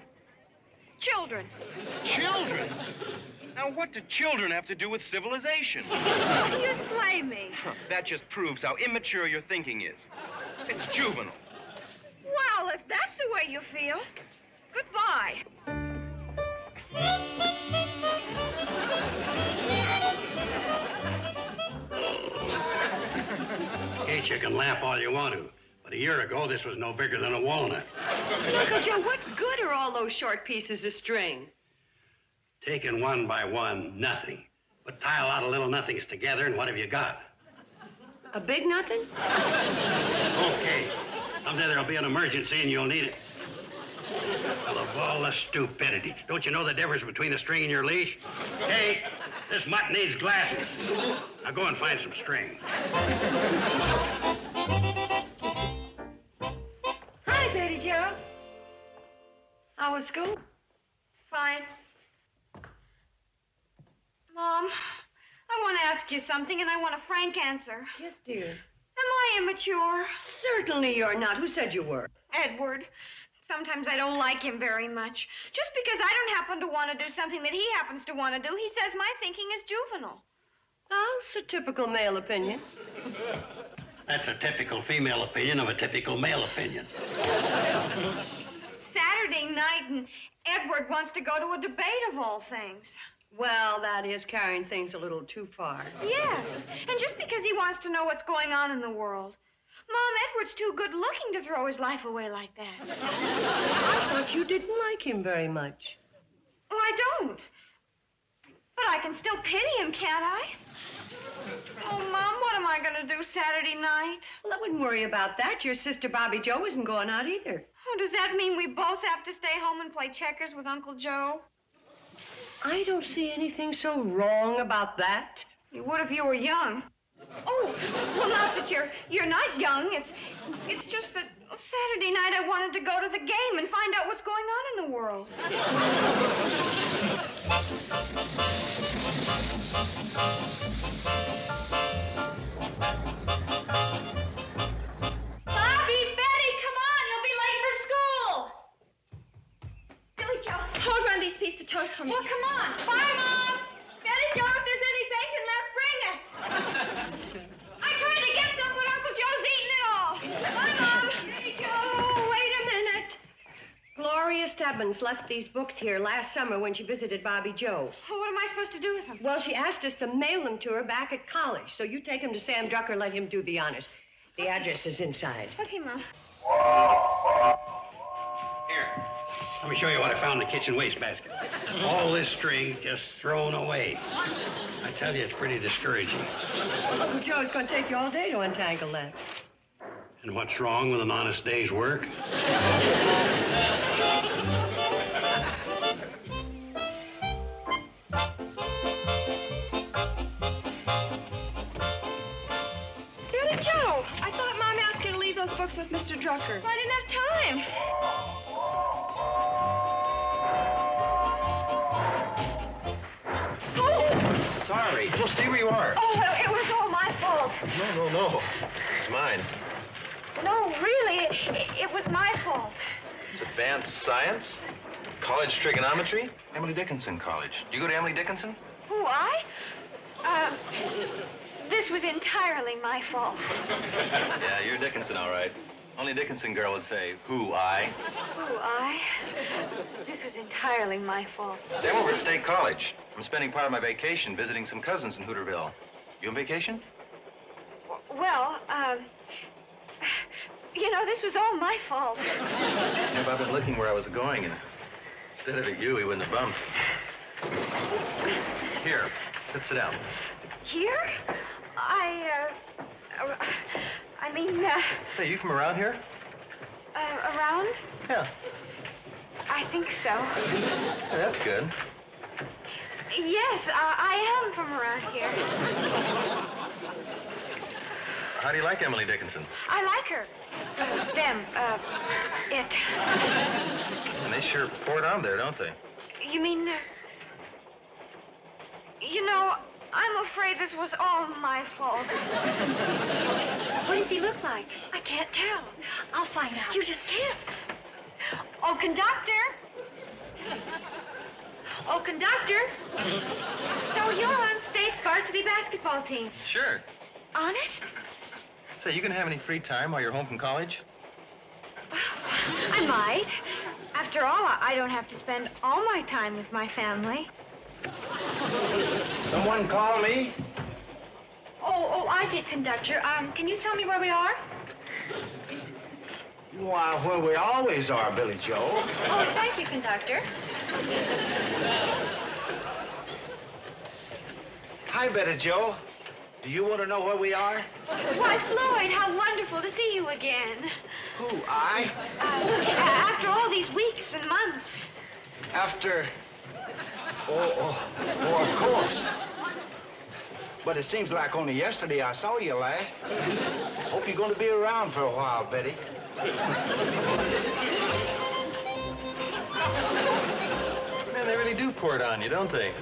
Children. Children? Now, what do children have to do with civilization? You slay me. That just proves how immature your thinking is. It's juvenile. Well, if that's the way you feel, goodbye. Kate, you can laugh all you want to, but a year ago, this was no bigger than a walnut. Uncle Joe, what good are all those short pieces of string? Taken one by one, nothing. But tie a lot of little nothings together, and what have you got? A big nothing? Okay. Someday there'll be an emergency, and you'll need it. Well, of all the stupidity, don't you know the difference between a string and your leash? Hey, this mutt needs glasses. Now go and find some string. Hi, Betty Joe. How was school? Fine. Mom, I want to ask you something, and I want a frank answer. Yes, dear. Am I immature? Certainly you're not. Who said you were? Edward. Sometimes I don't like him very much. Just because I don't happen to want to do something that he happens to want to do, he says my thinking is juvenile. Oh, it's a typical male opinion. That's a typical female opinion of a typical male opinion. Saturday night, and Edward wants to go to a debate of all things. Well, that is carrying things a little too far. Yes, and just because he wants to know what's going on in the world. Mom, Edward's too good looking to throw his life away like that. I thought you didn't like him very much. Well, I don't. But I can still pity him, can't I? Oh, Mom, what am I going to do Saturday night? Well, I wouldn't worry about that. Your sister Bobby Joe isn't going out either. Oh, does that mean we both have to stay home and play checkers with Uncle Joe? I don't see anything so wrong about that. You would if you were young. Oh, well, not that you're not young. It's just that Saturday night I wanted to go to the game and find out what's going on in the world. Bobby, Betty, come on. You'll be late for school. Billy Joe, hold one of these pieces of toast for me. Well, come on. Bye, Mom. Betty Joe, if there's any bacon left, bring it. I tried to get some, but Uncle Joe's eating it all. Bye, Mom. Betty Joe, wait a minute. Gloria Stebbins left these books here last summer when she visited Bobby Joe. Oh, what am I supposed to do with them? Well, she asked us to mail them to her back at college, so you take them to Sam Drucker, let him do the honors. The address is inside. Okay, Mom. Here, let me show you what I found in the kitchen wastebasket. All this string just thrown away. I tell you, it's pretty discouraging. Uncle Joe, it's going to take you all day to untangle that. And what's wrong with an honest day's work? Billy Joe, I thought Mom asked you to leave those books with Mr. Drucker. I didn't have time. Sorry. Well, stay where you are. Oh, well, it was all my fault. No. It's mine. No, really, it was my fault. It's advanced science, college trigonometry, Emily Dickinson College. Do you go to Emily Dickinson? Who, I? This was entirely my fault. Yeah, you're Dickinson, all right. Only a Dickinson girl would say, who, I? Who, I? This was entirely my fault. Today I'm over at State College. I'm spending part of my vacation visiting some cousins in Hooterville. You on vacation? Well, this was all my fault. If I'd been looking where I was going, and instead of at you, he wouldn't have bumped. Here, let's sit down. Here? Say, you from around here? Around? Yeah. I think so. Yeah, that's good. Yes, I am from around here. How do you like Emily Dickinson? I like her. It. And they sure pour it on there, don't they? You mean, I'm afraid this was all my fault. What does he look like? I can't tell. I'll find out. You just can't. Oh, conductor. Oh, conductor. So you're on State's varsity basketball team. Sure. Honest? Say, you gonna have any free time while you're home from college? I might. After all, I don't have to spend all my time with my family. Someone call me? Oh, I did, conductor. Can you tell me where we are? Why, where we always are, Billy Joe. Oh, thank you, conductor. Hi, Betty Joe. Do you want to know where we are? Why, Floyd, how wonderful to see you again. Who, I? After all these weeks and months. After... Oh, of course. But it seems like only yesterday I saw you last. Hope you're going to be around for a while, Betty. Man, they really do pour it on you, don't they?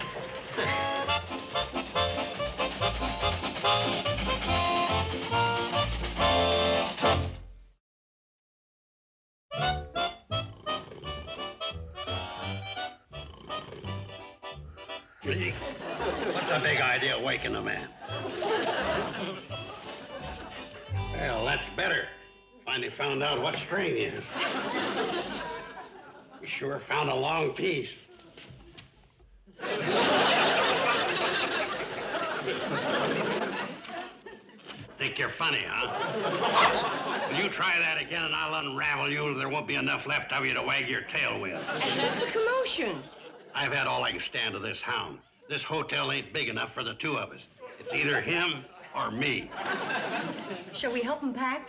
What's the big idea of waking the man? Well, that's better. Finally found out what string is. We sure found a long piece. Think you're funny, huh? Will you try that again and I'll unravel you. There won't be enough left of you to wag your tail with. And that's a commotion. I've had all I can stand of this hound. This hotel ain't big enough for the two of us. It's either him or me. Shall we help him pack?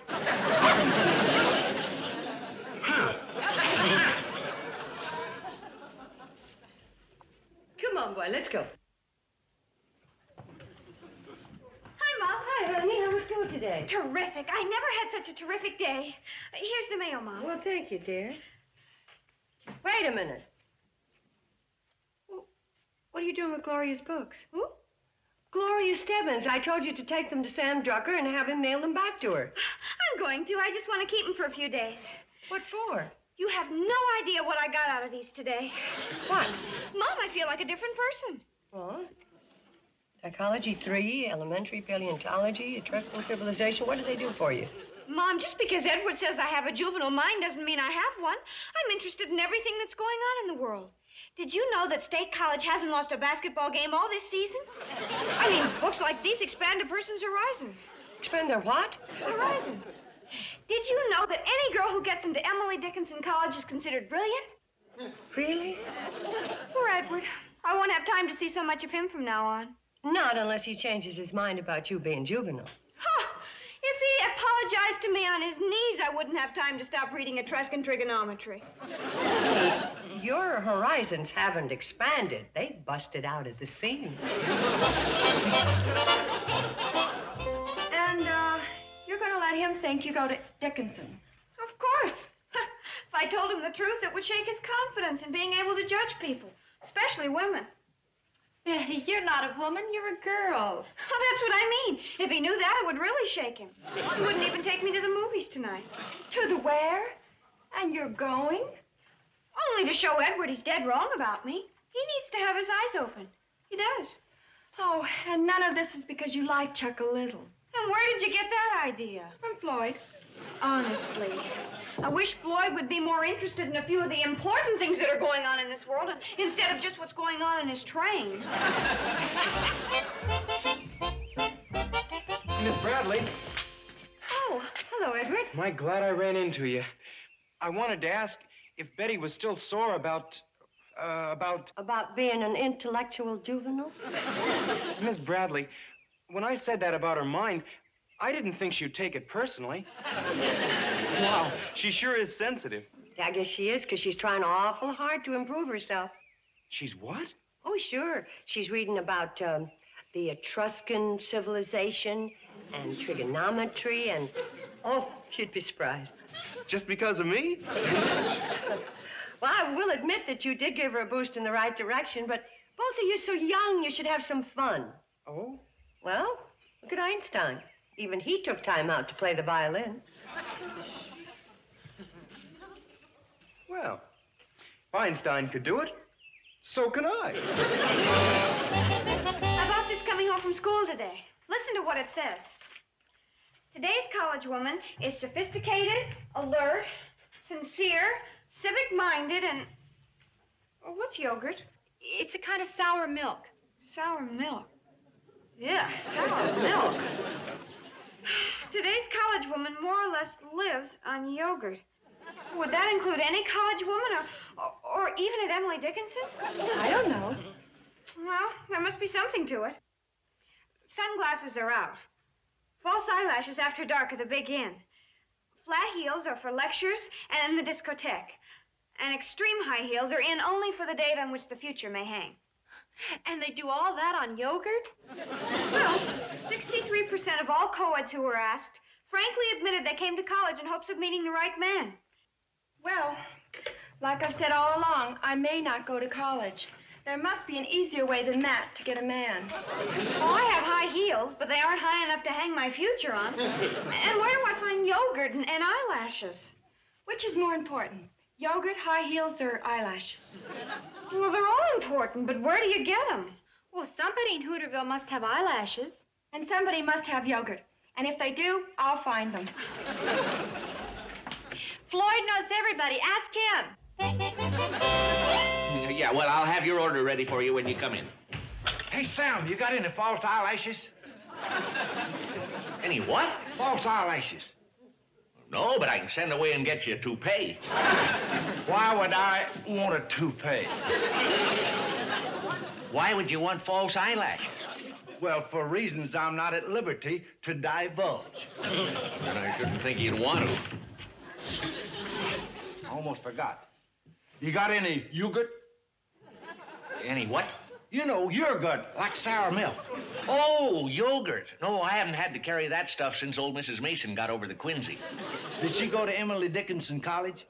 Come on, boy, let's go. Hi, Mom. Hi, school today? Terrific. I never had such a terrific day. Here's the mail, Mom. Well, thank you, dear. Wait a minute. What are you doing with Gloria's books? Who? Gloria Stebbins. I told you to take them to Sam Drucker and have him mail them back to her. I'm going to. I just want to keep them for a few days. What for? You have no idea what I got out of these today. What? Mom, I feel like a different person. What? Psychology 3, elementary paleontology, Etruscan civilization. What do they do for you? Mom, just because Edward says I have a juvenile mind doesn't mean I have one. I'm interested in everything that's going on in the world. Did you know that State College hasn't lost a basketball game all this season? I mean, books like these expand a person's horizons. Expand their what? Horizon. Did you know that any girl who gets into Emily Dickinson College is considered brilliant? Really? Poor Edward. I won't have time to see so much of him from now on. Not unless he changes his mind about you being juvenile. Huh. If he apologized to me on his knees, I wouldn't have time to stop reading Etruscan trigonometry. Your horizons haven't expanded. They've busted out at the seams. And, you're going to let him think you go to Dickinson. Of course. If I told him the truth, it would shake his confidence in being able to judge people, especially women. Betty, you're not a woman, you're a girl. Oh, that's what I mean. If he knew that, it would really shake him. He wouldn't even take me to the movies tonight. To the where? And you're going? Only to show Edward he's dead wrong about me. He needs to have his eyes open. He does. Oh, and none of this is because you like Chuck a little. And where did you get that idea? From Floyd. Honestly, I wish Floyd would be more interested in a few of the important things that are going on in this world instead of just what's going on in his train. Miss Bradley. Oh, hello, Edward. Am I glad I ran into you. I wanted to ask if Betty was still sore about... About being an intellectual juvenile? Miss Bradley, when I said that about her mind, I didn't think she'd take it personally. Wow, she sure is sensitive. I guess she is, because she's trying awful hard to improve herself. She's what? Oh, sure. She's reading about the Etruscan civilization and trigonometry and... Oh, you'd be surprised. Just because of me? Well, I will admit that you did give her a boost in the right direction, but both of you so young, you should have some fun. Oh? Well, look at Einstein. Even he took time out to play the violin. Well, if Einstein could do it, so can I. How about this coming home from school today? Listen to what it says. Today's college woman is sophisticated, alert, sincere, civic-minded, and... Oh, what's yogurt? It's a kind of sour milk. Sour milk. Yeah, sour milk. Today's college woman more or less lives on yogurt. Would that include any college woman or even at Emily Dickinson? I don't know. Well, there must be something to it. Sunglasses are out. False eyelashes after dark are the big in. Flat heels are for lectures and the discotheque. And extreme high heels are in only for the date on which the future may hang. And they do all that on yogurt? Well, 63% of all co-eds who were asked frankly admitted they came to college in hopes of meeting the right man. Well, like I've said all along, I may not go to college. There must be an easier way than that to get a man. Well, I have high heels, but they aren't high enough to hang my future on. And where do I find yogurt and eyelashes? Which is more important, yogurt, high heels, or eyelashes? Well, they're all important, but where do you get them? Well, somebody in Hooterville must have eyelashes. And somebody must have yogurt. And if they do, I'll find them. Floyd knows everybody. Ask him. Yeah, well, I'll have your order ready for you when you come in. Hey, Sam, you got any false eyelashes? Any what? False eyelashes. No, but I can send away and get you a toupee. Why would I want a toupee? Why would you want false eyelashes? Well, for reasons I'm not at liberty to divulge. And I shouldn't think you'd want to. I almost forgot. You got any yogurt? Any what? You know, yogurt, like sour milk. Oh, yogurt. No, I haven't had to carry that stuff since old Mrs. Mason got over the quinsy. Did she go to Emily Dickinson College?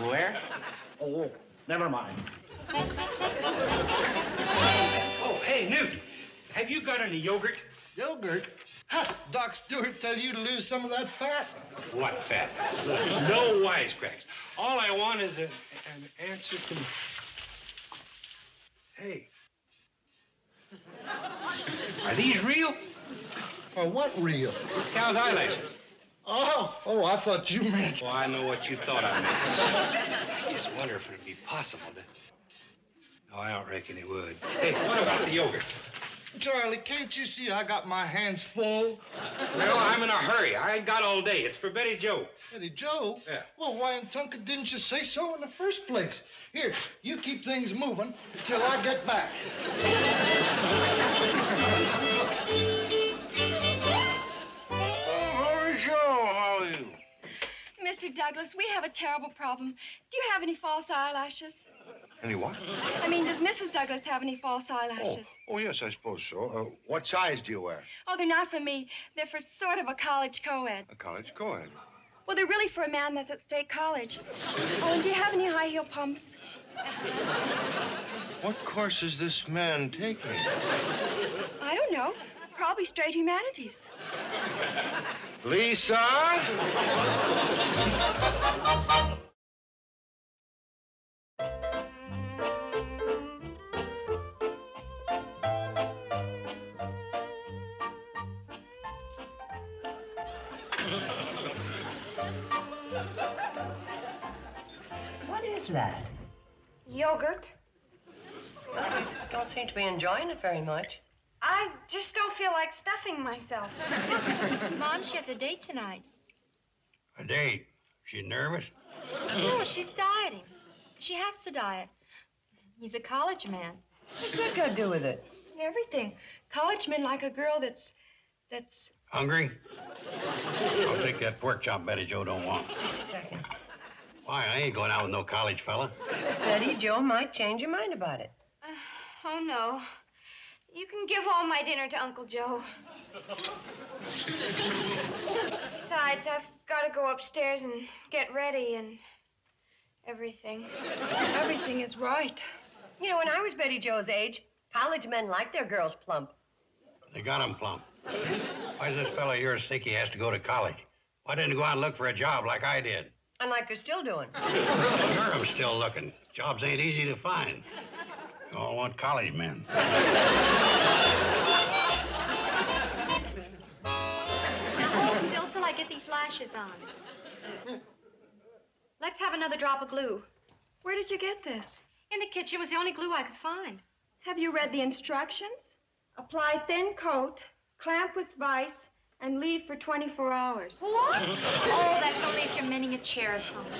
Where? Oh, never mind. Oh, hey, Newt, have you got any yogurt? Yogurt? Ha! Doc Stewart tell you to lose some of that fat. What fat? No wisecracks. All I want is an answer to me. Hey. Are these real? Or what real? This cow's eyelashes. Oh, I thought you meant... Oh, I know what you thought I meant. I just wonder if it'd be possible to... Oh, I don't reckon it would. Hey, what about the yogurt? Charlie, can't you see I got my hands full? Well, I'm in a hurry. I ain't got all day. It's for Betty Jo. Betty Jo? Yeah. Well, why in Tunka didn't you say so in the first place? Here, you keep things moving until I get back. Oh, Joe, how are you? Mr. Douglas, we have a terrible problem. Do you have any false eyelashes? Any what? I mean, does Mrs. Douglas have any false eyelashes? Oh, yes, I suppose so. What size do you wear? Oh, they're not for me. They're for sort of a college co-ed. A college co-ed. Well, they're really for a man that's at State College. Oh, and do you have any high heel pumps? What course is this man taking? I don't know. Probably straight humanities. Lisa? What is that? Yogurt. Well, you don't seem to be enjoying it very much. I just don't feel like stuffing myself. Mom, she has a date tonight. A date? She nervous? No, she's dieting. She has to diet. He's a college man. What's that got to do with it? Everything. College men like a girl that's... Hungry? I'll take that pork chop Betty Jo don't want. Just a second. Why, I ain't going out with no college fella. Betty Jo might change your mind about it. Oh, no. You can give all my dinner to Uncle Joe. Besides, I've got to go upstairs and get ready and everything. Everything is right. You know, when I was Betty Jo's age, college men like their girls plump. They got him plump. Why does this fella of yours think he has to go to college? Why didn't he go out and look for a job like I did? And like you're still doing. Sure, I'm still looking. Jobs ain't easy to find. You all want college men. Now hold still till I get these lashes on. Let's have another drop of glue. Where did you get this? In the kitchen. It was the only glue I could find. Have you read the instructions? Apply thin coat, clamp with vise, and leave for 24 hours. What? Oh, that's only if you're mending a chair or something.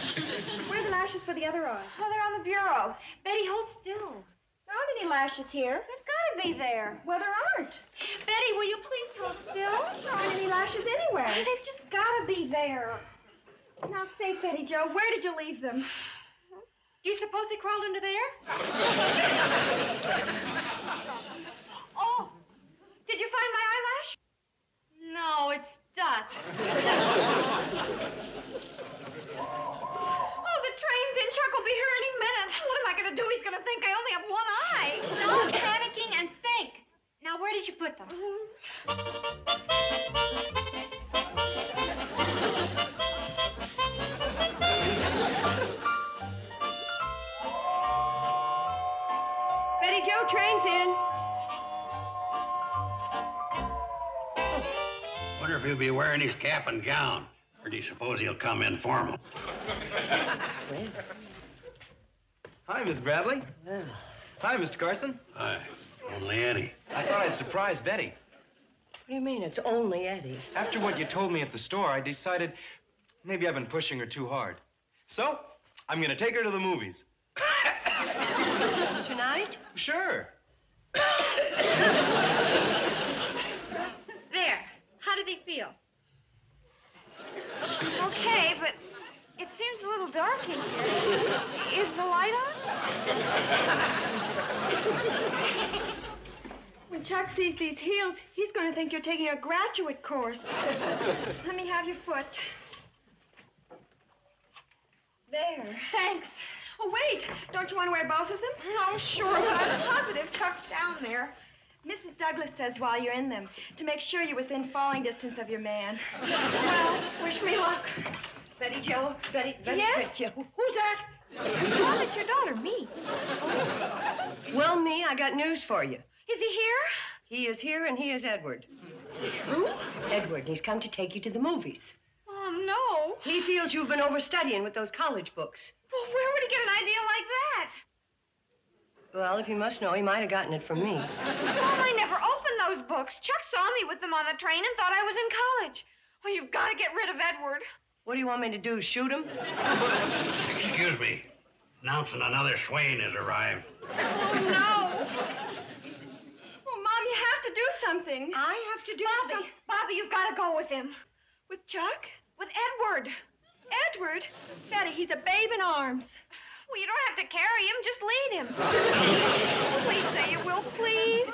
Where are the lashes for the other eye? Oh, they're on the bureau. Betty, hold still. There aren't any lashes here. They've got to be there. Well, there aren't. Betty, will you please hold still? There aren't any lashes anywhere. They've just got to be there. Now think, Betty Jo, where did you leave them? Do you suppose they crawled under there? Oh, did you find my eyelash? No, it's dust. Oh, the train's in. Chuck will be here any minute. What am I going to do? He's going to think I only have one eye. Stop panicking and think. Now, where did you put them? Betty Jo, train's in. Wonder if he'll be wearing his cap and gown. Or do you suppose he'll come in formal? Hi, Miss Bradley. Well, Hi, Mr. Carson. Hi. Only Eddie. I thought I'd surprise Betty. what do you mean? It's only Eddie. After what you told me at the store, I decided maybe I've been pushing her too hard. So, I'm going to take her to the movies. Tonight? Sure. There. How did he feel? Okay, but it seems a little dark in here. Is the light on? When Chuck sees these heels, he's going to think you're taking a graduate course. Let me have your foot. There. Thanks. Oh, wait. Don't you want to wear both of them? Oh, sure, but I'm positive Chuck's down there. Mrs. Douglas says while you're in them, to make sure you're within falling distance of your man. Well, wish me luck. Betty Joe, Betty Yes? Joe. Who's that? Mom, it's your daughter, me. Well, me, I got news for you. Is he here? He is here, and he is Edward. Is who? Edward. He's come to take you to the movies. Oh, no. He feels you've been overstudying with those college books. Well, where would he get an idea like that? Well, if you must know, he might have gotten it from me. Mom, I never opened those books. Chuck saw me with them on the train and thought I was in college. Well, you've got to get rid of Edward. What do you want me to do, shoot him? Excuse me. Announcing another swain has arrived. Oh, no. Well, Mom, you have to do something. I have to do something. Bobby, you've got to go with him. With Chuck? With Edward. Edward? Betty, he's a babe in arms. Well, you don't have to carry him. Just lead him. Please say you will, please.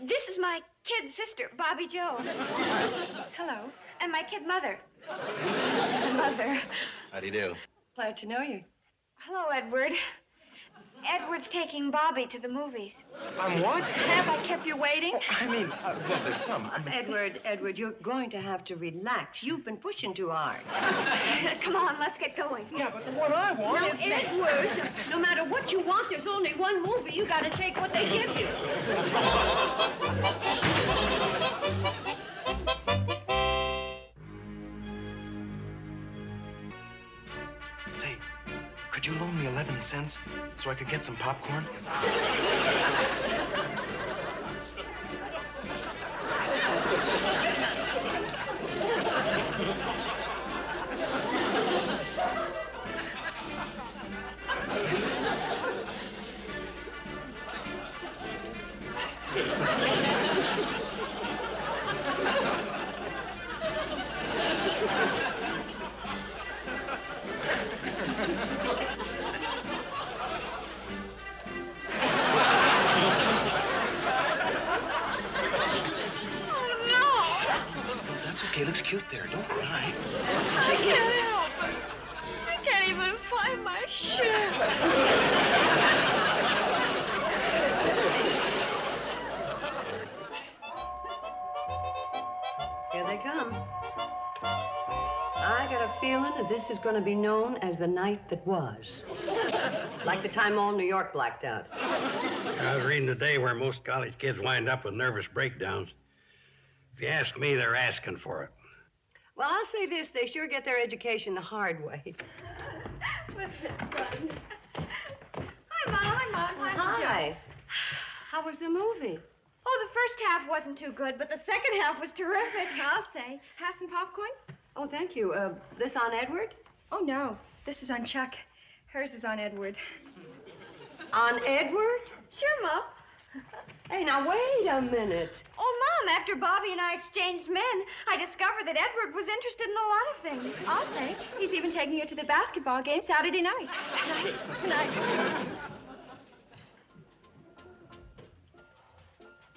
This is my kid sister, Bobby Joe. Hello. And my kid mother. Mother. How do you do? Glad to know you. Hello, Edward. Edward's taking Bobby to the movies. I'm what? Have I kept you waiting? Oh, I mean, well, there's some... Edward, you're going to have to relax. You've been pushing too hard. Come on, let's get going. Yeah, but what I want No, is... Edward, no matter what you want, there's only one movie. You got to take what they give you. Say, could you loan me 11 cents so I could get some popcorn? Okay, looks cute there. Don't cry. I can't help it. I can't even find my shoe. Here they come. I got a feeling that this is going to be known as the night that was. Like the time all New York blacked out. I was reading today where most college kids wind up with nervous breakdowns. If you ask me, they're asking for it. Well, I'll say this. They sure get their education the hard way. Wasn't it fun? Hi, Mom. Hi, Mom. Hi. How was the movie? Oh, the first half wasn't too good, but the second half was terrific. I'll say. Have some popcorn? Oh, thank you. This on Edward? Oh, no. This is on Chuck. Hers is on Edward. On Edward? Sure, Mom. Hey, now, wait a minute. Oh, Mom, after Bobby and I exchanged men, I discovered that Edward was interested in a lot of things. I'll say. He's even taking you to the basketball game Saturday night. Good night.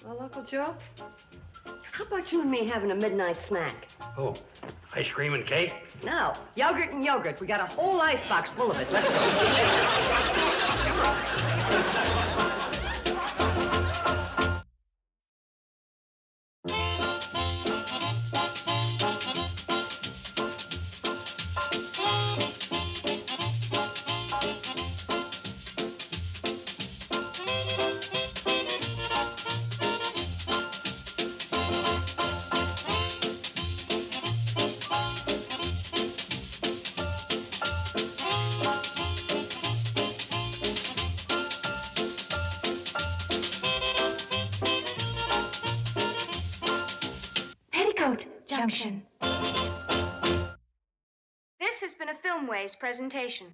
Well, Uncle Joe, how about you and me having a midnight snack? Oh, ice cream and cake? No, yogurt and yogurt. We got a whole icebox full of it. Let's go. Petticoat Junction. This This has been a Filmways presentation.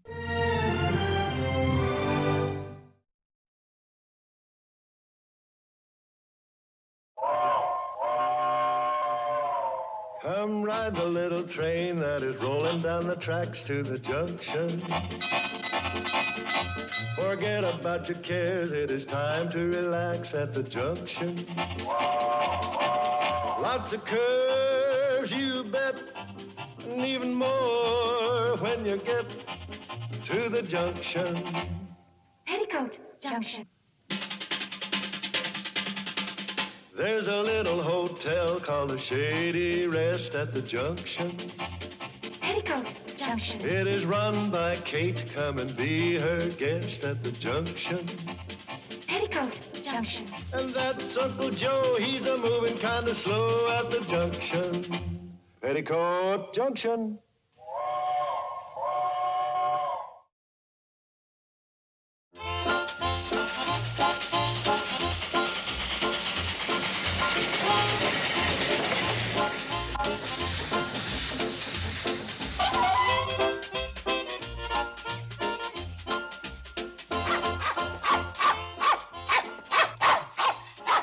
Come ride the little train that is rolling down the tracks to the junction. Forget about your cares, it is time to relax at the junction. Lots of curves, you bet, and even more when you get to the junction. Petticoat Junction. There's a little hotel called the Shady Rest at the junction. Petticoat Junction. It is run by Kate. Come and be her guest at the junction. Petticoat Junction. And that's Uncle Joe. He's a moving kind of slow at the junction. Petticoat Junction.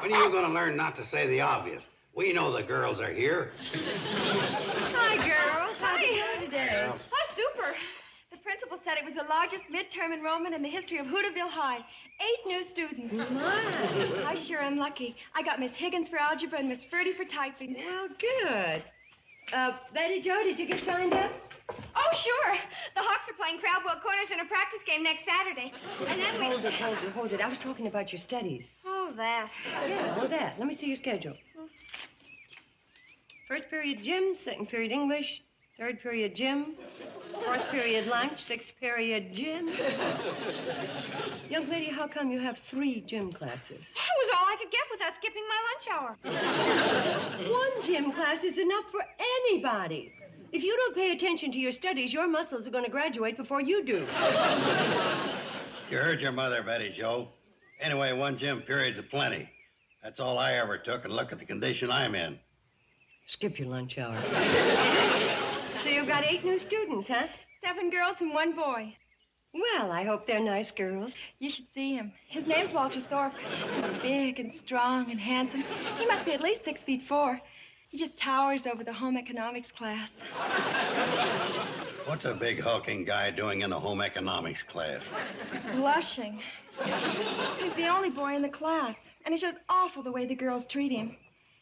When are you going to learn not to say the obvious? We know the girls are here. Hi, girls. How'd you do today? Yeah. Oh, super. The principal said it was the largest midterm enrollment in the history of Hooterville High. 8 new students. My. I sure am lucky. I got Miss Higgins for algebra and Miss Ferdy for typing. Well, good. Betty Jo, did you get signed up? Oh, sure. The Hawks are playing Crabwell Corners in a practice game next Saturday. And then Hold it. I was talking about your studies. Oh, that. Yeah, oh, that. Let me see your schedule. First period gym, second period English, third period gym, fourth period lunch, sixth period gym. Young lady, how come you have 3 gym classes? That was all I could get without skipping my lunch hour. 1 gym class is enough for anybody. If you don't pay attention to your studies, your muscles are going to graduate before you do. You heard your mother, Betty Jo. Anyway, 1 gym period's aplenty. That's all I ever took, and look at the condition I'm in. Skip your lunch hour. So you've got 8 new students, huh? 7 girls and 1 boy. Well, I hope they're nice girls. You should see him. His name's Walter Thorpe. He's big and strong and handsome. He must be at least 6'4". He just towers over the home economics class. What's a big hulking guy doing in a home economics class? Blushing. He's the only boy in the class, and it's just awful the way the girls treat him.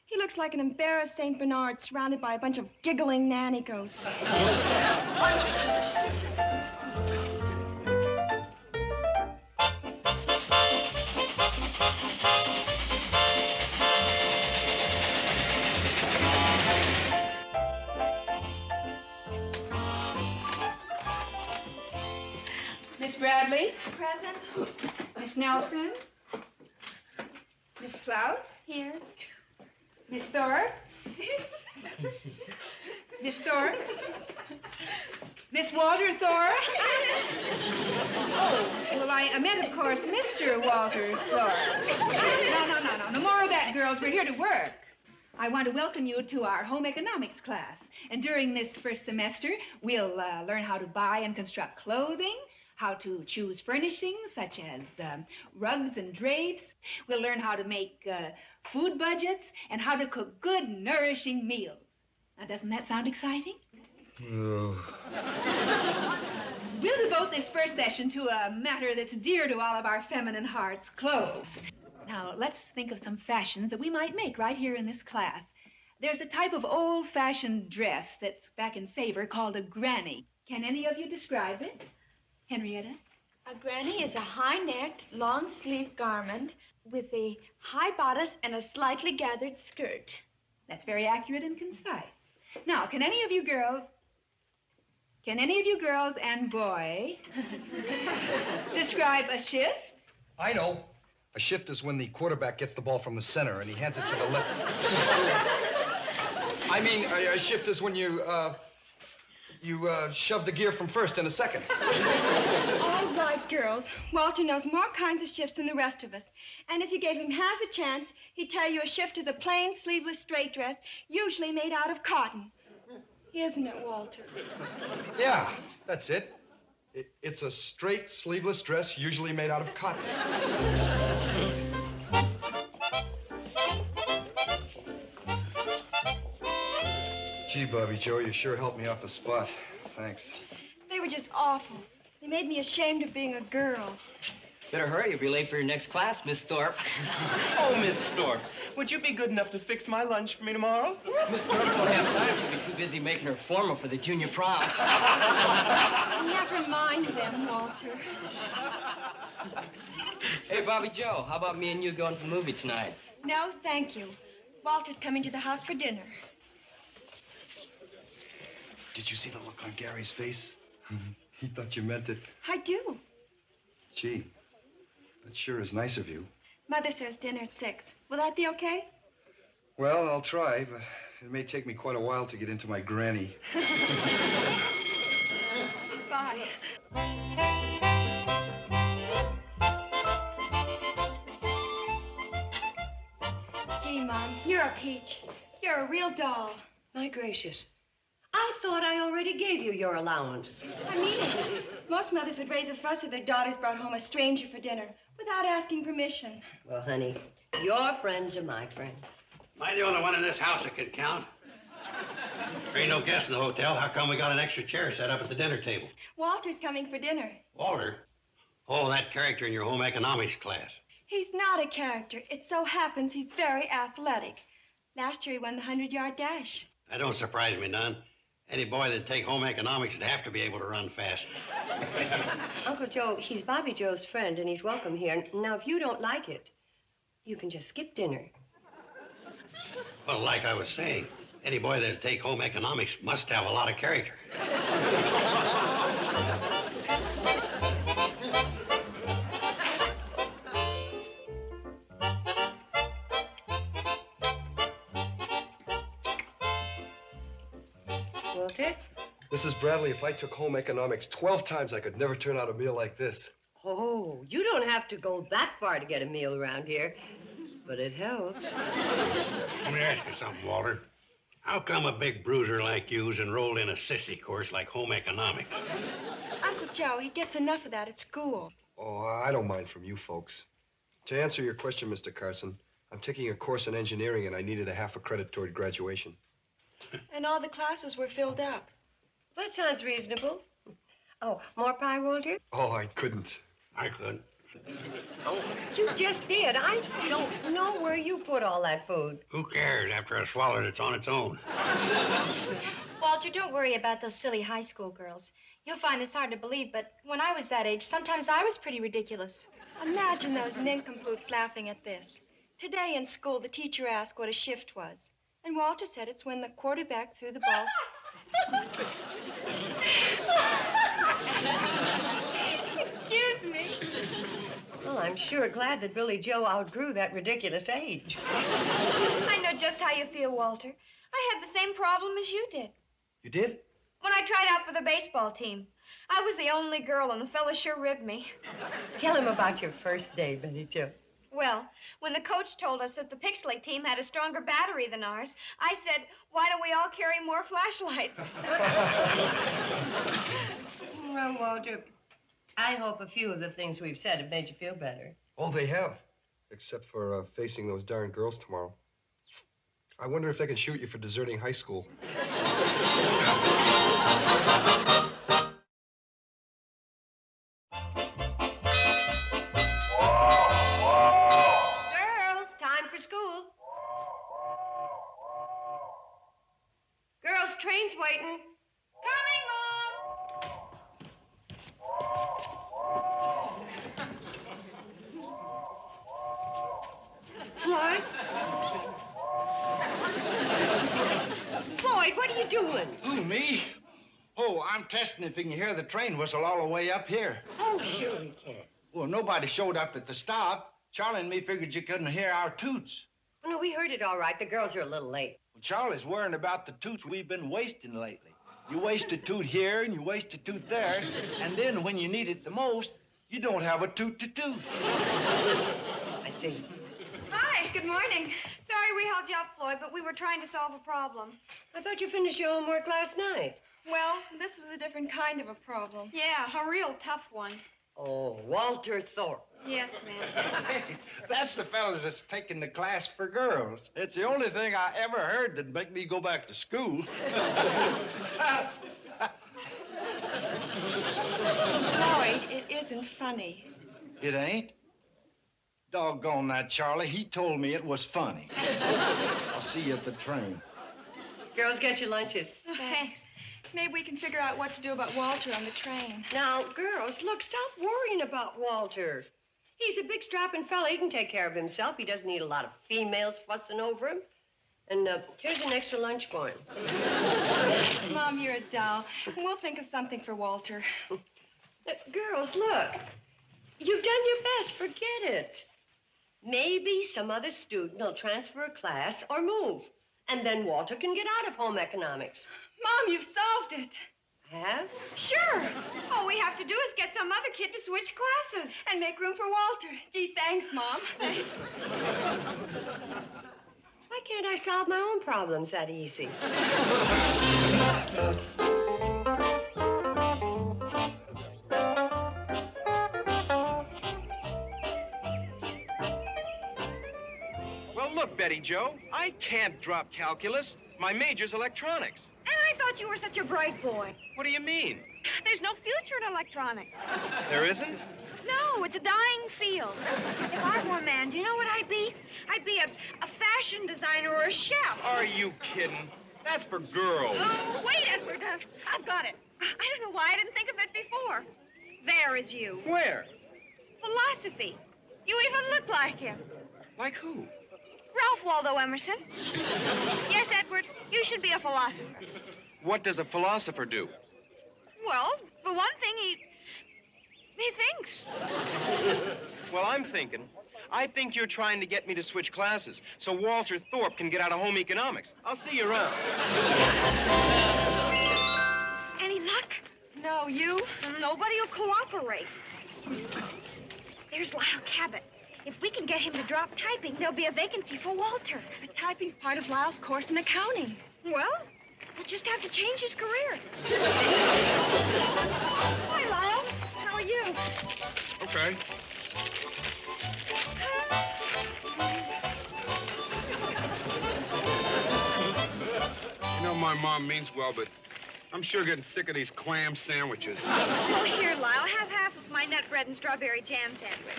He looks like an embarrassed St. Bernard surrounded by a bunch of giggling nanny goats. Miss Bradley? Present. Miss Nelson? Miss Klaus? Here. Miss Thorpe? Miss Thorpe? Miss Walter Thorpe? Oh, well, I meant, of course, Mr. Walter Thorpe. No more of that, girls. We're here to work. I want to welcome you to our home economics class. And during this first semester, we'll learn how to buy and construct clothing, how to choose furnishings, such as rugs and drapes. We'll learn how to make food budgets and how to cook good, nourishing meals. Now, doesn't that sound exciting? We'll devote this first session to a matter that's dear to all of our feminine hearts, clothes. Now, let's think of some fashions that we might make right here in this class. There's a type of old-fashioned dress that's back in favor called a granny. Can any of you describe it? Henrietta? A granny is a high-necked, long-sleeved garment with a high bodice and a slightly gathered skirt. That's very accurate and concise. Now, can any of you girls and boy describe a shift? I know. A shift is when the quarterback gets the ball from the center and he hands it to the left. I mean, a shift is when you shove the gear from first into second. All right, girls. Walter knows more kinds of shifts than the rest of us. And if you gave him half a chance, he'd tell you a shift is a plain, sleeveless, straight dress, usually made out of cotton. Isn't it, Walter? Yeah, that's it. It's a straight, sleeveless dress usually made out of cotton. Gee, Bobby Joe, you sure helped me off the spot. Thanks. They were just awful. They made me ashamed of being a girl. Better hurry, you'll be late for your next class, Miss Thorpe. Oh, Miss Thorpe, would you be good enough to fix my lunch for me tomorrow? Miss Thorpe won't have time. She'll be too busy making her formal for the junior prom. Never mind them, Walter. Hey, Bobby Joe, how about me and you going to the movie tonight? No, thank you. Walter's coming to the house for dinner. Did you see the look on Gary's face? He thought you meant it. I do. Gee, that sure is nice of you. Mother says dinner at 6. Will that be okay? Well, I'll try, but it may take me quite a while to get into my granny. Bye. Gee, Mom, you're a peach. You're a real doll. My gracious. I thought I already gave you your allowance. I mean it. Most mothers would raise a fuss if their daughters brought home a stranger for dinner without asking permission. Well, honey, your friends are my friends. Am I the only one in this house that can count? There ain't no guest in the hotel. How come we got an extra chair set up at the dinner table? Walter's coming for dinner. Walter? Oh, that character in your home economics class. He's not a character. It so happens he's very athletic. Last year he won the 100-yard dash. That don't surprise me none. Any boy that'd take home economics would have to be able to run fast. Uncle Joe, he's Bobby Joe's friend, and he's welcome here. Now, if you don't like it, you can just skip dinner. Well, like I was saying, any boy that'd take home economics must have a lot of character. Walter? Mrs. Bradley, if I took home economics 12 times, I could never turn out a meal like this. Oh, you don't have to go that far to get a meal around here, but it helps. Let me ask you something, Walter. How come a big bruiser like you's enrolled in a sissy course like home economics? Uncle Joe, he gets enough of that at school. Oh, I don't mind from you folks. To answer your question, Mr. Carson, I'm taking a course in engineering, and I needed a half a credit toward graduation. And all the classes were filled up. That sounds reasonable. Oh, more pie, Walter? Oh, I couldn't. I could. Oh, you just did. I don't know where you put all that food. Who cares? After I swallowed it, it's on its own. Walter, don't worry about those silly high school girls. You'll find this hard to believe, but when I was that age, sometimes I was pretty ridiculous. Imagine those nincompoops laughing at this. Today in school, the teacher asked what a shift was. And Walter said it's when the quarterback threw the ball. Excuse me. Well, I'm sure glad that Billy Joe outgrew that ridiculous age. I know just how you feel, Walter. I had the same problem as you did. You did? When I tried out for the baseball team, I was the only girl, and the fella sure ribbed me. Tell him about your first day, Billy Joe. Well, when the coach told us that the Pixley team had a stronger battery than ours, I said, why don't we all carry more flashlights? Well, Walter, I hope a few of the things we've said have made you feel better. Oh, they have. Except for facing those darn girls tomorrow. I wonder if they can shoot you for deserting high school. Girls, time for school. Girls, train's waiting. Coming, Mom! Floyd? Floyd, what are you doing? Who, me? Oh, I'm testing if you can hear the train whistle all the way up here. Oh, sure we can. Well, nobody showed up at the stop. Charlie and me figured you couldn't hear our toots. Oh, no, we heard it all right. The girls are a little late. Well, Charlie's worrying about the toots we've been wasting lately. You waste a toot here and you waste a toot there, and then when you need it the most, you don't have a toot to toot. I see. Hi, good morning. Sorry we held you up, Floyd, but we were trying to solve a problem. I thought you finished your homework last night. Well, this was a different kind of a problem. Yeah, a real tough one. Oh, Walter Thorpe. Yes, ma'am. Hey, that's the fellas that's taking the class for girls. It's the only thing I ever heard that'd make me go back to school. Floyd, it isn't funny. It ain't? Doggone that, Charlie. He told me it was funny. I'll see you at the train. Girls, get your lunches. Thanks. Maybe we can figure out what to do about Walter on the train. Now, girls, look, stop worrying about Walter. He's a big, strapping fella. He can take care of himself. He doesn't need a lot of females fussing over him. And here's an extra lunch for him. Mom, you're a doll. We'll think of something for Walter. Girls, look. You've done your best. Forget it. Maybe some other student will transfer a class or move. And then Walter can get out of home economics. Mom, you've solved it. Have? Sure. All we have to do is get some other kid to switch classes. And make room for Walter. Gee, thanks, Mom. Thanks. Why can't I solve my own problems that easy? Well, look, Betty Joe, I can't drop calculus. My major's electronics. And I thought you were such a bright boy. What do you mean? There's no future in electronics. There isn't? No, it's a dying field. If I were a man, do you know what I'd be? I'd be a fashion designer or a chef. Are you kidding? That's for girls. Oh, wait, Edward. I've got it. I don't know why I didn't think of it before. There is you. Where? Philosophy. You even look like him. Like who? Ralph Waldo Emerson. Yes, Edward, you should be a philosopher. What does a philosopher do? Well, for one thing, he thinks. Well, I'm thinking. I think you're trying to get me to switch classes so Walter Thorpe can get out of home economics. I'll see you around. Any luck? No, you? Nobody will cooperate. There's Lyle Cabot. If we can get him to drop typing, there'll be a vacancy for Walter. But typing's part of Lyle's course in accounting. Well, we'll just have to change his career. Hi, Lyle. How are you? Okay. You know, my mom means well, but I'm sure getting sick of these clam sandwiches. Oh, here, Lyle. Have half of my nut bread and strawberry jam sandwich.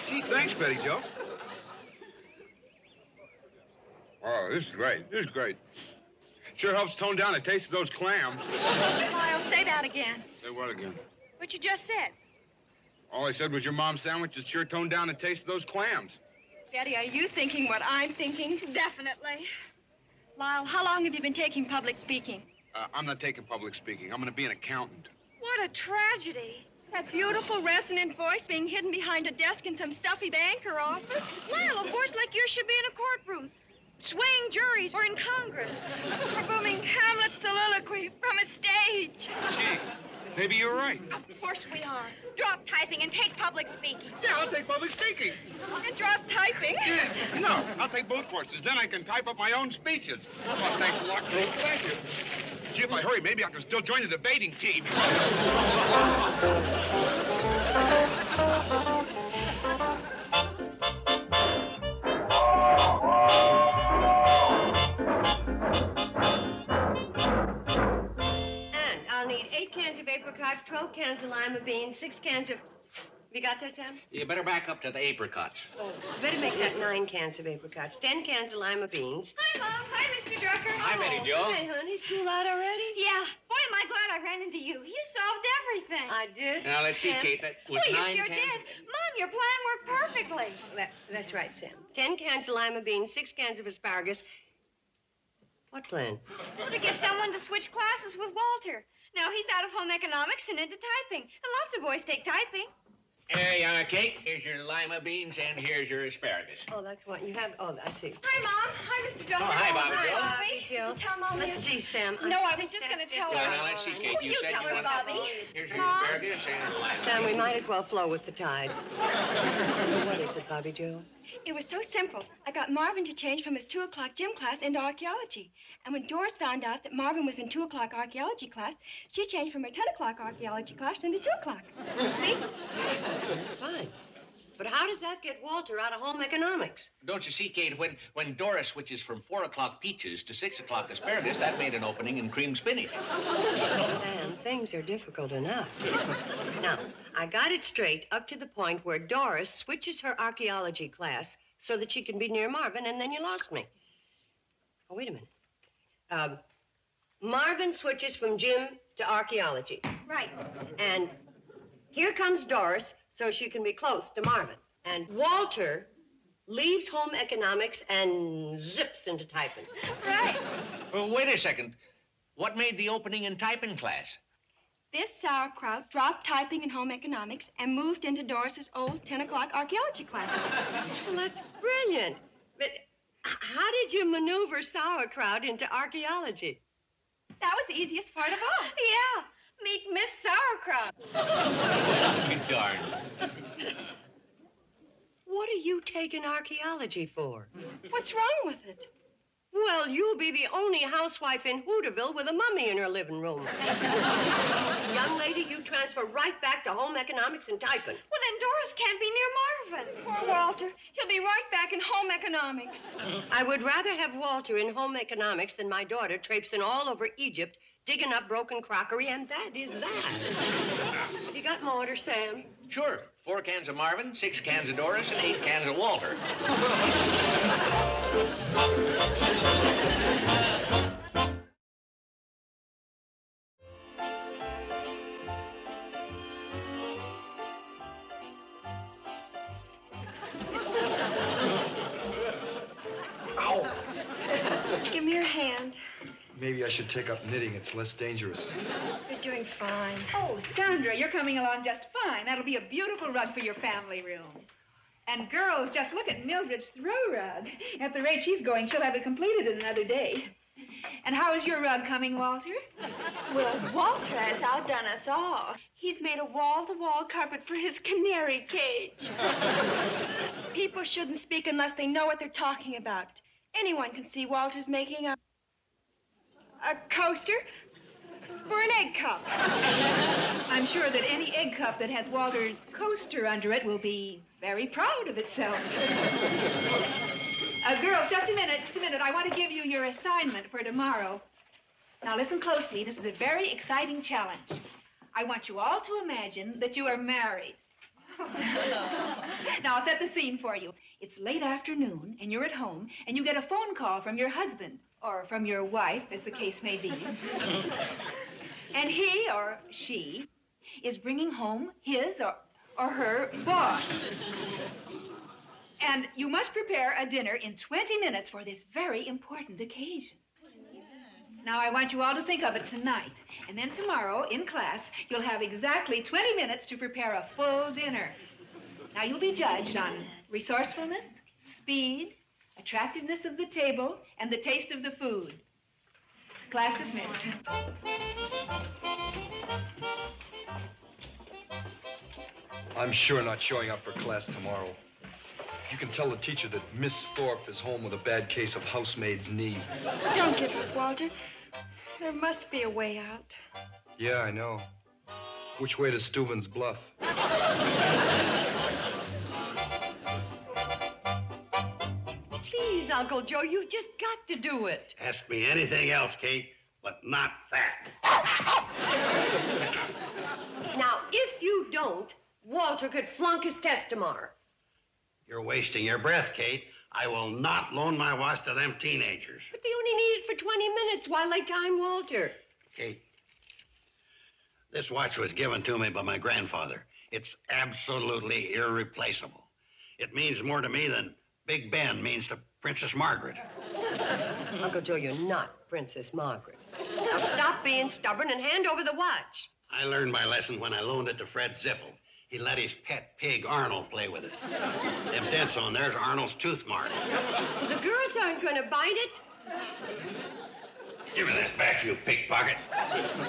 Gee, thanks, Betty Joe. Oh, this is great. This is great. Sure helps tone down the taste of those clams. Lyle, say that again. Say what again? What you just said. All I said was your mom's sandwiches sure toned down the taste of those clams. Betty, are you thinking what I'm thinking? Definitely. Lyle, how long have you been taking public speaking? I'm not taking public speaking. I'm going to be an accountant. What a tragedy. That beautiful, resonant voice being hidden behind a desk in some stuffy banker office. Lyle, a voice like yours should be in a courtroom, swaying juries, or in Congress. Or booming Hamlet's soliloquy from a stage. Gee, maybe you're right. Of course we are. Drop typing and take public speaking. Yeah, I'll take public speaking. And drop typing? Yeah, no, I'll take both courses. Then I can type up my own speeches. Well, thanks a lot, Drew. Thank you. Gee, if I hurry, maybe I can still join the debating team. And I'll need 8 cans of apricots, 12 cans of lima beans, 6 cans of... You got that, Sam? You better back up to the apricots. Oh, better make that 9 cans of apricots, 10 cans of lima beans. Hi, Mom. Hi, Mr. Drucker. Hi, Betty Joe. Hi, honey. School out already? Yeah. Boy, am I glad I ran into you. You solved everything. I did. Now, let's see, Sam. Kate. That was Well, you 9 sure cans. did. Mom, your plan worked perfectly. That's right, Sam. 10 cans of lima beans, 6 cans of asparagus. What plan? Well, to get someone to switch classes with Walter. Now he's out of home economics and into typing. And lots of boys take typing. Here you are, Kate. Here's your lima beans, and here's your asparagus. Oh, that's what you have. Oh, I see. Hi, Mom. Hi, Mr. Jones. Oh, hi, Bobby Hi, Joe. Bobby Joe. Did you tell Mom Let's see, Sam. No, I was just going to tell her. Well, now, let's see, Kate. Oh, you said tell you her, wanted- Bobby. Here's your Mom? asparagus and lima. Sam, we might as well flow with the tide. What is it, Bobby Joe? It was so simple. I got Marvin to change from his 2 o'clock gym class into archaeology. And when Doris found out that Marvin was in 2 o'clock archaeology class, she changed from her 10 o'clock archaeology class into 2 o'clock. See? That's fine. But how does that get Walter out of home economics? Don't you see, Kate, when Doris switches from 4 o'clock peaches to 6 o'clock asparagus, that made an opening in cream spinach. Man, things are difficult enough. Now, I got it straight up to the point where Doris switches her archaeology class so that she can be near Marvin, and then you lost me. Oh, wait a minute. Marvin switches from gym to archaeology. Right. And here comes Doris so she can be close to Marvin. And Walter leaves home economics and zips into typing. Right. Well, wait a second. What made the opening in typing class? This sauerkraut dropped typing and home economics and moved into Doris's old 10 o'clock archaeology class. Well, that's brilliant. But how did you maneuver sauerkraut into archaeology? That was the easiest part of all. Yeah. Meet Miss Sauerkraut. Darn. What are you taking archaeology for? What's wrong with it? Well, you'll be the only housewife in Hooterville with a mummy in her living room. Young lady, you transfer right back to home economics and typing. Well, then Doris can't be near Marvin. Poor Walter. He'll be right back in home economics. I would rather have Walter in home economics than my daughter traipsing all over Egypt, digging up broken crockery, and that is that. You got mortar, Sam? Sure. 4 cans of Marvin, 6 cans of Doris, and 8 cans of Walter. Give me your hand. Maybe I should take up knitting. It's less dangerous. You're doing fine. Oh, Sandra, you're coming along just fine. That'll be a beautiful rug for your family room. And girls, just look at Mildred's throw rug. At the rate she's going, she'll have it completed in another day. And how is your rug coming, Walter? Well, Walter has outdone us all. He's made a wall-to-wall carpet for his canary cage. People shouldn't speak unless they know what they're talking about. Anyone can see Walter's making a coaster for an egg cup. I'm sure that any egg cup that has Walter's coaster under it will be very proud of itself. Girls, just a minute. I want to give you your assignment for tomorrow. Now, listen closely. This is a very exciting challenge. I want you all to imagine that you are married. Now, I'll set the scene for you. It's late afternoon, and you're at home, and you get a phone call from your husband, or from your wife, as the case may be. And he or she is bringing home his or her boss. And you must prepare a dinner in 20 minutes for this very important occasion. Now, I want you all to think of it tonight. And then tomorrow, in class, you'll have exactly 20 minutes to prepare a full dinner. Now, you'll be judged on resourcefulness, speed, attractiveness of the table, and the taste of the food. Class dismissed. I'm sure not showing up for class tomorrow. You can tell the teacher that Miss Thorpe is home with a bad case of housemaid's knee. Don't give up, Walter. There must be a way out. Yeah, I know. Which way to Steuben's Bluff? Please, Uncle Joe, you've just got to do it. Ask me anything else, Kate, but not that. Now, if you don't, Walter could flunk his test tomorrow. You're wasting your breath, Kate. I will not loan my watch to them teenagers. But they only need it for 20 minutes while they time Walter. Kate, this watch was given to me by my grandfather. It's absolutely irreplaceable. It means more to me than Big Ben means to Princess Margaret. Uncle Joe, you're not Princess Margaret. Now stop being stubborn and hand over the watch. I learned my lesson when I loaned it to Fred Ziffel. He let his pet pig, Arnold, play with it. Them dents on there's Arnold's tooth marks. The girls aren't going to bite it. Give me that back, you pickpocket.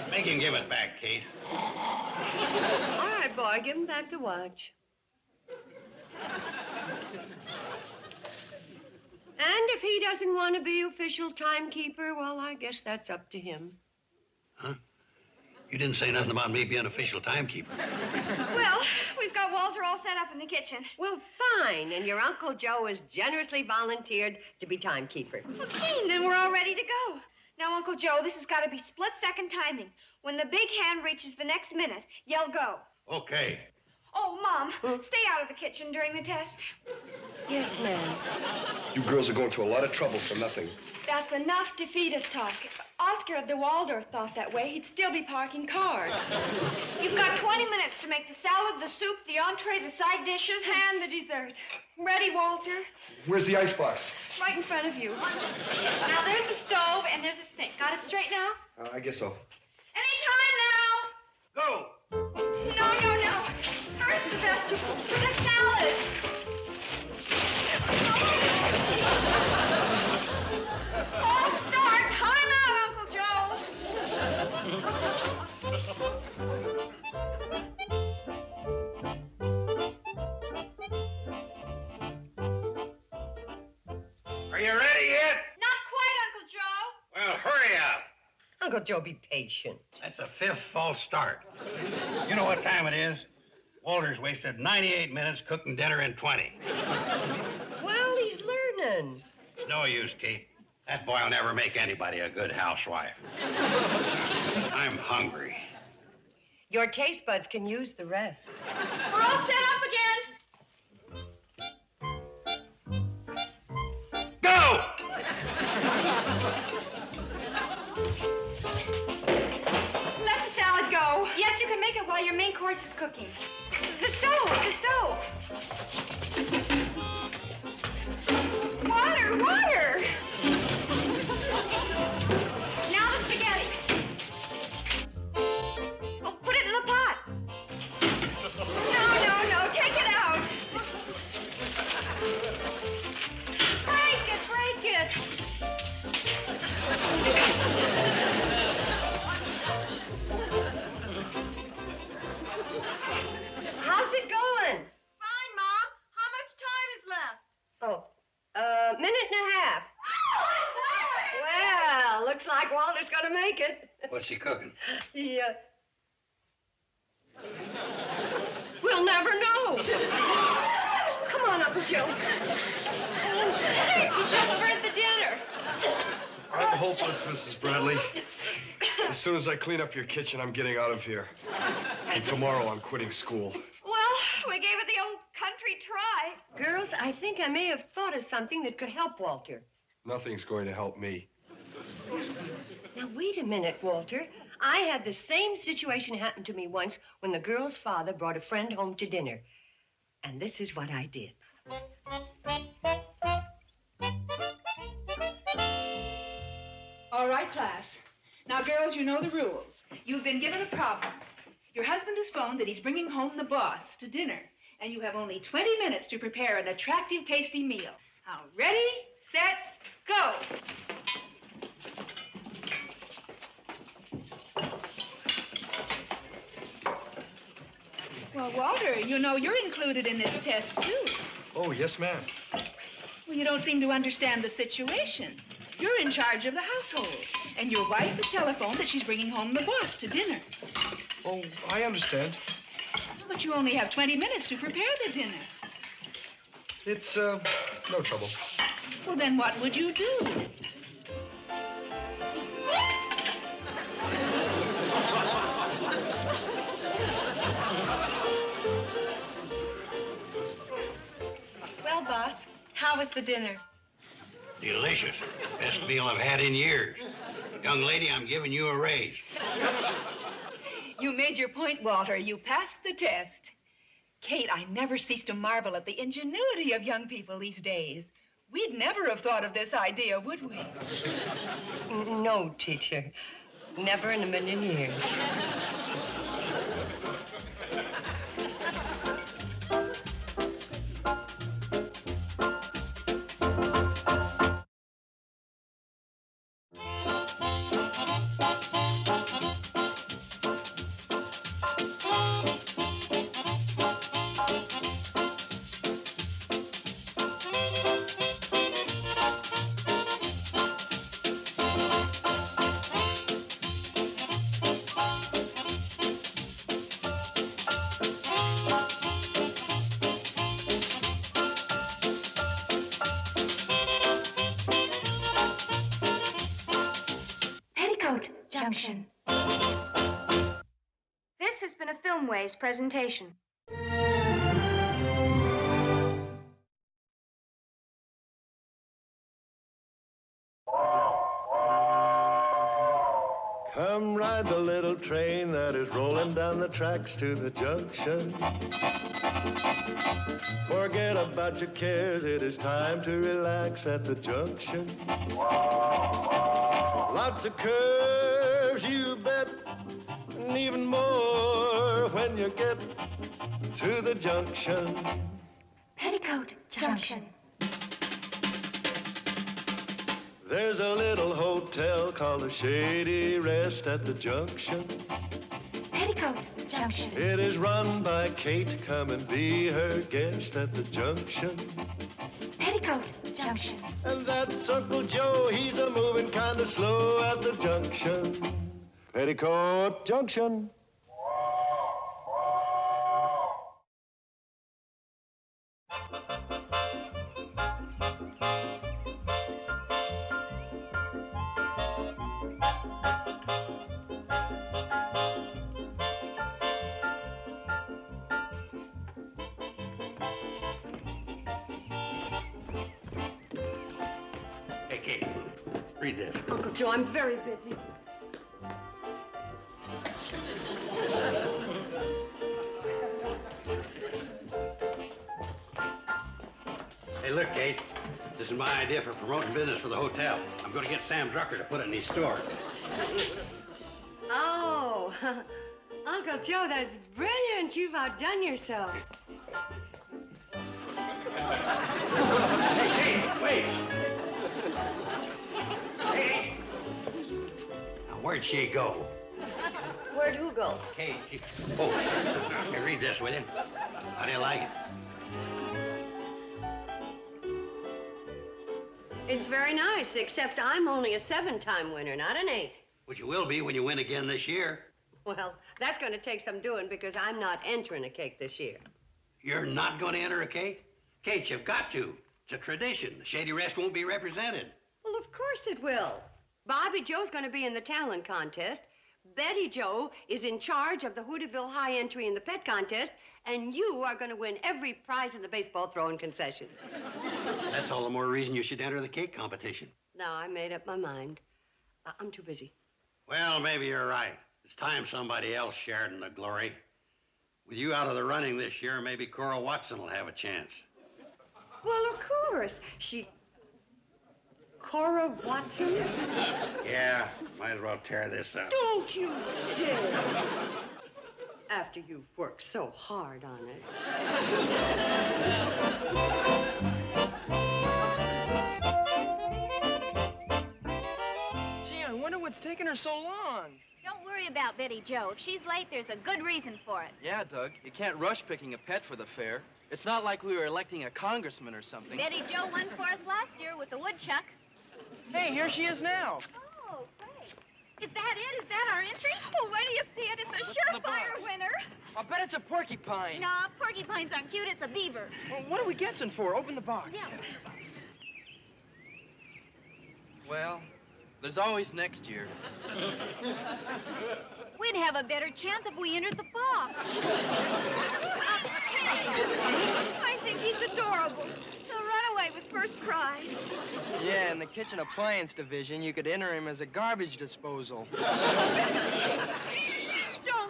Make him give it back, Kate. All right, boy, give him back the watch. And if he doesn't want to be official timekeeper, well, I guess that's up to him. Huh? You didn't say nothing about me being official timekeeper. Well, we've got Walter all set up in the kitchen. Well, fine. And your Uncle Joe has generously volunteered to be timekeeper. Okay, then we're all ready to go. Now, Uncle Joe, this has got to be split-second timing. When the big hand reaches the next minute, yell go. Okay. Oh, Mom, stay out of the kitchen during the test. Yes, ma'am. You girls are going to a lot of trouble for nothing. That's enough defeatist talk. If Oscar of the Waldorf thought that way, he'd still be parking cars. You've got 20 minutes to make the salad, the soup, the entree, the side dishes, and the dessert. Ready, Walter? Where's the icebox? Right in front of you. Now, there's a stove and there's a sink. Got it straight now? I guess so. Anytime now! Go! No. First, the vegetables. For the salad. Full start. Time out, Uncle Joe. Are you ready yet? Not quite, Uncle Joe. Well, hurry up. Uncle Joe, be patient. That's the 5th false start. You know what time it is? Walter's wasted 98 minutes cooking dinner in 20. Well, he's learning. No use, Kate. That boy'll never make anybody a good housewife. I'm hungry. Your taste buds can use the rest. We're all set up again. Go! Let the salad go. Yes, you can make it while your main course is cooking. The stove. Water. Now the spaghetti. Oh, put it in the pot. No. Take it out. Break it. How's it going? Fine, Mom. How much time is left? Oh, minute and a half. Well, looks like Walter's gonna make it. What's she cooking? Yeah. We'll never know. Come on, Uncle Joe. You just burned the dinner. I'm hopeless, Mrs. Bradley. As soon as I clean up your kitchen, I'm getting out of here. And tomorrow, I'm quitting school. Well, we gave it the old country try. Girls, I think I may have thought of something that could help Walter. Nothing's going to help me. Now, wait a minute, Walter. I had the same situation happen to me once when the girl's father brought a friend home to dinner. And this is what I did. All right, class. Now, girls, you know the rules. You've been given a problem. Your husband has phoned that he's bringing home the boss to dinner, and you have only 20 minutes to prepare an attractive, tasty meal. Now, ready, set, go. Well, Walter, you know you're included in this test, too. Oh, yes, ma'am. Well, you don't seem to understand the situation. You're in charge of the household, and your wife has telephoned that she's bringing home the boss to dinner. Oh, I understand. But you only have 20 minutes to prepare the dinner. It's, no trouble. Well, then what would you do? Well, boss, how was the dinner? Delicious. Best meal I've had in years. Young lady, I'm giving you a raise. You made your point, Walter. You passed the test. Kate, I never cease to marvel at the ingenuity of young people these days. We'd never have thought of this idea, would we? No, teacher. Never in a million years. This has been a Filmways presentation. Come ride the little train that is rolling down the tracks to the junction. Forget about your cares, it is time to relax at the junction. Lots of curves, you bet, and even more when you get to the junction. Petticoat Junction. There's a little hotel called the Shady Rest at the junction. Petticoat Junction. It is run by Kate. Come and be her guest at the junction. Petticoat Junction. And that's Uncle Joe. He's a moving kind of slow at the junction. Petticoat Junction. Hey, Kate, read this. Uncle Joe, I'm very busy. Hey, look, Kate. This is my idea for promoting business for the hotel. I'm going to get Sam Drucker to put it in his store. Oh, Uncle Joe, that's brilliant. You've outdone yourself. Hey, Kate, wait. Hey. Now, where'd she go? Where'd who go? Kate, she... Oh, hey, read this, will you? How do you like it? It's very nice, except I'm only a 7-time winner, not an 8. Which you will be when you win again this year. Well, that's going to take some doing because I'm not entering a cake this year. You're not going to enter a cake? Kate, you've got to. It's a tradition. The Shady Rest won't be represented. Well, of course it will. Bobby Joe's going to be in the talent contest. Betty Joe is in charge of the Hooterville High entry in the pet contest, and you are going to win every prize in the baseball throwing concession. That's all the more reason you should enter the cake competition. No, I made up my mind. I'm too busy. Well, maybe you're right. It's time somebody else shared in the glory. With you out of the running this year, maybe Cora Watson will have a chance. Well, of course. Cora Watson? Yeah, might as well tear this up. Don't you dare. After you've worked so hard on it. Gee, I wonder what's taking her so long. Don't worry about Betty Joe. If she's late, there's a good reason for it. Yeah, Doug, you can't rush picking a pet for the fair. It's not like we were electing a congressman or something. Betty Joe won for us last year with the woodchuck. Hey, here she is now. Oh, great. Is that it? Is that our entry? Well, wait till you see it. It's a What's in the surefire box? winner. I bet it's a porcupine. No, porcupines aren't cute. It's a beaver. Well, what are we guessing for? Open the box. Yeah. Well, there's always next year. We'd have a better chance if we entered the box. I think he's adorable. He'll run away with first prize. Yeah, in the kitchen appliance division, you could enter him as a garbage disposal. Don't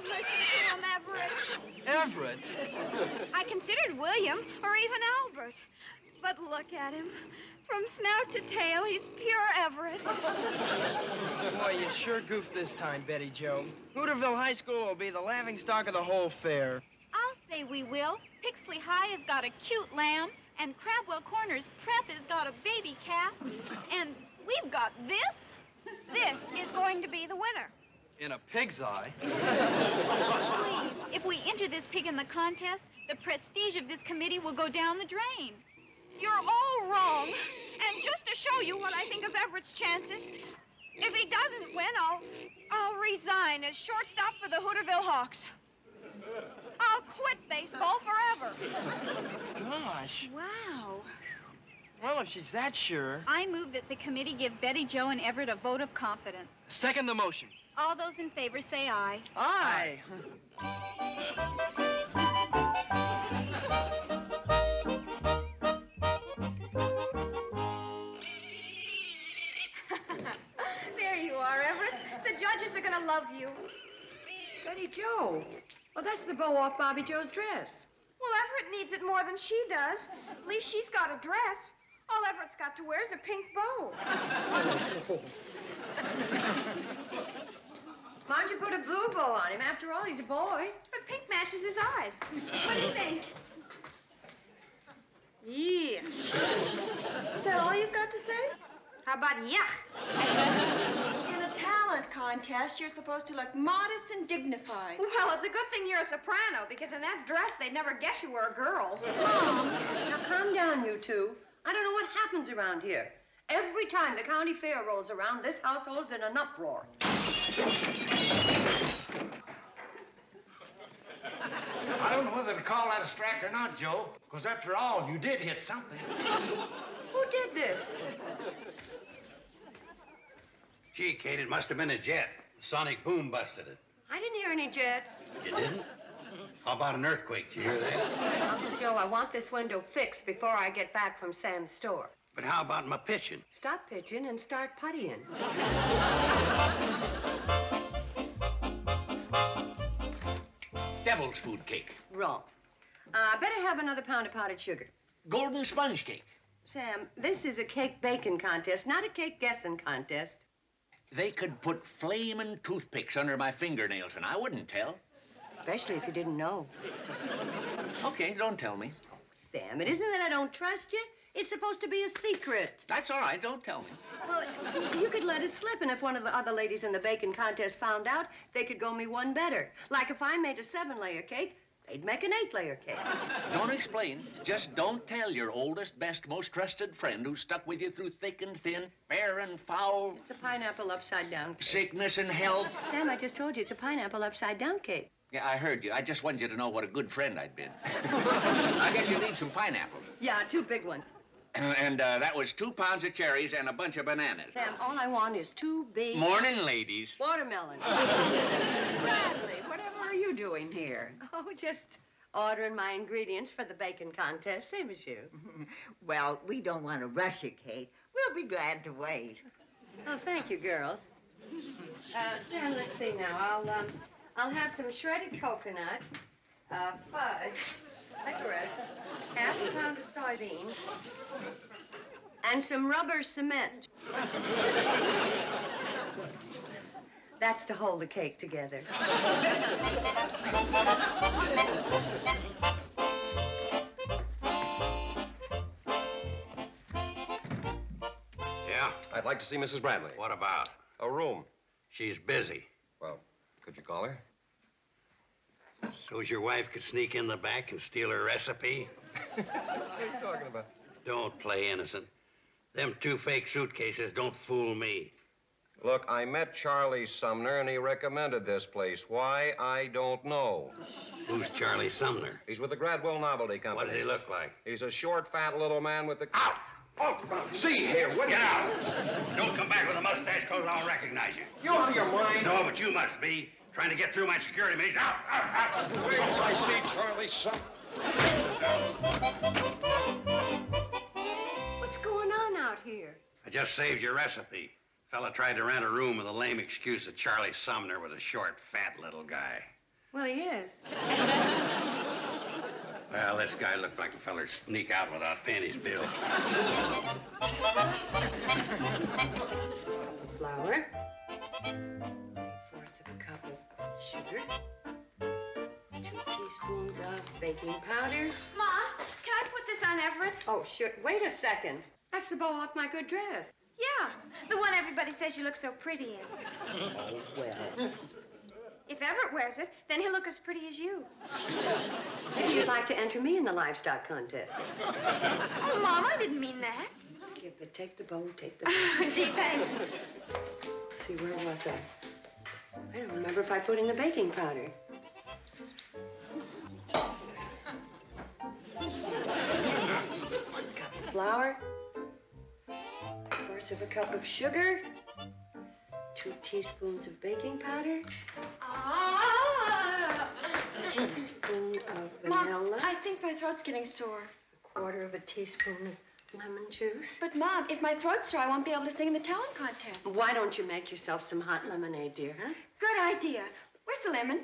listen to him, Everett. Everett? I considered William or even Albert. But look at him. From snout to tail, he's pure Everett. Boy, you sure goofed this time, Betty Joe. Hooterville High School will be the laughingstock of the whole fair. I'll say we will. Pixley High has got a cute lamb, and Crabwell Corners Prep has got a baby calf, and we've got this. This is going to be the winner. In a pig's eye. Please, if we enter this pig in the contest, the prestige of this committee will go down the drain. You're all wrong. And just to show you what I think of Everett's chances, if he doesn't win, I'll resign as shortstop for the Hooterville Hawks. I'll quit baseball forever. Gosh. Wow. Well, if she's that sure. I move that the committee give Betty Joe and Everett a vote of confidence. Second the motion. All those in favor say aye. Aye. love you. Betty Joe. Well, that's the bow off Bobby Joe's dress. Well, Everett needs it more than she does. At least she's got a dress. All Everett's got to wear is a pink bow. Why don't you put a blue bow on him? After all, he's a boy. But pink matches his eyes. What do you think? Yeah. Is that all you've got to say? How about yuck? In a talent contest, you're supposed to look modest and dignified. Well, it's a good thing you're a soprano, because in that dress, they'd never guess you were a girl. Mom, now calm down, you two. I don't know what happens around here. Every time the county fair rolls around, this household's in an uproar. I don't know whether to call that a strike or not, Joe, because after all, you did hit something. Who did this? Gee, Kate, it must have been a jet. The sonic boom busted it. I didn't hear any jet. You didn't? How about an earthquake? Did you hear that? Uncle Joe, I want this window fixed before I get back from Sam's store. But how about my pitching? Stop pitching and start puttying. Devil's food cake. Wrong. Better have another pound of powdered sugar. Golden sponge cake. Sam, this is a cake baking contest, not a cake guessing contest. They could put flamin' toothpicks under my fingernails, and I wouldn't tell. Especially if you didn't know. Okay, don't tell me. Sam, it isn't that I don't trust you. It's supposed to be a secret. That's all right, don't tell me. Well, you could let it slip, and if one of the other ladies in the baking contest found out, they could go me one better. Like if I made a 7-layer cake, they'd make an 8-layer cake. Don't explain. Just don't tell your oldest, best, most trusted friend who stuck with you through thick and thin, fair and foul. It's a pineapple upside-down cake. Sickness and health. Sam, I just told you it's a pineapple upside-down cake. Yeah, I heard you. I just wanted you to know what a good friend I'd been. I guess you need some pineapples. Yeah, 2 big ones. And that was 2 pounds of cherries and a bunch of bananas. Sam, all I want is 2 big... Morning, ladies. Watermelons. Bradley, whatever are you doing here? Oh, just ordering my ingredients for the baking contest, same as you. Well, we don't want to rush you, Kate. We'll be glad to wait. Oh, thank you, girls. Sam, let's see now. I'll have some shredded coconut, fudge, licorice, half a pound of soybeans, and some rubber cement. That's to hold the cake together. Yeah? I'd like to see Mrs. Bradley. What about? A room. She's busy. Well, could you call her? So's your wife could sneak in the back and steal her recipe? What are you talking about? Don't play innocent. Them 2 fake suitcases don't fool me. Look, I met Charlie Sumner, and he recommended this place. Why, I don't know. Who's Charlie Sumner? He's with the Gradwell Novelty Company. What does he look like? He's a short, fat little man with the... Out! Oh, see here, what... Get out! Don't come back with a mustache, because I'll recognize you. You out of your mind? No, but you must be. Trying to get through my security maze. Out! Wait till I see Charlie Sumner. What's going on out here? I just saved your recipe. Fella tried to rent a room with a lame excuse that Charlie Sumner was a short, fat little guy. Well, he is. Well, this guy looked like a feller sneak out without paying his bill. Flour. 1/4 of a cup of sugar. 2 teaspoons of baking powder. Mom, can I put this on Everett? Oh, sure. Wait a second. That's the bow off my good dress. Yeah, the one everybody says you look so pretty in. Oh, well. If Everett wears it, then he'll look as pretty as you. Maybe you'd like to enter me in the livestock contest. Oh, Mom, I didn't mean that. Skip it. Take the bow. Take the bow. Gee, thanks. See, where was I? I don't remember if I put in the baking powder. Cup of flour. 1/4 of a cup of sugar. 2 teaspoons of baking powder. A teaspoon of vanilla. Mom, I think my throat's getting sore. 1/4 of a teaspoon of lemon juice. But, Mom, if my throat's sore, I won't be able to sing in the talent contest. Why don't you make yourself some hot lemonade, dear, huh? Good smart idea. Where's the lemon?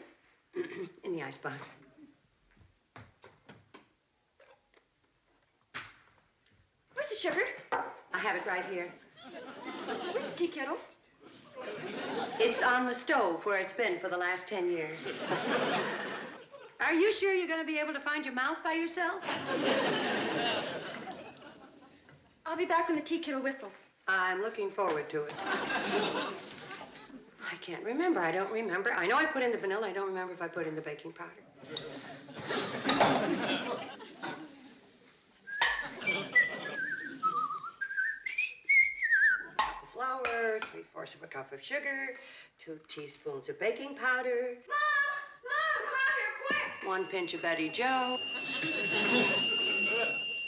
In the icebox. Where's the sugar? I have it right here. Where's the tea kettle? It's on the stove where it's been for the last 10 years. Are you sure you're going to be able to find your mouse by yourself? I'll be back when the tea kettle whistles. I'm looking forward to it. I can't remember. I don't remember. I know I put in the vanilla. I don't remember if I put in the baking powder. Flour, 3/4 of a cup of sugar, 2 teaspoons of baking powder. Mom, come out here quick. 1 pinch of Betty Joe.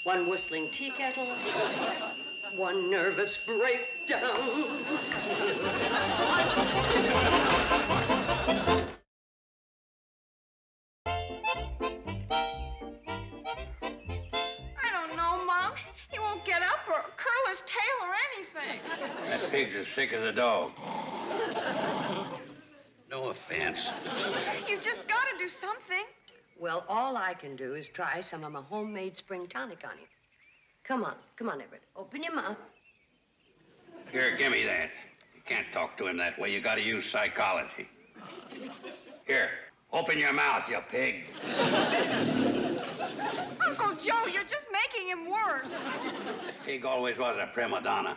1 whistling tea kettle. 1 nervous breakdown. I don't know, Mom. He won't get up or curl his tail or anything. That pig's as sick as a dog. No offense. You just got to do something. Well, all I can do is try some of my homemade spring tonic on him. Come on, Everett. Open your mouth. Here, give me that. You can't talk to him that way. You gotta use psychology. Here, open your mouth, you pig. Uncle Joe, you're just making him worse. The pig always was a prima donna.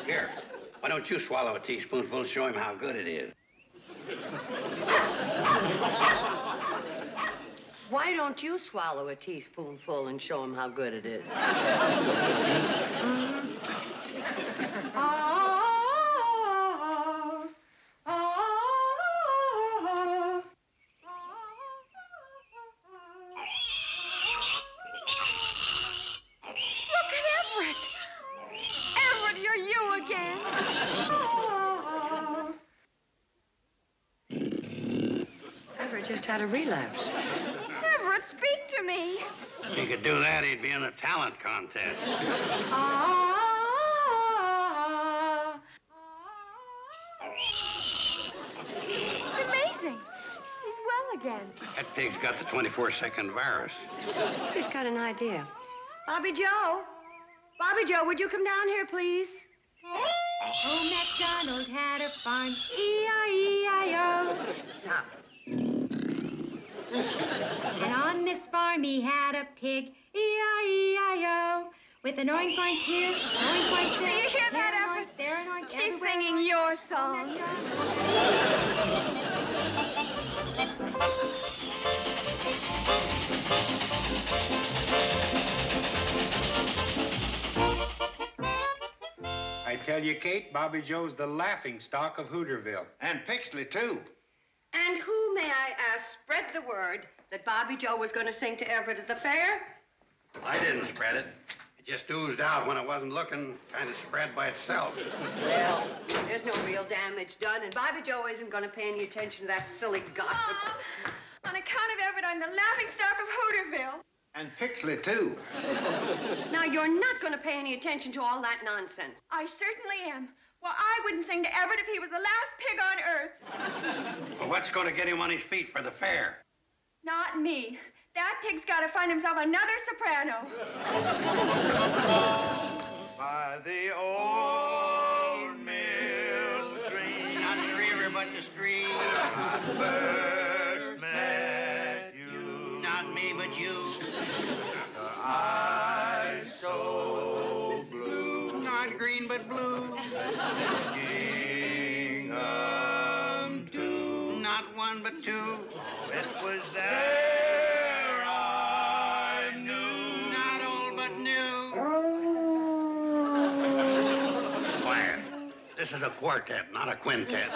Here, why don't you swallow a teaspoonful and show him how good it is? Why don't you swallow a teaspoonful and show him how good it is? Look at Everett. Everett, you're you again. Everett just had a relapse. Everett, speak to me. If he could do that, he'd be in a talent contest. It's amazing. He's well again. That pig's got the 24-second virus. Just got an idea. Bobby Joe, would you come down here, please? Oh, MacDonald had a farm, E-I-E-I-O. Now, And on this farm he had a pig, E-I-E-I-O. With an oink oink here, oink oink Do there. you hear that, there an Everett? oink, there an oink, She's everywhere singing an oink. your song. I tell you, Kate, Bobby Joe's the laughing stock of Hooterville. And Pixley, too. and who, may I ask, spread the word that Bobby Joe was going to sing to Everett at the fair? I didn't spread it. It just oozed out when I wasn't looking, kind of spread by itself. Well, there's no real damage done, and Bobby Joe isn't going to pay any attention to that silly gossip. Mom, on account of Everett, I'm the laughing stock of Hooterville. And Pixley, too. Now, you're not going to pay any attention to all that nonsense. I certainly am. Well, I wouldn't sing to Everett if he was the last pig on earth. Well, what's going to get him on his feet for the fair? Not me. That pig's got to find himself another soprano. By the old mill stream. Not the river, but the stream. I first met you. Not me, but you. Her eyes so blue. Not green, but blue. Gingham too. Not one, but two. It was there I knew. Not old, but new. Quiet. This is a quartet, not a quintet.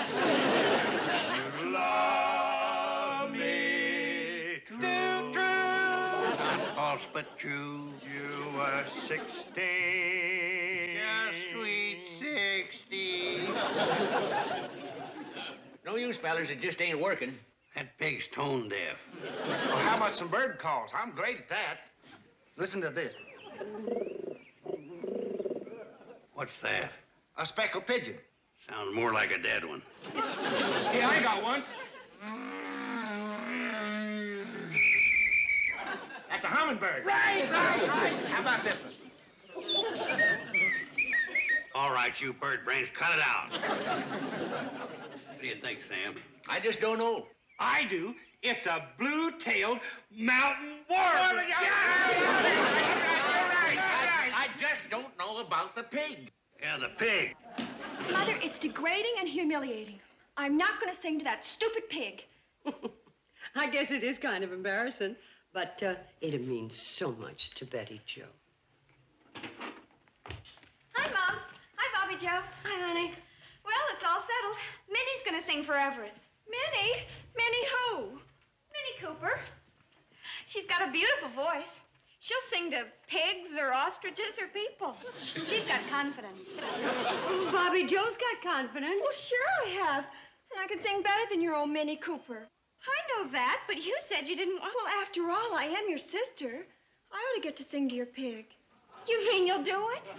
You love me true. Not false, but true. You were 16. Just sweet 60. No use, fellas. It just ain't working. That pig's tone deaf. Well, how about some bird calls? I'm great at that. Listen to this. What's that? A speckled pigeon. Sounds more like a dead one. Hey, I got one. That's a hummingbird. Right. How about this one? All right, you bird brains, cut it out. What do you think, Sam? I just don't know. I do. It's a blue-tailed mountain warbler. I just don't know about the pig. Yeah, the pig. Mother, it's degrading and humiliating. I'm not going to sing to that stupid pig. I guess it is kind of embarrassing, but it means so much to Betty Jo. Hi, Mom. Hi, Bobby Joe. Hi, honey. Well, it's all settled. Minnie's gonna sing for Everett. Minnie? Minnie who? Minnie Cooper. She's got a beautiful voice. She'll sing to pigs or ostriches or people. She's got confidence. Bobby Joe's got confidence. Well, sure I have. And I can sing better than your old Minnie Cooper. I know that, but you said you didn't want... Well, after all, I am your sister. I ought to get to sing to your pig. You mean you'll do it?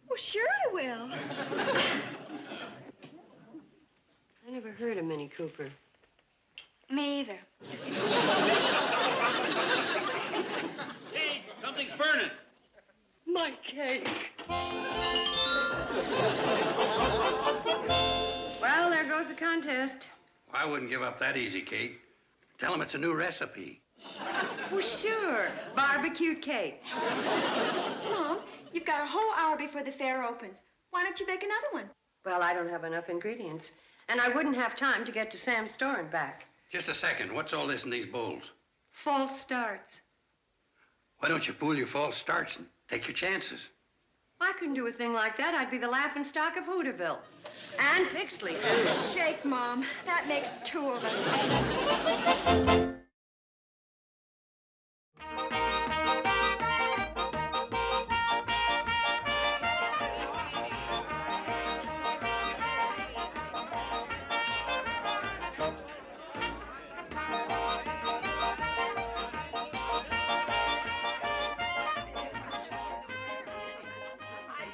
Well, sure I will. I never heard of Minnie Cooper. Me either. Hey, something's burning. My cake. Well, there goes the contest. I wouldn't give up that easy, Kate. Tell them it's a new recipe. Well, sure. Barbecued cake. Mom, you've got a whole hour before the fair opens. Why don't you bake another one? Well, I don't have enough ingredients. And I wouldn't have time to get to Sam's store and back. Just a second. What's all this in these bowls? False starts. Why don't you pool your false starts and take your chances? I couldn't do a thing like that. I'd be the laughingstock of Hooterville. And Pixley, too. Shake, Mom. That makes two of us.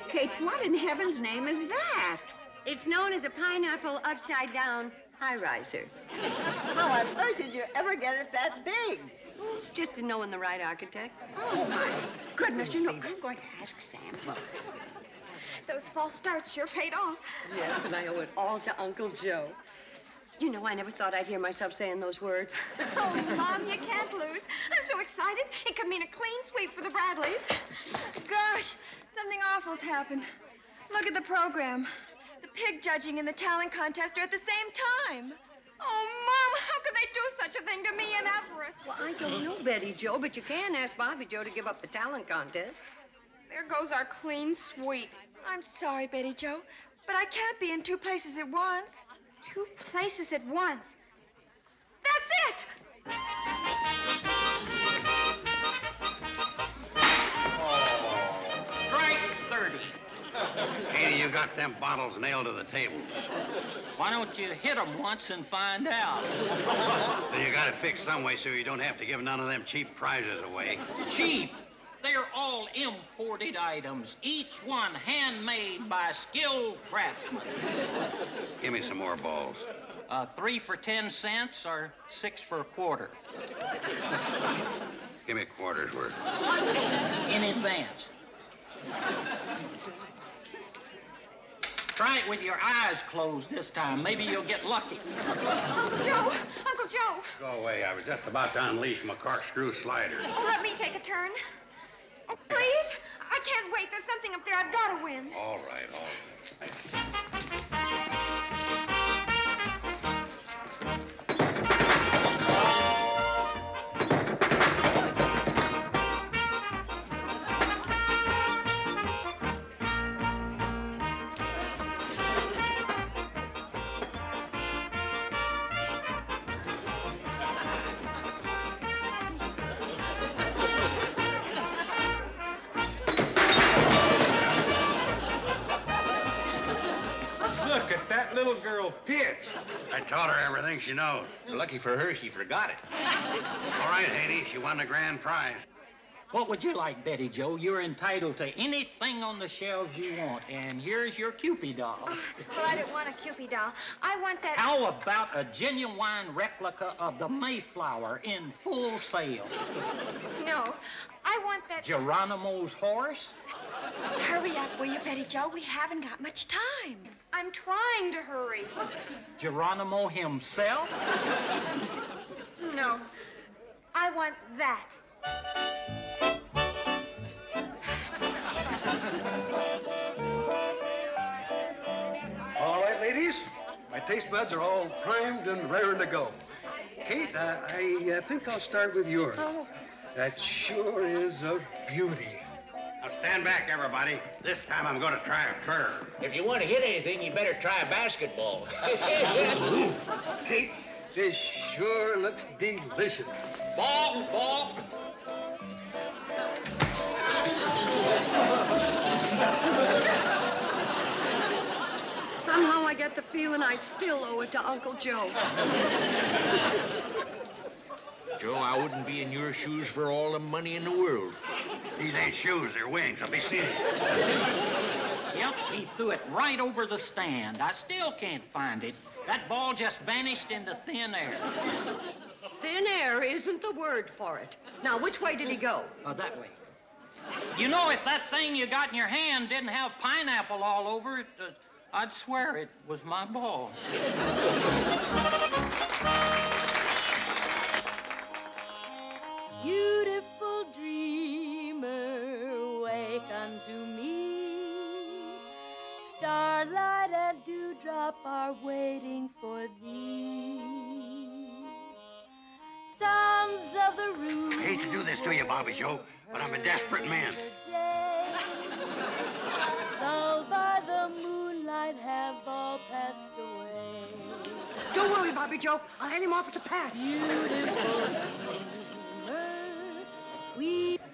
Kate, what in heaven's name is that? It's known as a pineapple upside-down high-riser. How on earth did you ever get it that big? Just in knowing the right architect. Oh, my goodness. You know, I'm going to ask Sam to... Those false starts sure paid off. Yes, and I owe it all to Uncle Joe. You know, I never thought I'd hear myself saying those words. Oh, Mom, you can't lose. I'm so excited. It could mean a clean sweep for the Bradleys. Gosh, something awful's happened. Look at the program. The pig judging and the talent contest are at the same time. Oh, Mom, how could they do such a thing to me and Everett? Well, I don't know, Betty Jo, but you can ask Bobby Joe to give up the talent contest. There goes our clean sweep. I'm sorry, Betty Jo, but I can't be in two places at once. Two places at once. That's it! Strike 30. Katie, you got them bottles nailed to the table. Why don't you hit them once and find out? Then you got it fixed some way so you don't have to give none of them cheap prizes away. Cheap? They're all imported items, each one handmade by skilled craftsmen. Give me some more balls. 3 for 10 cents or 6 for a quarter. Give me a quarter's worth. In advance. Try it with your eyes closed this time. Maybe you'll get lucky. Uncle Joe! Uncle Joe! Go away. I was just about to unleash my corkscrew slider. Oh, let me take a turn. Oh, please? I can't wait. There's something up there I've got to win. All right, all right. Little girl pitch. I taught her everything she knows. Lucky for her, she forgot it. All right, Haney, she won the grand prize. What would you like, Betty Joe? You're entitled to anything on the shelves you want, and here's your Cupid doll. Well, I don't want a Cupid doll. I want that... How about a genuine replica of the Mayflower in full sail? No, I want that... Geronimo's horse? Hurry up, will you, Betty Joe? We haven't got much time. I'm trying to hurry. Geronimo himself? No, I want that. All right, ladies. My taste buds are all primed and raring to go. Kate, I think I'll start with yours. Oh. That sure is a beauty. Now stand back, everybody. This time I'm going to try a curve. If you want to hit anything, you better try basketball. Kate, this sure looks delicious. Ball, ball. Somehow I get the feeling I still owe it to Uncle Joe. Joe, I wouldn't be in your shoes for all the money in the world. These ain't shoes, they're wings. I'll be seeing. Yep, he threw it right over the stand. I still can't find it. That ball just vanished into thin air. Thin air isn't the word for it. Now, which way did he go? That way. You know, if that thing you got in your hand didn't have pineapple all over it, I'd swear it was my ball. Beautiful dreamer, wake unto me. Starlight and dewdrop are waiting for thee. Sounds of the room. I hate to do this to you, Bobby Joe, but I'm a desperate man. Dulled by the moonlight have all passed away. Don't worry, Bobby Joe. I'll hand him off at the pass.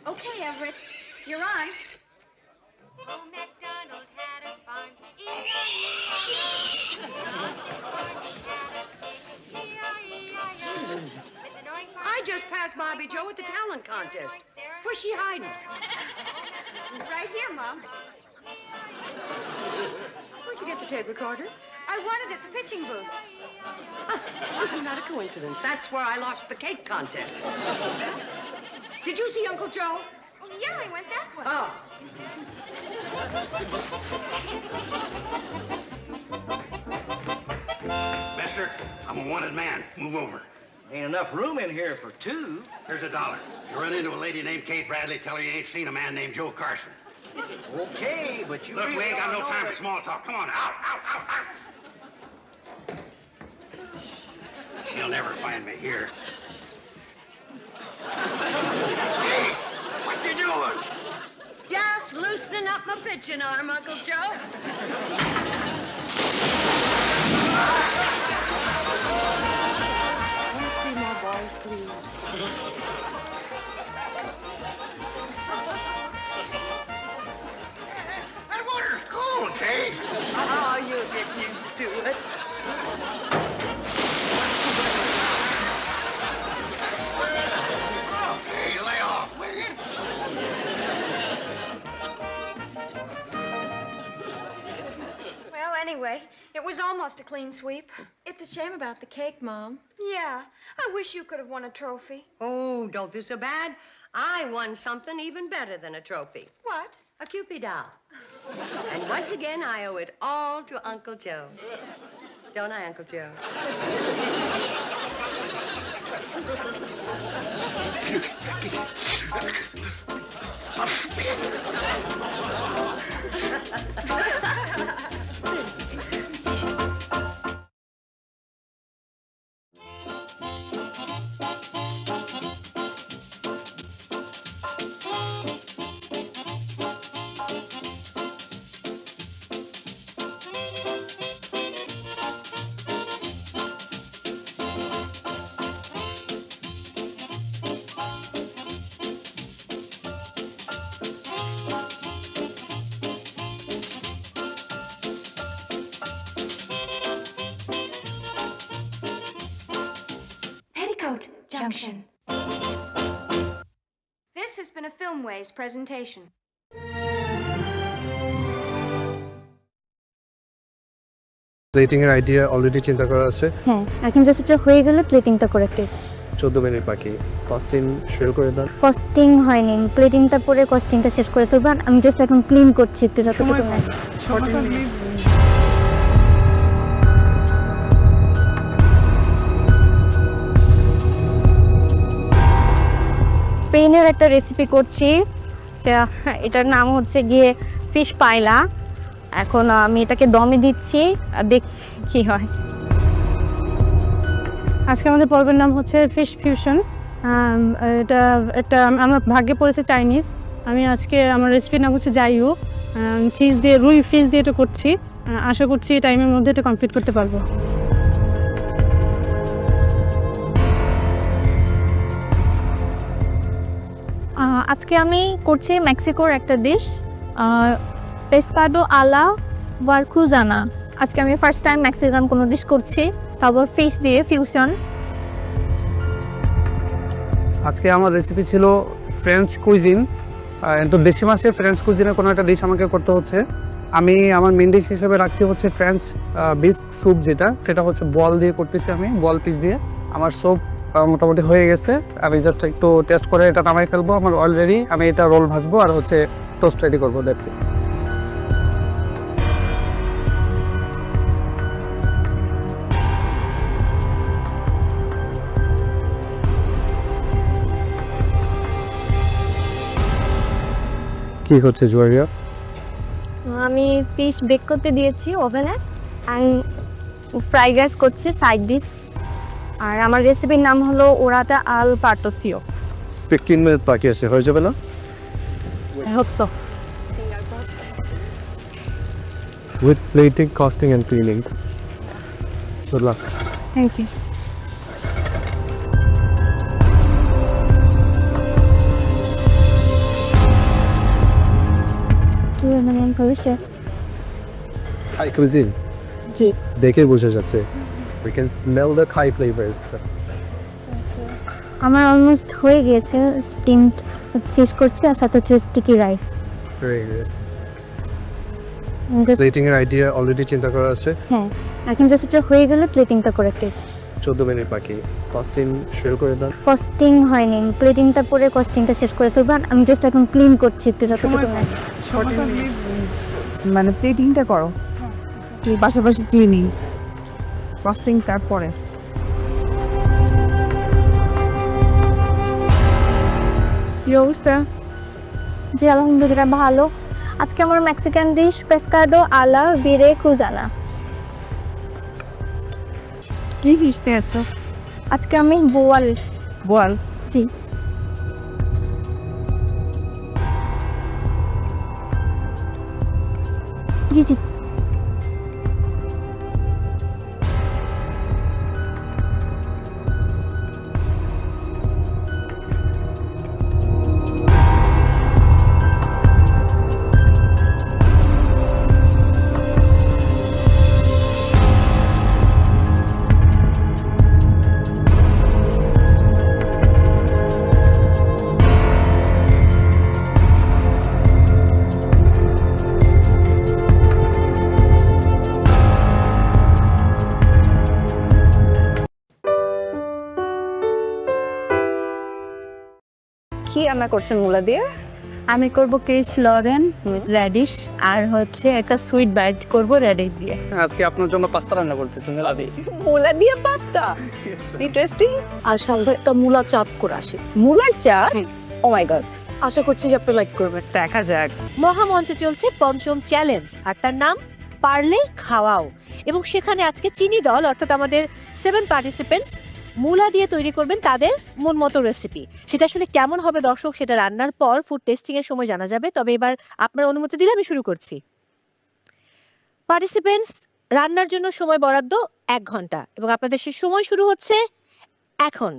Okay, Everett, you're on. Old MacDonald had a farm. I just passed Bobby Joe at the talent contest. Where's she hiding? Right here, Mom. Where'd you get the tape recorder? I wanted it at the pitching booth. Isn't that a coincidence? That's where I lost the cake contest. Did you see Uncle Joe? Oh, yeah, I went that way. Oh. Mister, I'm a wanted man. Move over. Ain't enough room in here for two. Here's $1. You run into a lady named Kate Bradley, tell her you ain't seen a man named Joe Carson. Okay, but you... Look, we really ain't got don't no know time that- for small talk. Come on, out. She'll never find me here. Hey, what you doing? Just loosening up my pitching arm, Uncle Joe. Let's see my boys, please. That water's cold, Kate. Oh, you'll get used to it. Okay, lay off, will you? Well, anyway, it was almost a clean sweep. It's a shame about the cake, Mom. Yeah, I wish you could have won a trophy. Oh, don't be so bad. I won something even better than a trophy. What? A Cupid doll. And once again, I owe it all to Uncle Joe. Don't I, Uncle Joe? Petticoat Junction. This This has been a Filmways presentation. Plating এর idea already চিন্তা করা আছে। হ্যাঁ, এখন just এটা হয়ে গেলে প্লেটিংটা করে দিই। 14 মিনিট বাকি। কস্টিং শুরু করে দাও। কস্টিং হয়নি, প্লেটিংটা পরে কস্টিংটা শেষ করে ফেলবেন। আমি জাস্ট এখন ক্লিন করছি তো যতটুকু নাস। স্পেনের একটা রেসিপি করছি, এটার নাম হচ্ছে গিয়ে ফিশ পাইলা। এখন আমি এটাকে দমে দিচ্ছি আর দেখি কি হয়। আজকে আমাদের পর্বের নাম হচ্ছে ফিশ ফিউশন। এটা আমার ভাগ্যে পড়েছে চাইনিজ। আমি আজকে আমার রেসিপির নাম হচ্ছে জাইউ। ফিশ দিয়ে, রুই ফিশ দিয়ে এটা করছি। আশা করছি এই টাইমের মধ্যে এটা কমপ্লিট করতে পারবো। আজকে আমি করছি মেক্সিকোর একটা ডিশ, পেসকাডো আলা ভারকুজানা। আজকে আমি ফার্স্ট টাইম মেক্সিকান কোনো ডিশ করছি, তারপর ফিশ দিয়ে ফিউশন। আজকে আমার রেসিপি ছিল ফ্রেঞ্চ কুইজিন। তো দেশি মাসে ফ্রেঞ্চ কুইজিনের কোনো একটা ডিশ আমাকে করতে হচ্ছে। আমি আমার মেন ডিশ হিসেবে রাখছি হচ্ছে ফ্রেঞ্চ বিস্ক স্যুপ, সেটা হচ্ছে বল দিয়ে করতেছি আমি, বল পিস দিয়ে। আমার স্যুপ মোটামুটি হয়ে গেছে, আমি জাস্ট একটু টেস্ট করে এটা নামাই ফেলবো। আমার অলরেডি আমি এটা রোল ভাজবো আর হচ্ছে টোস্ট রেডি করবো, দেখছি। কি হচ্ছে জুয়ারিয়া? আমি ফিশ বেক করতে দিয়েছি ওভেনে, অ্যান্ড ফ্রাইড রাইস করছি সাইড ডিশ। আর আমার রেসিপির নাম হলো ওরাটা আল পার্টোসিও। 15 মিনিট বাকি আছে, হয়ে যাবে না? I hope so. With plating, costing and cleaning. Good luck. Thank you. Thai cuisine. জি। দেখে বোঝা যাচ্ছে। We can smell the Thai flavors. আমার অলমোস্ট হয়ে গিয়েছে, স্টিমড ফিশ করছি আর সাথে হচ্ছে sticky rice. Very nice. Plating এর আইডিয়া অলরেডি চিন্তা করা আছে। হ্যাঁ, এখন জাস্ট এটা হয়ে গেলে প্লেটিংটা করে দিই। 14 মিনিট বাকি। কস্টিং শুরু করে দাও। কস্টিং হয়নি, প্লেটিংটা পরে কস্টিংটা শেষ করে ফেলবেন। আমি জাস্ট এখন ক্লিন করছি তো যতটুকু নাস। মানে প্লেটিংটা করো, তুই পাশাপাশি চিনি কস্টিং তারপরে। কি অবস্থা? জি আলহামদুলিল্লাহ ভালো। আজকে আমার মেক্সিকান ডিশ পেসকাডো আলা ভারকুজানা। কি ফিশ নিয়েছো? আজকে আমি বোয়াল। বোয়াল? জি। জি জি। কি রান্না করছেন মূলা দিয়ে? আমি করব ক্রিস লরেন উইথ রেডিশ আর হচ্ছে একটা সুইট বাইট করব রেডিশ দিয়ে। আজকে আপনার জন্য পাস্তা রান্না করতেছি মূলা দিয়ে। মূলা দিয়ে পাস্তা? ইন্টারেস্টিং। আর সঙ্গে একটা মূলা চাপ করে আসি। মূলার চাপ? ও মাই গড, আশা করছি যে আপনি লাইক করবেন। দেখা যাক। মহামঞ্চে চলছে পঞ্চম চ্যালেঞ্জ, আর তার নাম পারলে খাওয়াও। এবং সেখানে আজকে চিনি দল অর্থাৎ আমাদের 7 পার্টিসিপেন্টস মূলা দিয়ে তৈরি করবেন তাদের মন মতো রেসিপি। সেটা আসলে কেমন হবে দর্শক সেটা রান্নার পর ফুড টেস্টিং এর সময় জানা যাবে। তবে এবার আপনার অনুমতি দিলে আমি শুরু করছি। পার্টিসিপেন্টস, রান্নার জন্য সময় বরাদ্দ 1 ঘন্টা এবং আপনাদের সেই সময় শুরু হচ্ছে এখন।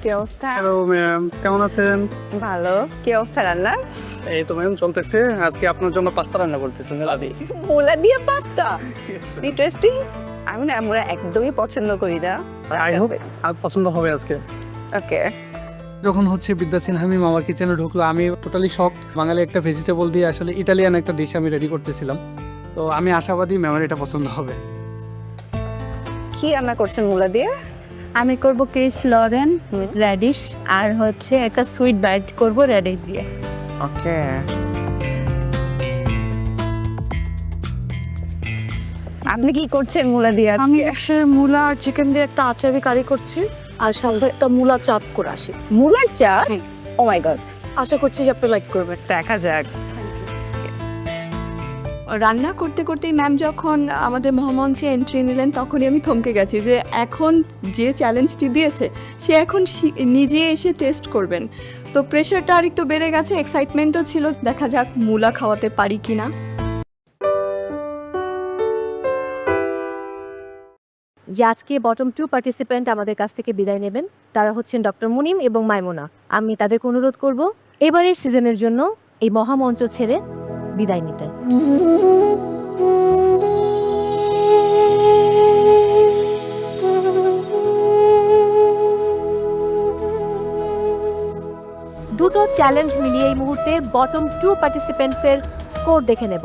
কি অবস্থা? হ্যালো ম্যাম, কেমন আছেন? ভালো। কি অবস্থা রান্নার? এই তো ম্যাম চলতেছে। আজকে আপনার জন্য পাস্তা রান্না করতেছি মেলাদি। মূলা দিয়ে পাস্তা? ইন্টারেস্টিং। আমি না মূলা একদমই পছন্দ করি না। আই হোপ আর পছন্দ হবে আজকে। ওকে। যখন হচ্ছে বিদ্যা সিনহা মিম আমার কিচেনে ঢুকলো, আমি টোটালি শক। বাঙালি একটা ভেজিটেবল দিয়ে আসলে ইটালিয়ান একটা ডিশ আমি রেডি করতেছিলাম। তো আমি আশাবাদী ম্যামের এটা পছন্দ হবে। কি রান্না করছেন মূলা দিয়ে? আমি করব ক্রিস লরেন উইথ র্যাডিশ আর হচ্ছে একটা সুইট বাইট করব র্যাডিশ দিয়ে। ওকে। আপনি কি করছেন মূলা দিয়ে আজকে? আমি সে মূলা আর চিকেন দিয়ে একটা আচারি কারি করছি আর সাথে একটা মূলা চাপ করে আসি। মূলার চাপ? ও মাই গড। আশা করছি যে আপনি লাইক করবেন। দেখা যাক। রান্না করতে করতেই ম্যাম যখন আমাদের মহামঞ্চে এন্ট্রি নিলেন তখনই আমি থমকে গেছি যে এখন যে চ্যালেঞ্জটি দিয়েছে সে এখন নিজে এসে টেস্ট করবেন। তো প্রেশারটা আর একটু বেড়ে গেছে, এক্সাইটমেন্টও ছিল, দেখা যাক মূলা খাওয়াতে পারি কিনা। যে আজকে বটম 2 পার্টিসিপেন্ট আমাদের কাছ থেকে বিদায় নেবেন তারা হচ্ছেন ডক্টর মুনিম এবং মাইমুনা। আমি তাদেরকে অনুরোধ করব এবারের সিজনের জন্য এই মহামঞ্চ ছেড়ে বিদায় নিতে। দুটো চ্যালেঞ্জ মিলিয়ে এই মুহূর্তে বটম 2 পার্টিসিপেন্টসের স্কোর দেখে নেব।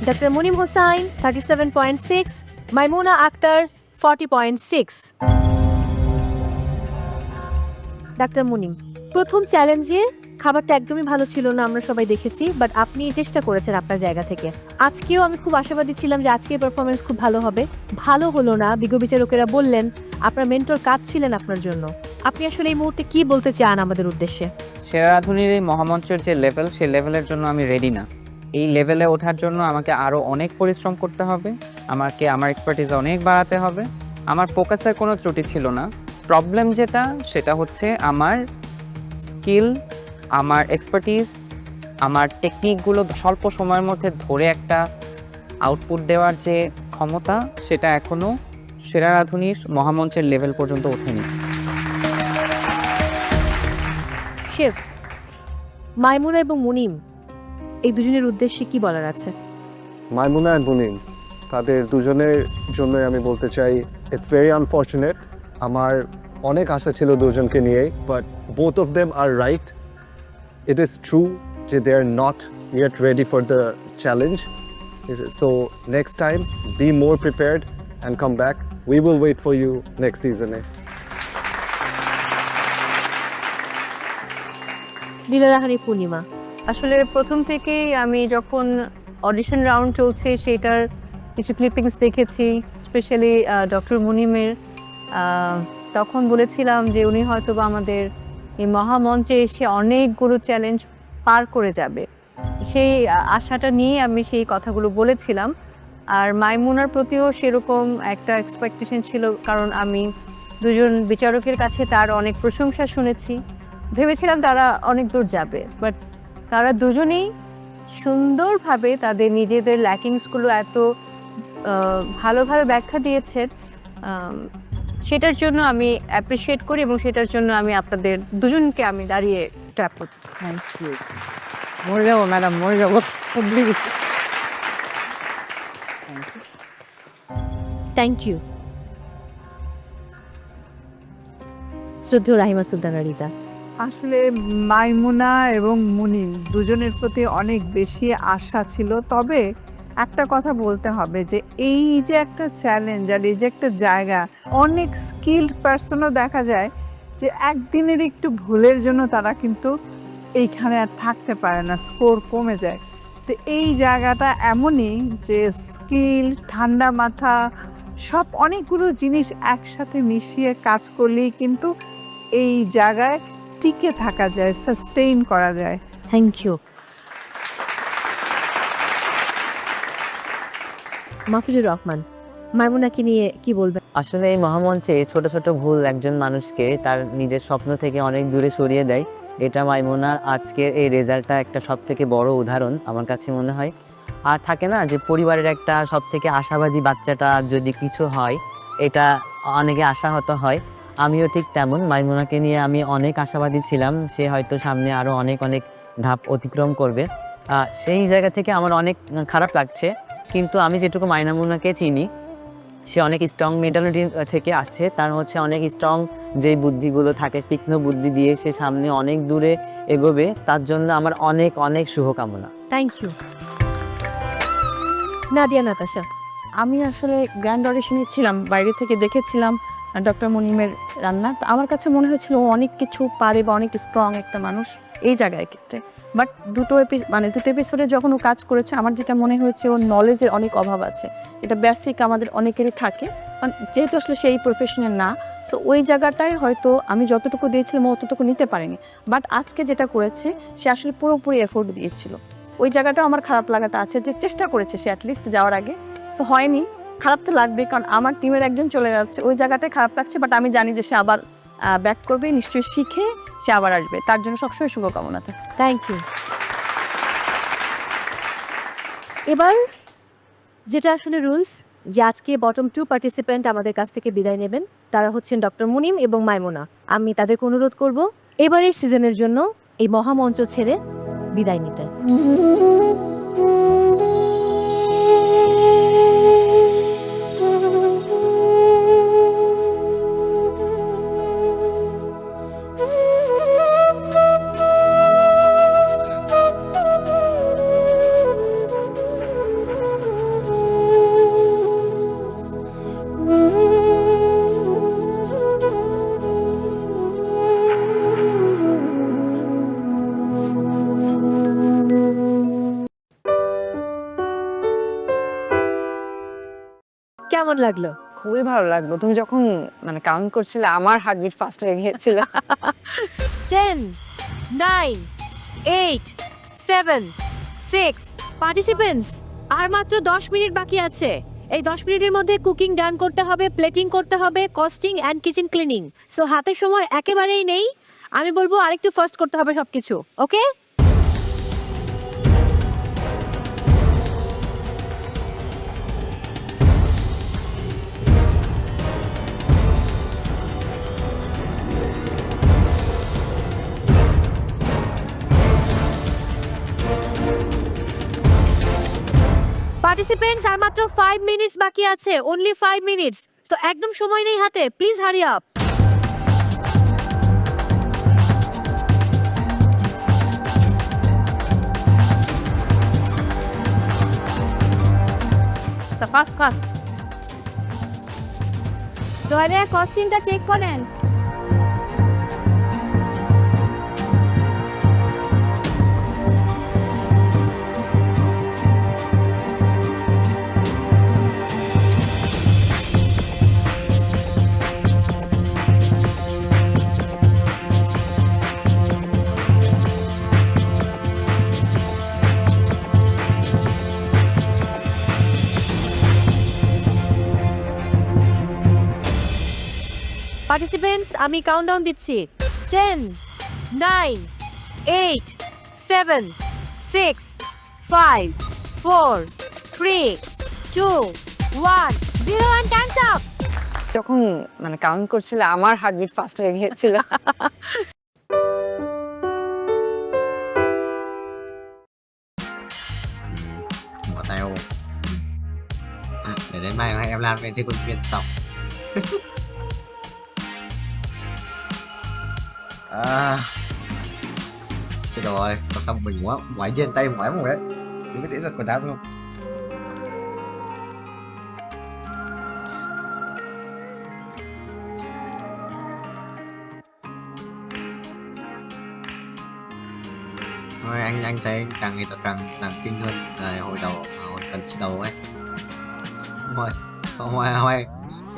ডক্টর মুনিম হোসাইন 37.6, মাইমুনা আক্তার 40.6। ডাক্তার মুনিম, প্রথম চ্যালেঞ্জে খাবারটা একদমই ভালো ছিল না, আমরা সবাই দেখেছি, বাট আপনি চেষ্টা করেছেন আপনার জায়গা থেকে। আজকেও আমি খুব আশাবাদী ছিলাম যে আজকের পারফরমেন্স খুব ভালো হবে। ভালো হলো না, বিজ্ঞ বিচারকেরা বললেন আপনার মেন্টর কাজ ছিলেন আপনার জন্য। আপনি আসলে এই মুহূর্তে কি বলতে চান আমাদের উদ্দেশ্যে? সেরা রাঁধুনির এই মহামঞ্চের যে লেভেল, সেই লেভেলের জন্য আমি রেডি না। এই লেভেলে ওঠার জন্য আমাকে আরও অনেক পরিশ্রম করতে হবে, আমাকে আমার এক্সপার্টিস অনেক বাড়াতে হবে। আমার ফোকাসের কোনো ত্রুটি ছিল না। প্রবলেম যেটা, সেটা হচ্ছে আমার স্কিল, আমার এক্সপার্টিস, আমার টেকনিকগুলো স্বল্প সময়ের মধ্যে ধরে একটা আউটপুট দেওয়ার যে ক্ষমতা, সেটা এখনও সেরা রাঁধুনির মহামঞ্চের লেভেল পর্যন্ত ওঠেনি। শেফ, মাইমুনা এবং মুনিম, এই দুজনের উদ্দেশ্যে কি বলার আছে? মাইমুনা আর মুনিম, তাদের দুজনের জন্য আমি বলতে চাই ইটস ভেরি আনফর্চুনেট। আমার অনেক আশা ছিল দুজনকে নিয়েই, but both of them are right. It is true যে they are not yet ready for the challenge. So next time be more prepared and come back. We will wait for you next সিজনে। দিলারাহানি পূর্ণিমা, আসলে প্রথম থেকেই আমি যখন audition round চলছে সেটার কিছু ক্লিপিংস দেখেছি, স্পেশালি ডক্টর মুনিমের, তখন বলেছিলাম যে উনি হয়তো বা আমাদের এই মহামঞ্চে এসে অনেকগুলো চ্যালেঞ্জ পার করে যাবে। সেই আশাটা নিয়ে আমি সেই কথাগুলো বলেছিলাম। আর মাইমুনার প্রতিও সেরকম একটা এক্সপেকটেশন ছিল, কারণ আমি দুজন বিচারকের কাছে তার অনেক প্রশংসা শুনেছি, ভেবেছিলাম তারা অনেক দূর যাবে। বাট তারা দুজনেই সুন্দরভাবে তাদের নিজেদের ল্যাকিংসগুলো এত ভালোভাবে ব্যাখ্যা দিয়েছেন, সেটার জন্য আমি অ্যাপ্রিসিয়েট করি এবং সেটার জন্য আমি আপনাদের দুজনকে আমি দাঁড়িয়ে ট্যাপ করি। Thank you. মরে যাবো ম্যাডাম, মরে যাবো। Thank you. শ্রদ্ধেয় রাহিমা সুলতানা রিতা, আসলে মাইমুনা এবং মুনিম দুজনের প্রতি অনেক বেশি আশা ছিল, তবে একটা কথা বলতে হবে যে এই যে একটা চ্যালেঞ্জ আর এই যে একটা জায়গা, অনেক স্কিল্ড পার্সনও দেখা যায় যে একদিনের একটু ভুলের জন্য তারা কিন্তু এইখানে আর থাকতে পারে না, স্কোর কমে যায়। তো এই জায়গাটা এমনই যে স্কিল, ঠান্ডা মাথা, সব অনেকগুলো জিনিস একসাথে মিশিয়ে কাজ করলেই কিন্তু এই জায়গায় টিকে থাকা যায়, সাস্টেইন করা যায়। Thank you. মাহফুজুর রহমান, মাইমুনাকে নিয়ে কি বলবেন? আসলে এই মহামঞ্চে ছোট ছোট ভুল একজন মানুষকে তার নিজের স্বপ্ন থেকে অনেক দূরে সরিয়ে দেয়। এটা মাইমুনার আজকের এই রেজাল্টটা একটা সব থেকে বড় উদাহরণ আমার কাছে মনে হয়। আর থাকে না যে পরিবারের একটা সব থেকে আশাবাদী বাচ্চাটা যদি কিছু হয়, এটা অনেকে আশাহত হয়। আমিও ঠিক তেমন। মাইমুনাকে নিয়ে আমি অনেক আশাবাদী ছিলাম, সে হয়তো সামনে আরও অনেক অনেক ধাপ অতিক্রম করবে। সেই জায়গা থেকে আমার অনেক খারাপ লাগছে, কিন্তু আমি যেটুকু মাইমুনাকে চিনি সে অনেক স্ট্রং মেন্টালিটি থেকে আসছে, তার হচ্ছে অনেক স্ট্রং যেই বুদ্ধিগুলো থাকে, তীক্ষ্ণ বুদ্ধি দিয়ে সে সামনে অনেক দূরে এগোবে, তার জন্য আমার অনেক অনেক শুভকামনা। Thank you. নাদিয়া নাতাশা। আমি আসলে গ্র্যান্ড অডিশনে ছিলাম, বাইরে থেকে দেখেছিলাম ডক্টর মুনিমের রান্না। তো আমার কাছে মনে হয়েছিল ও অনেক কিছু পারে বা অনেক স্ট্রং একটা মানুষ এই জায়গায় ক্ষেত্রে। বাট দুটো এপিসোডে যখন ও কাজ করেছে, আমার যেটা মনে হয়েছে ওর নলেজের অনেক অভাব আছে। এটা বেসিক আমাদের অনেকেরই থাকে, যেহেতু আসলে সেই প্রফেশনের না। সো ওই জায়গাটায় হয়তো আমি যতটুকু দিয়েছিলাম ও অতটুকু নিতে পারিনি। বাট আজকে যেটা করেছে সে আসলে পুরোপুরি এফোর্ট দিয়েছিল। ওই জায়গাটাও আমার খারাপ লাগাটা আছে, যে চেষ্টা করেছে সে অ্যাটলিস্ট যাওয়ার আগে। সো হয়নি, খারাপ তো লাগবে, কারণ আমার টিমের একজন চলে যাচ্ছে, ওই জায়গাটায় খারাপ লাগছে। বাট আমি জানি যে সে আবার ব্যাক করবে, নিশ্চয়ই শিখে সে আবার আসবে, তার জন্য সবসময় শুভকামনা থাকে। Thank you. এবার যেটা আসলে রুলস, যে আজকে বটম 2 পার্টিসিপেন্ট আমাদের কাছ থেকে বিদায় নেবেন, তারা হচ্ছেন ডক্টর মুনিম এবং মাইমুনা। আমি তাদেরকে অনুরোধ করব এবারের সিজনের জন্য এই মহামঞ্চ ছেড়ে বিদায় নিতে। কেমন লাগলো? খুবই ভালো লাগলো। তুমি যখন কাউন্ট করছিলে আমার হার্টবিট ফাস্ট হয়ে গিয়েছিল। 10, 9, 8, 7, 6 পার্টিসিপেন্টস, আর মাত্র 10 মিনিট বাকি আছে। এই 10 মিনিটের মধ্যে কুকিং ডান করতে হবে, প্লেটিং করতে হবে, costing and kitchen cleaning. So হাতে সময় একেবারেই নেই। আমি বলবো আরেকটু ফাস্ট করতে হবে সবকিছু। ওকে? পার্টিসিপেন্টস, আর মাত্র 5 মিনিটস বাকি আছে, অনলি 5 মিনিটস। সো একদম সময় নেই হাতে, please hurry up. Fast fast. দয়া কস্টিংটা চেক করেন। পার্টিসিপেন্টস, আমি কাউন্টডাউন দিচ্ছি। 10, 9, 8, 7, 6, 5, 4, 3, 2, 1, 0 and time's up. যখন কাউন্ট করছিলে আমার হার্টবিট ফাস্ট হয়ে গিয়েছিল। Bỏ tay ô. Để đến mai em làm về thi quân viên xong. Chết rồi, có xong mình quá ngoái điên tay ngoái một đấy. Đúng cái tỉ giật quần áo không? Thôi anh thấy càng ngày càng kinh hơn hồi đầu, hồi cần đầu ấy.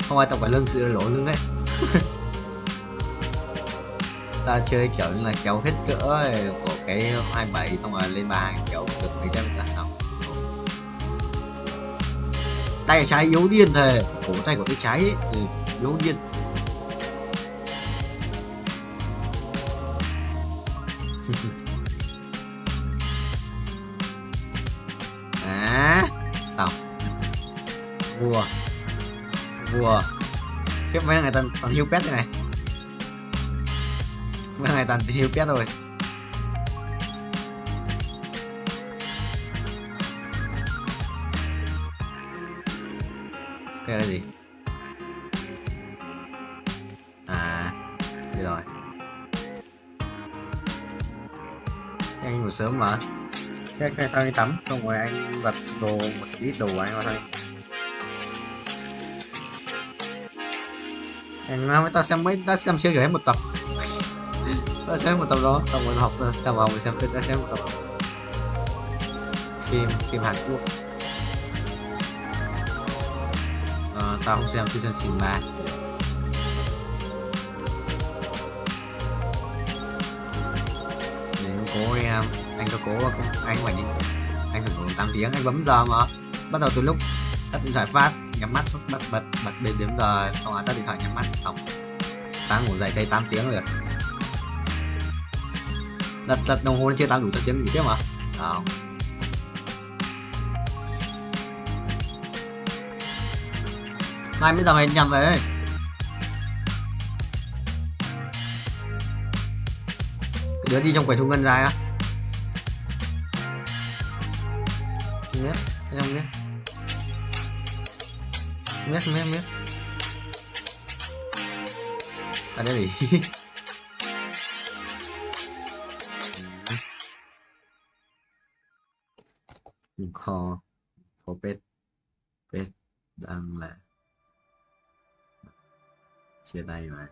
Không ai tập phải lưng sự lỗ lưng ấy. Ta chơi kiểu như là kéo hết cỡ của cái 27 xong rồi lên 32 kiểu được mấy trăm là xong. Tay trái yếu điên thề, cổ tay của tay trái ấy, yếu điên. Xong. Vua khiếp, mấy người ta toàn hiu pet thế này. Cái này toàn hiếu pet rồi. Cái là gì? À, đây rồi. Anh ngủ sớm mà. Thế sao đi tắm? Không rồi anh giặt đồ một ít đồ của anh vào thôi. Anh nào mới ta xem chưa hết một tập. Ta xem một tập đó, tập một học ta vào mình xem ta xem một tập. Phim Hàn Quốc. Tao không xem season 3. Nếu cố em, anh có cố không? Anh phải đi, anh phải ngủ 8 tiếng, anh bấm giờ mà. Bắt đầu từ lúc tắt điện thoại phát, nhắm mắt bật bên đếm giờ, xong rồi tắt điện thoại nhắm mắt xong. Sáng ngủ dậy thấy 8 tiếng rồi. Đặt đồng hồ lên chưa tao đủ 8 tiếng ngủ tiếp mà. Không. Mai mới tao mày nhầm về đấy. Cái đứa đi trong quầy thu ngân dài á. Không biết, không biết. Không biết. À đây đi. Kho pet đang là chia tay mà.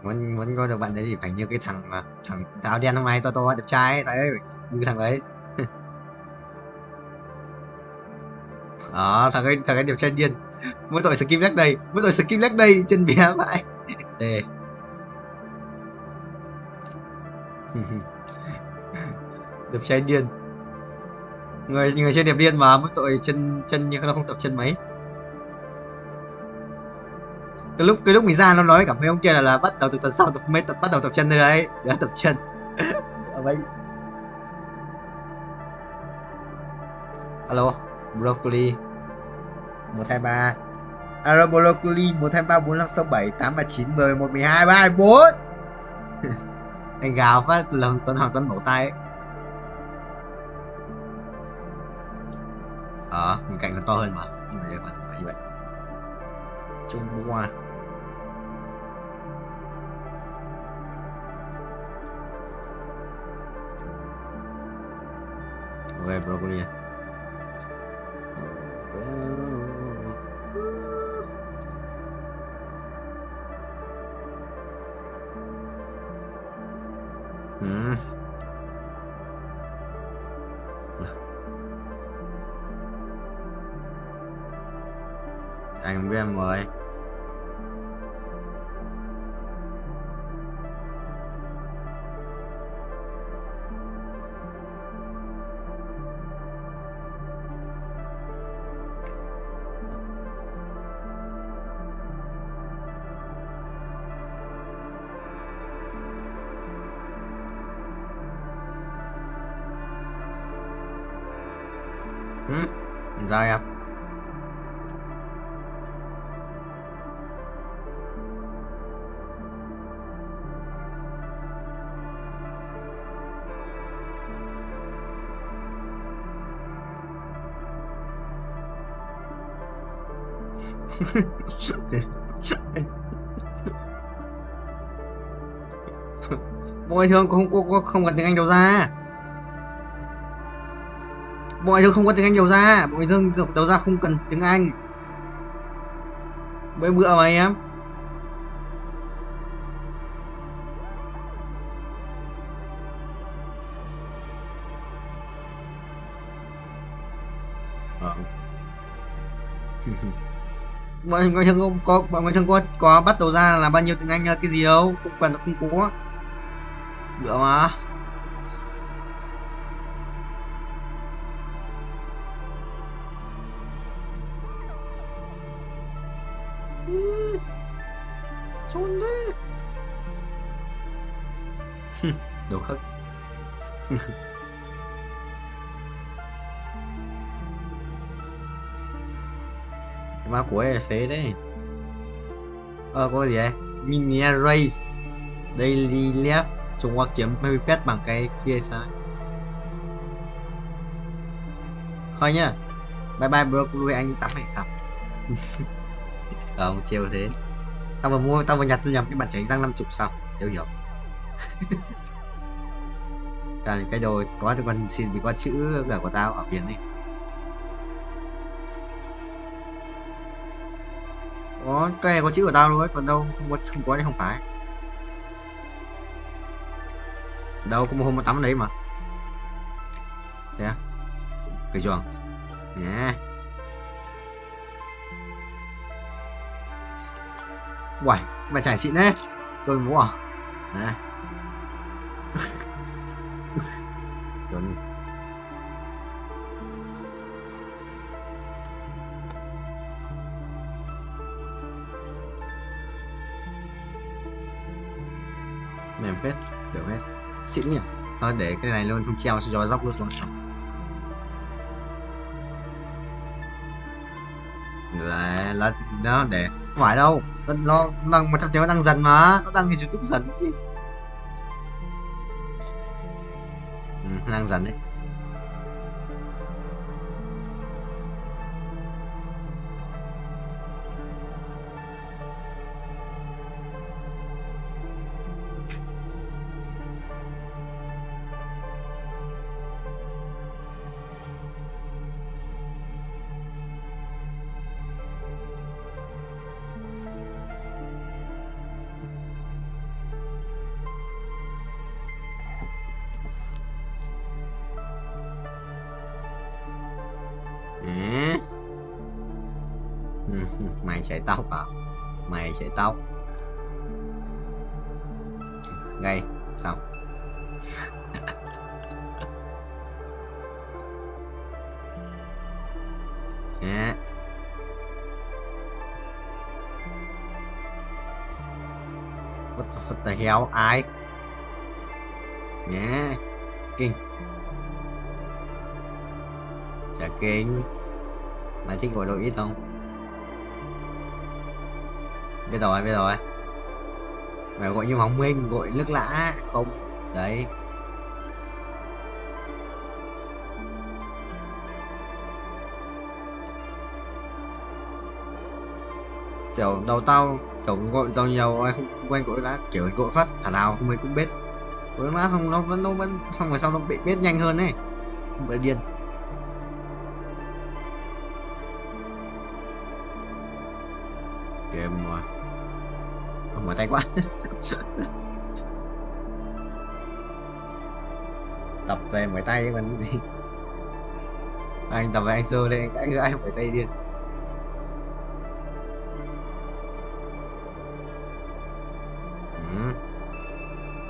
Muốn coi được bạn đấy thì phải như cái thằng áo đen hôm nay to đẹp trai đấy, như cái thằng đấy. Đó, thằng ấy đẹp trai điên. Mỗi tội skip leg đây, chân bé vậy. Đây. Đẹp trai điên. Người chơi đẹp điên mà, mỗi tội chân như nó không tập chân mấy. Cái lúc mình ra nó nói cảm thấy ông kia là bắt đầu từ tuần sau bắt đầu tập chân đây đấy, để tập chân. Alo, broccoli 123. Alo broccoli 123 4567 839 10 11 12 324. Anh gào phát lần Tuấn nổ tay ấy. Bên cạnh còn to hơn mà. Nhưng mà vẫn phải như vậy. Trung Hoa. Ok, broccoli. Anh với em rồi. Sao em? Bội thường không cần tiếng Anh đâu ra. Bội thường không có tiếng Anh đầu ra. Bội thường đầu ra không cần tiếng Anh. Bữa bữa mà em. Bọn người thường có bắt đầu ra là bao nhiêu tiếng Anh cái gì đâu, không cần không có. Được mà. Trốn đấy. Đồ khất. Má của ấy là phế đấy. Có gì đấy? Mini Race Daily Left trùng qua kiếm baby pet bằng cái kia sao? Thôi nhá. Bye bye broccoli, anh đi tắm hay sao? Không chiều thế. Tao vừa nhặt tôi nhầm cái bàn chải răng 50 sao? Hiểu. Cái đồ có còn xin vì có chữ là của tao ở biển này. Cái này có chữ của tao thôi, còn đâu không có thì không phải. Đâu có một hôm mà tắm ở đấy mà. Thế à? Phải chuồng. Nhá. Uầy, mà chải xịn đấy. Rồi mua à? Nè. Rồi. Mềm phết, được hết. Xịn nhỉ? Thôi để cái này luôn không treo cho dốc luôn xuống. Là đó để không phải đâu, nó đang 100 tiếng nó đang dần mà, nó đang YouTube dần chứ. Đang dần đấy. Mày chạy tóc à? Mày chạy tóc ngay xong. Yeah. What the hell ai? Yeah. Kinh. Chả kinh. Mày thích gọi đồ ít không? Biết rồi. Mày gọi như Hoàng Minh, gọi nước lã không? Đấy. Kiểu đầu tao kiểu gọi giàu nhiều ai không quen gọi lá, kiểu gọi phát thả nào không mình cũng biết. Gọi lá không nó vẫn xong rồi sau nó bị biết nhanh hơn ấy. Không phải điên. Game rồi. Mỏi tay quá. Tập về mỏi tay còn cái gì. Anh tập về anh sơ lên anh mỏi tay điên.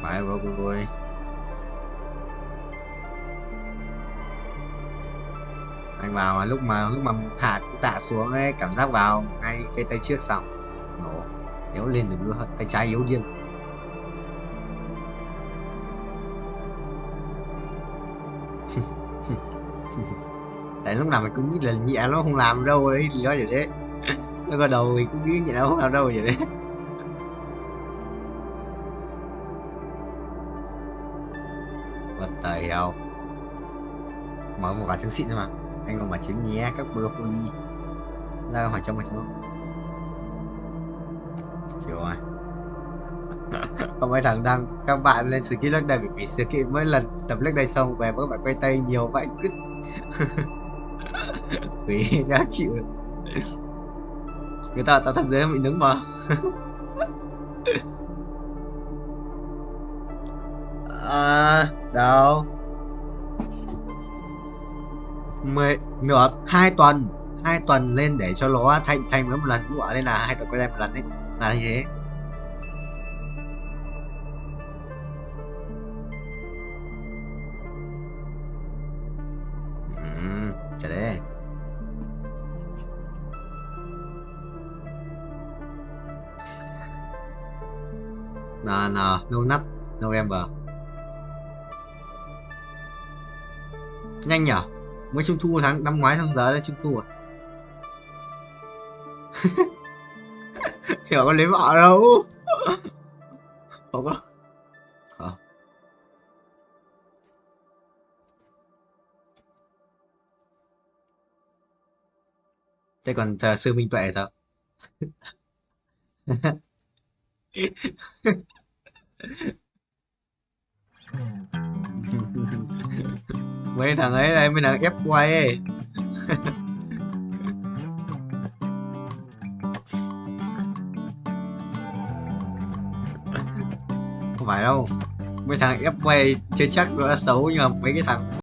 Phải rồi. Anh vào mà lúc mà thả tạ xuống ấy, cảm giác vào ngay cái tay trước xong nổ, nếu lên được nữa tay trái yếu điên. Tại lúc nào mình cũng nghĩ là nhẹ nó không làm đâu ấy, lý do vậy đấy. Nó có đầu thì cũng nghĩ nhẹ nó không làm đâu vậy đấy. What the hell. Mở một quả trứng xịn thôi mà. Anh còn quả trứng nhé các broccoli. Ra hỏi trong chịu rồi. Không mấy thằng đăng các bạn lên skip leg day vì skip mỗi lần tập leg day xong về các bạn quay tay nhiều vậy cứt. Quỷ đã chịu. Người ta thật dễ bị đứng mà. Đâu 2 tuần lên để cho nó thay mới một lần nữa nên là 2 tuần quay lại một lần đấy là như thế. Chả đấy. No not November. Nhanh nhở, mới trung thu tháng năm ngoái xong giờ là trung thu à. Hiểu có lấy vợ đâu. Không có. Hả? Thế còn sư Minh Tuệ sao? Mấy thằng ấy đây, mấy thằng ép quay ấy. Không phải đâu, mấy thằng ép quay chưa chắc nó đã xấu, nhưng mà mấy cái thằng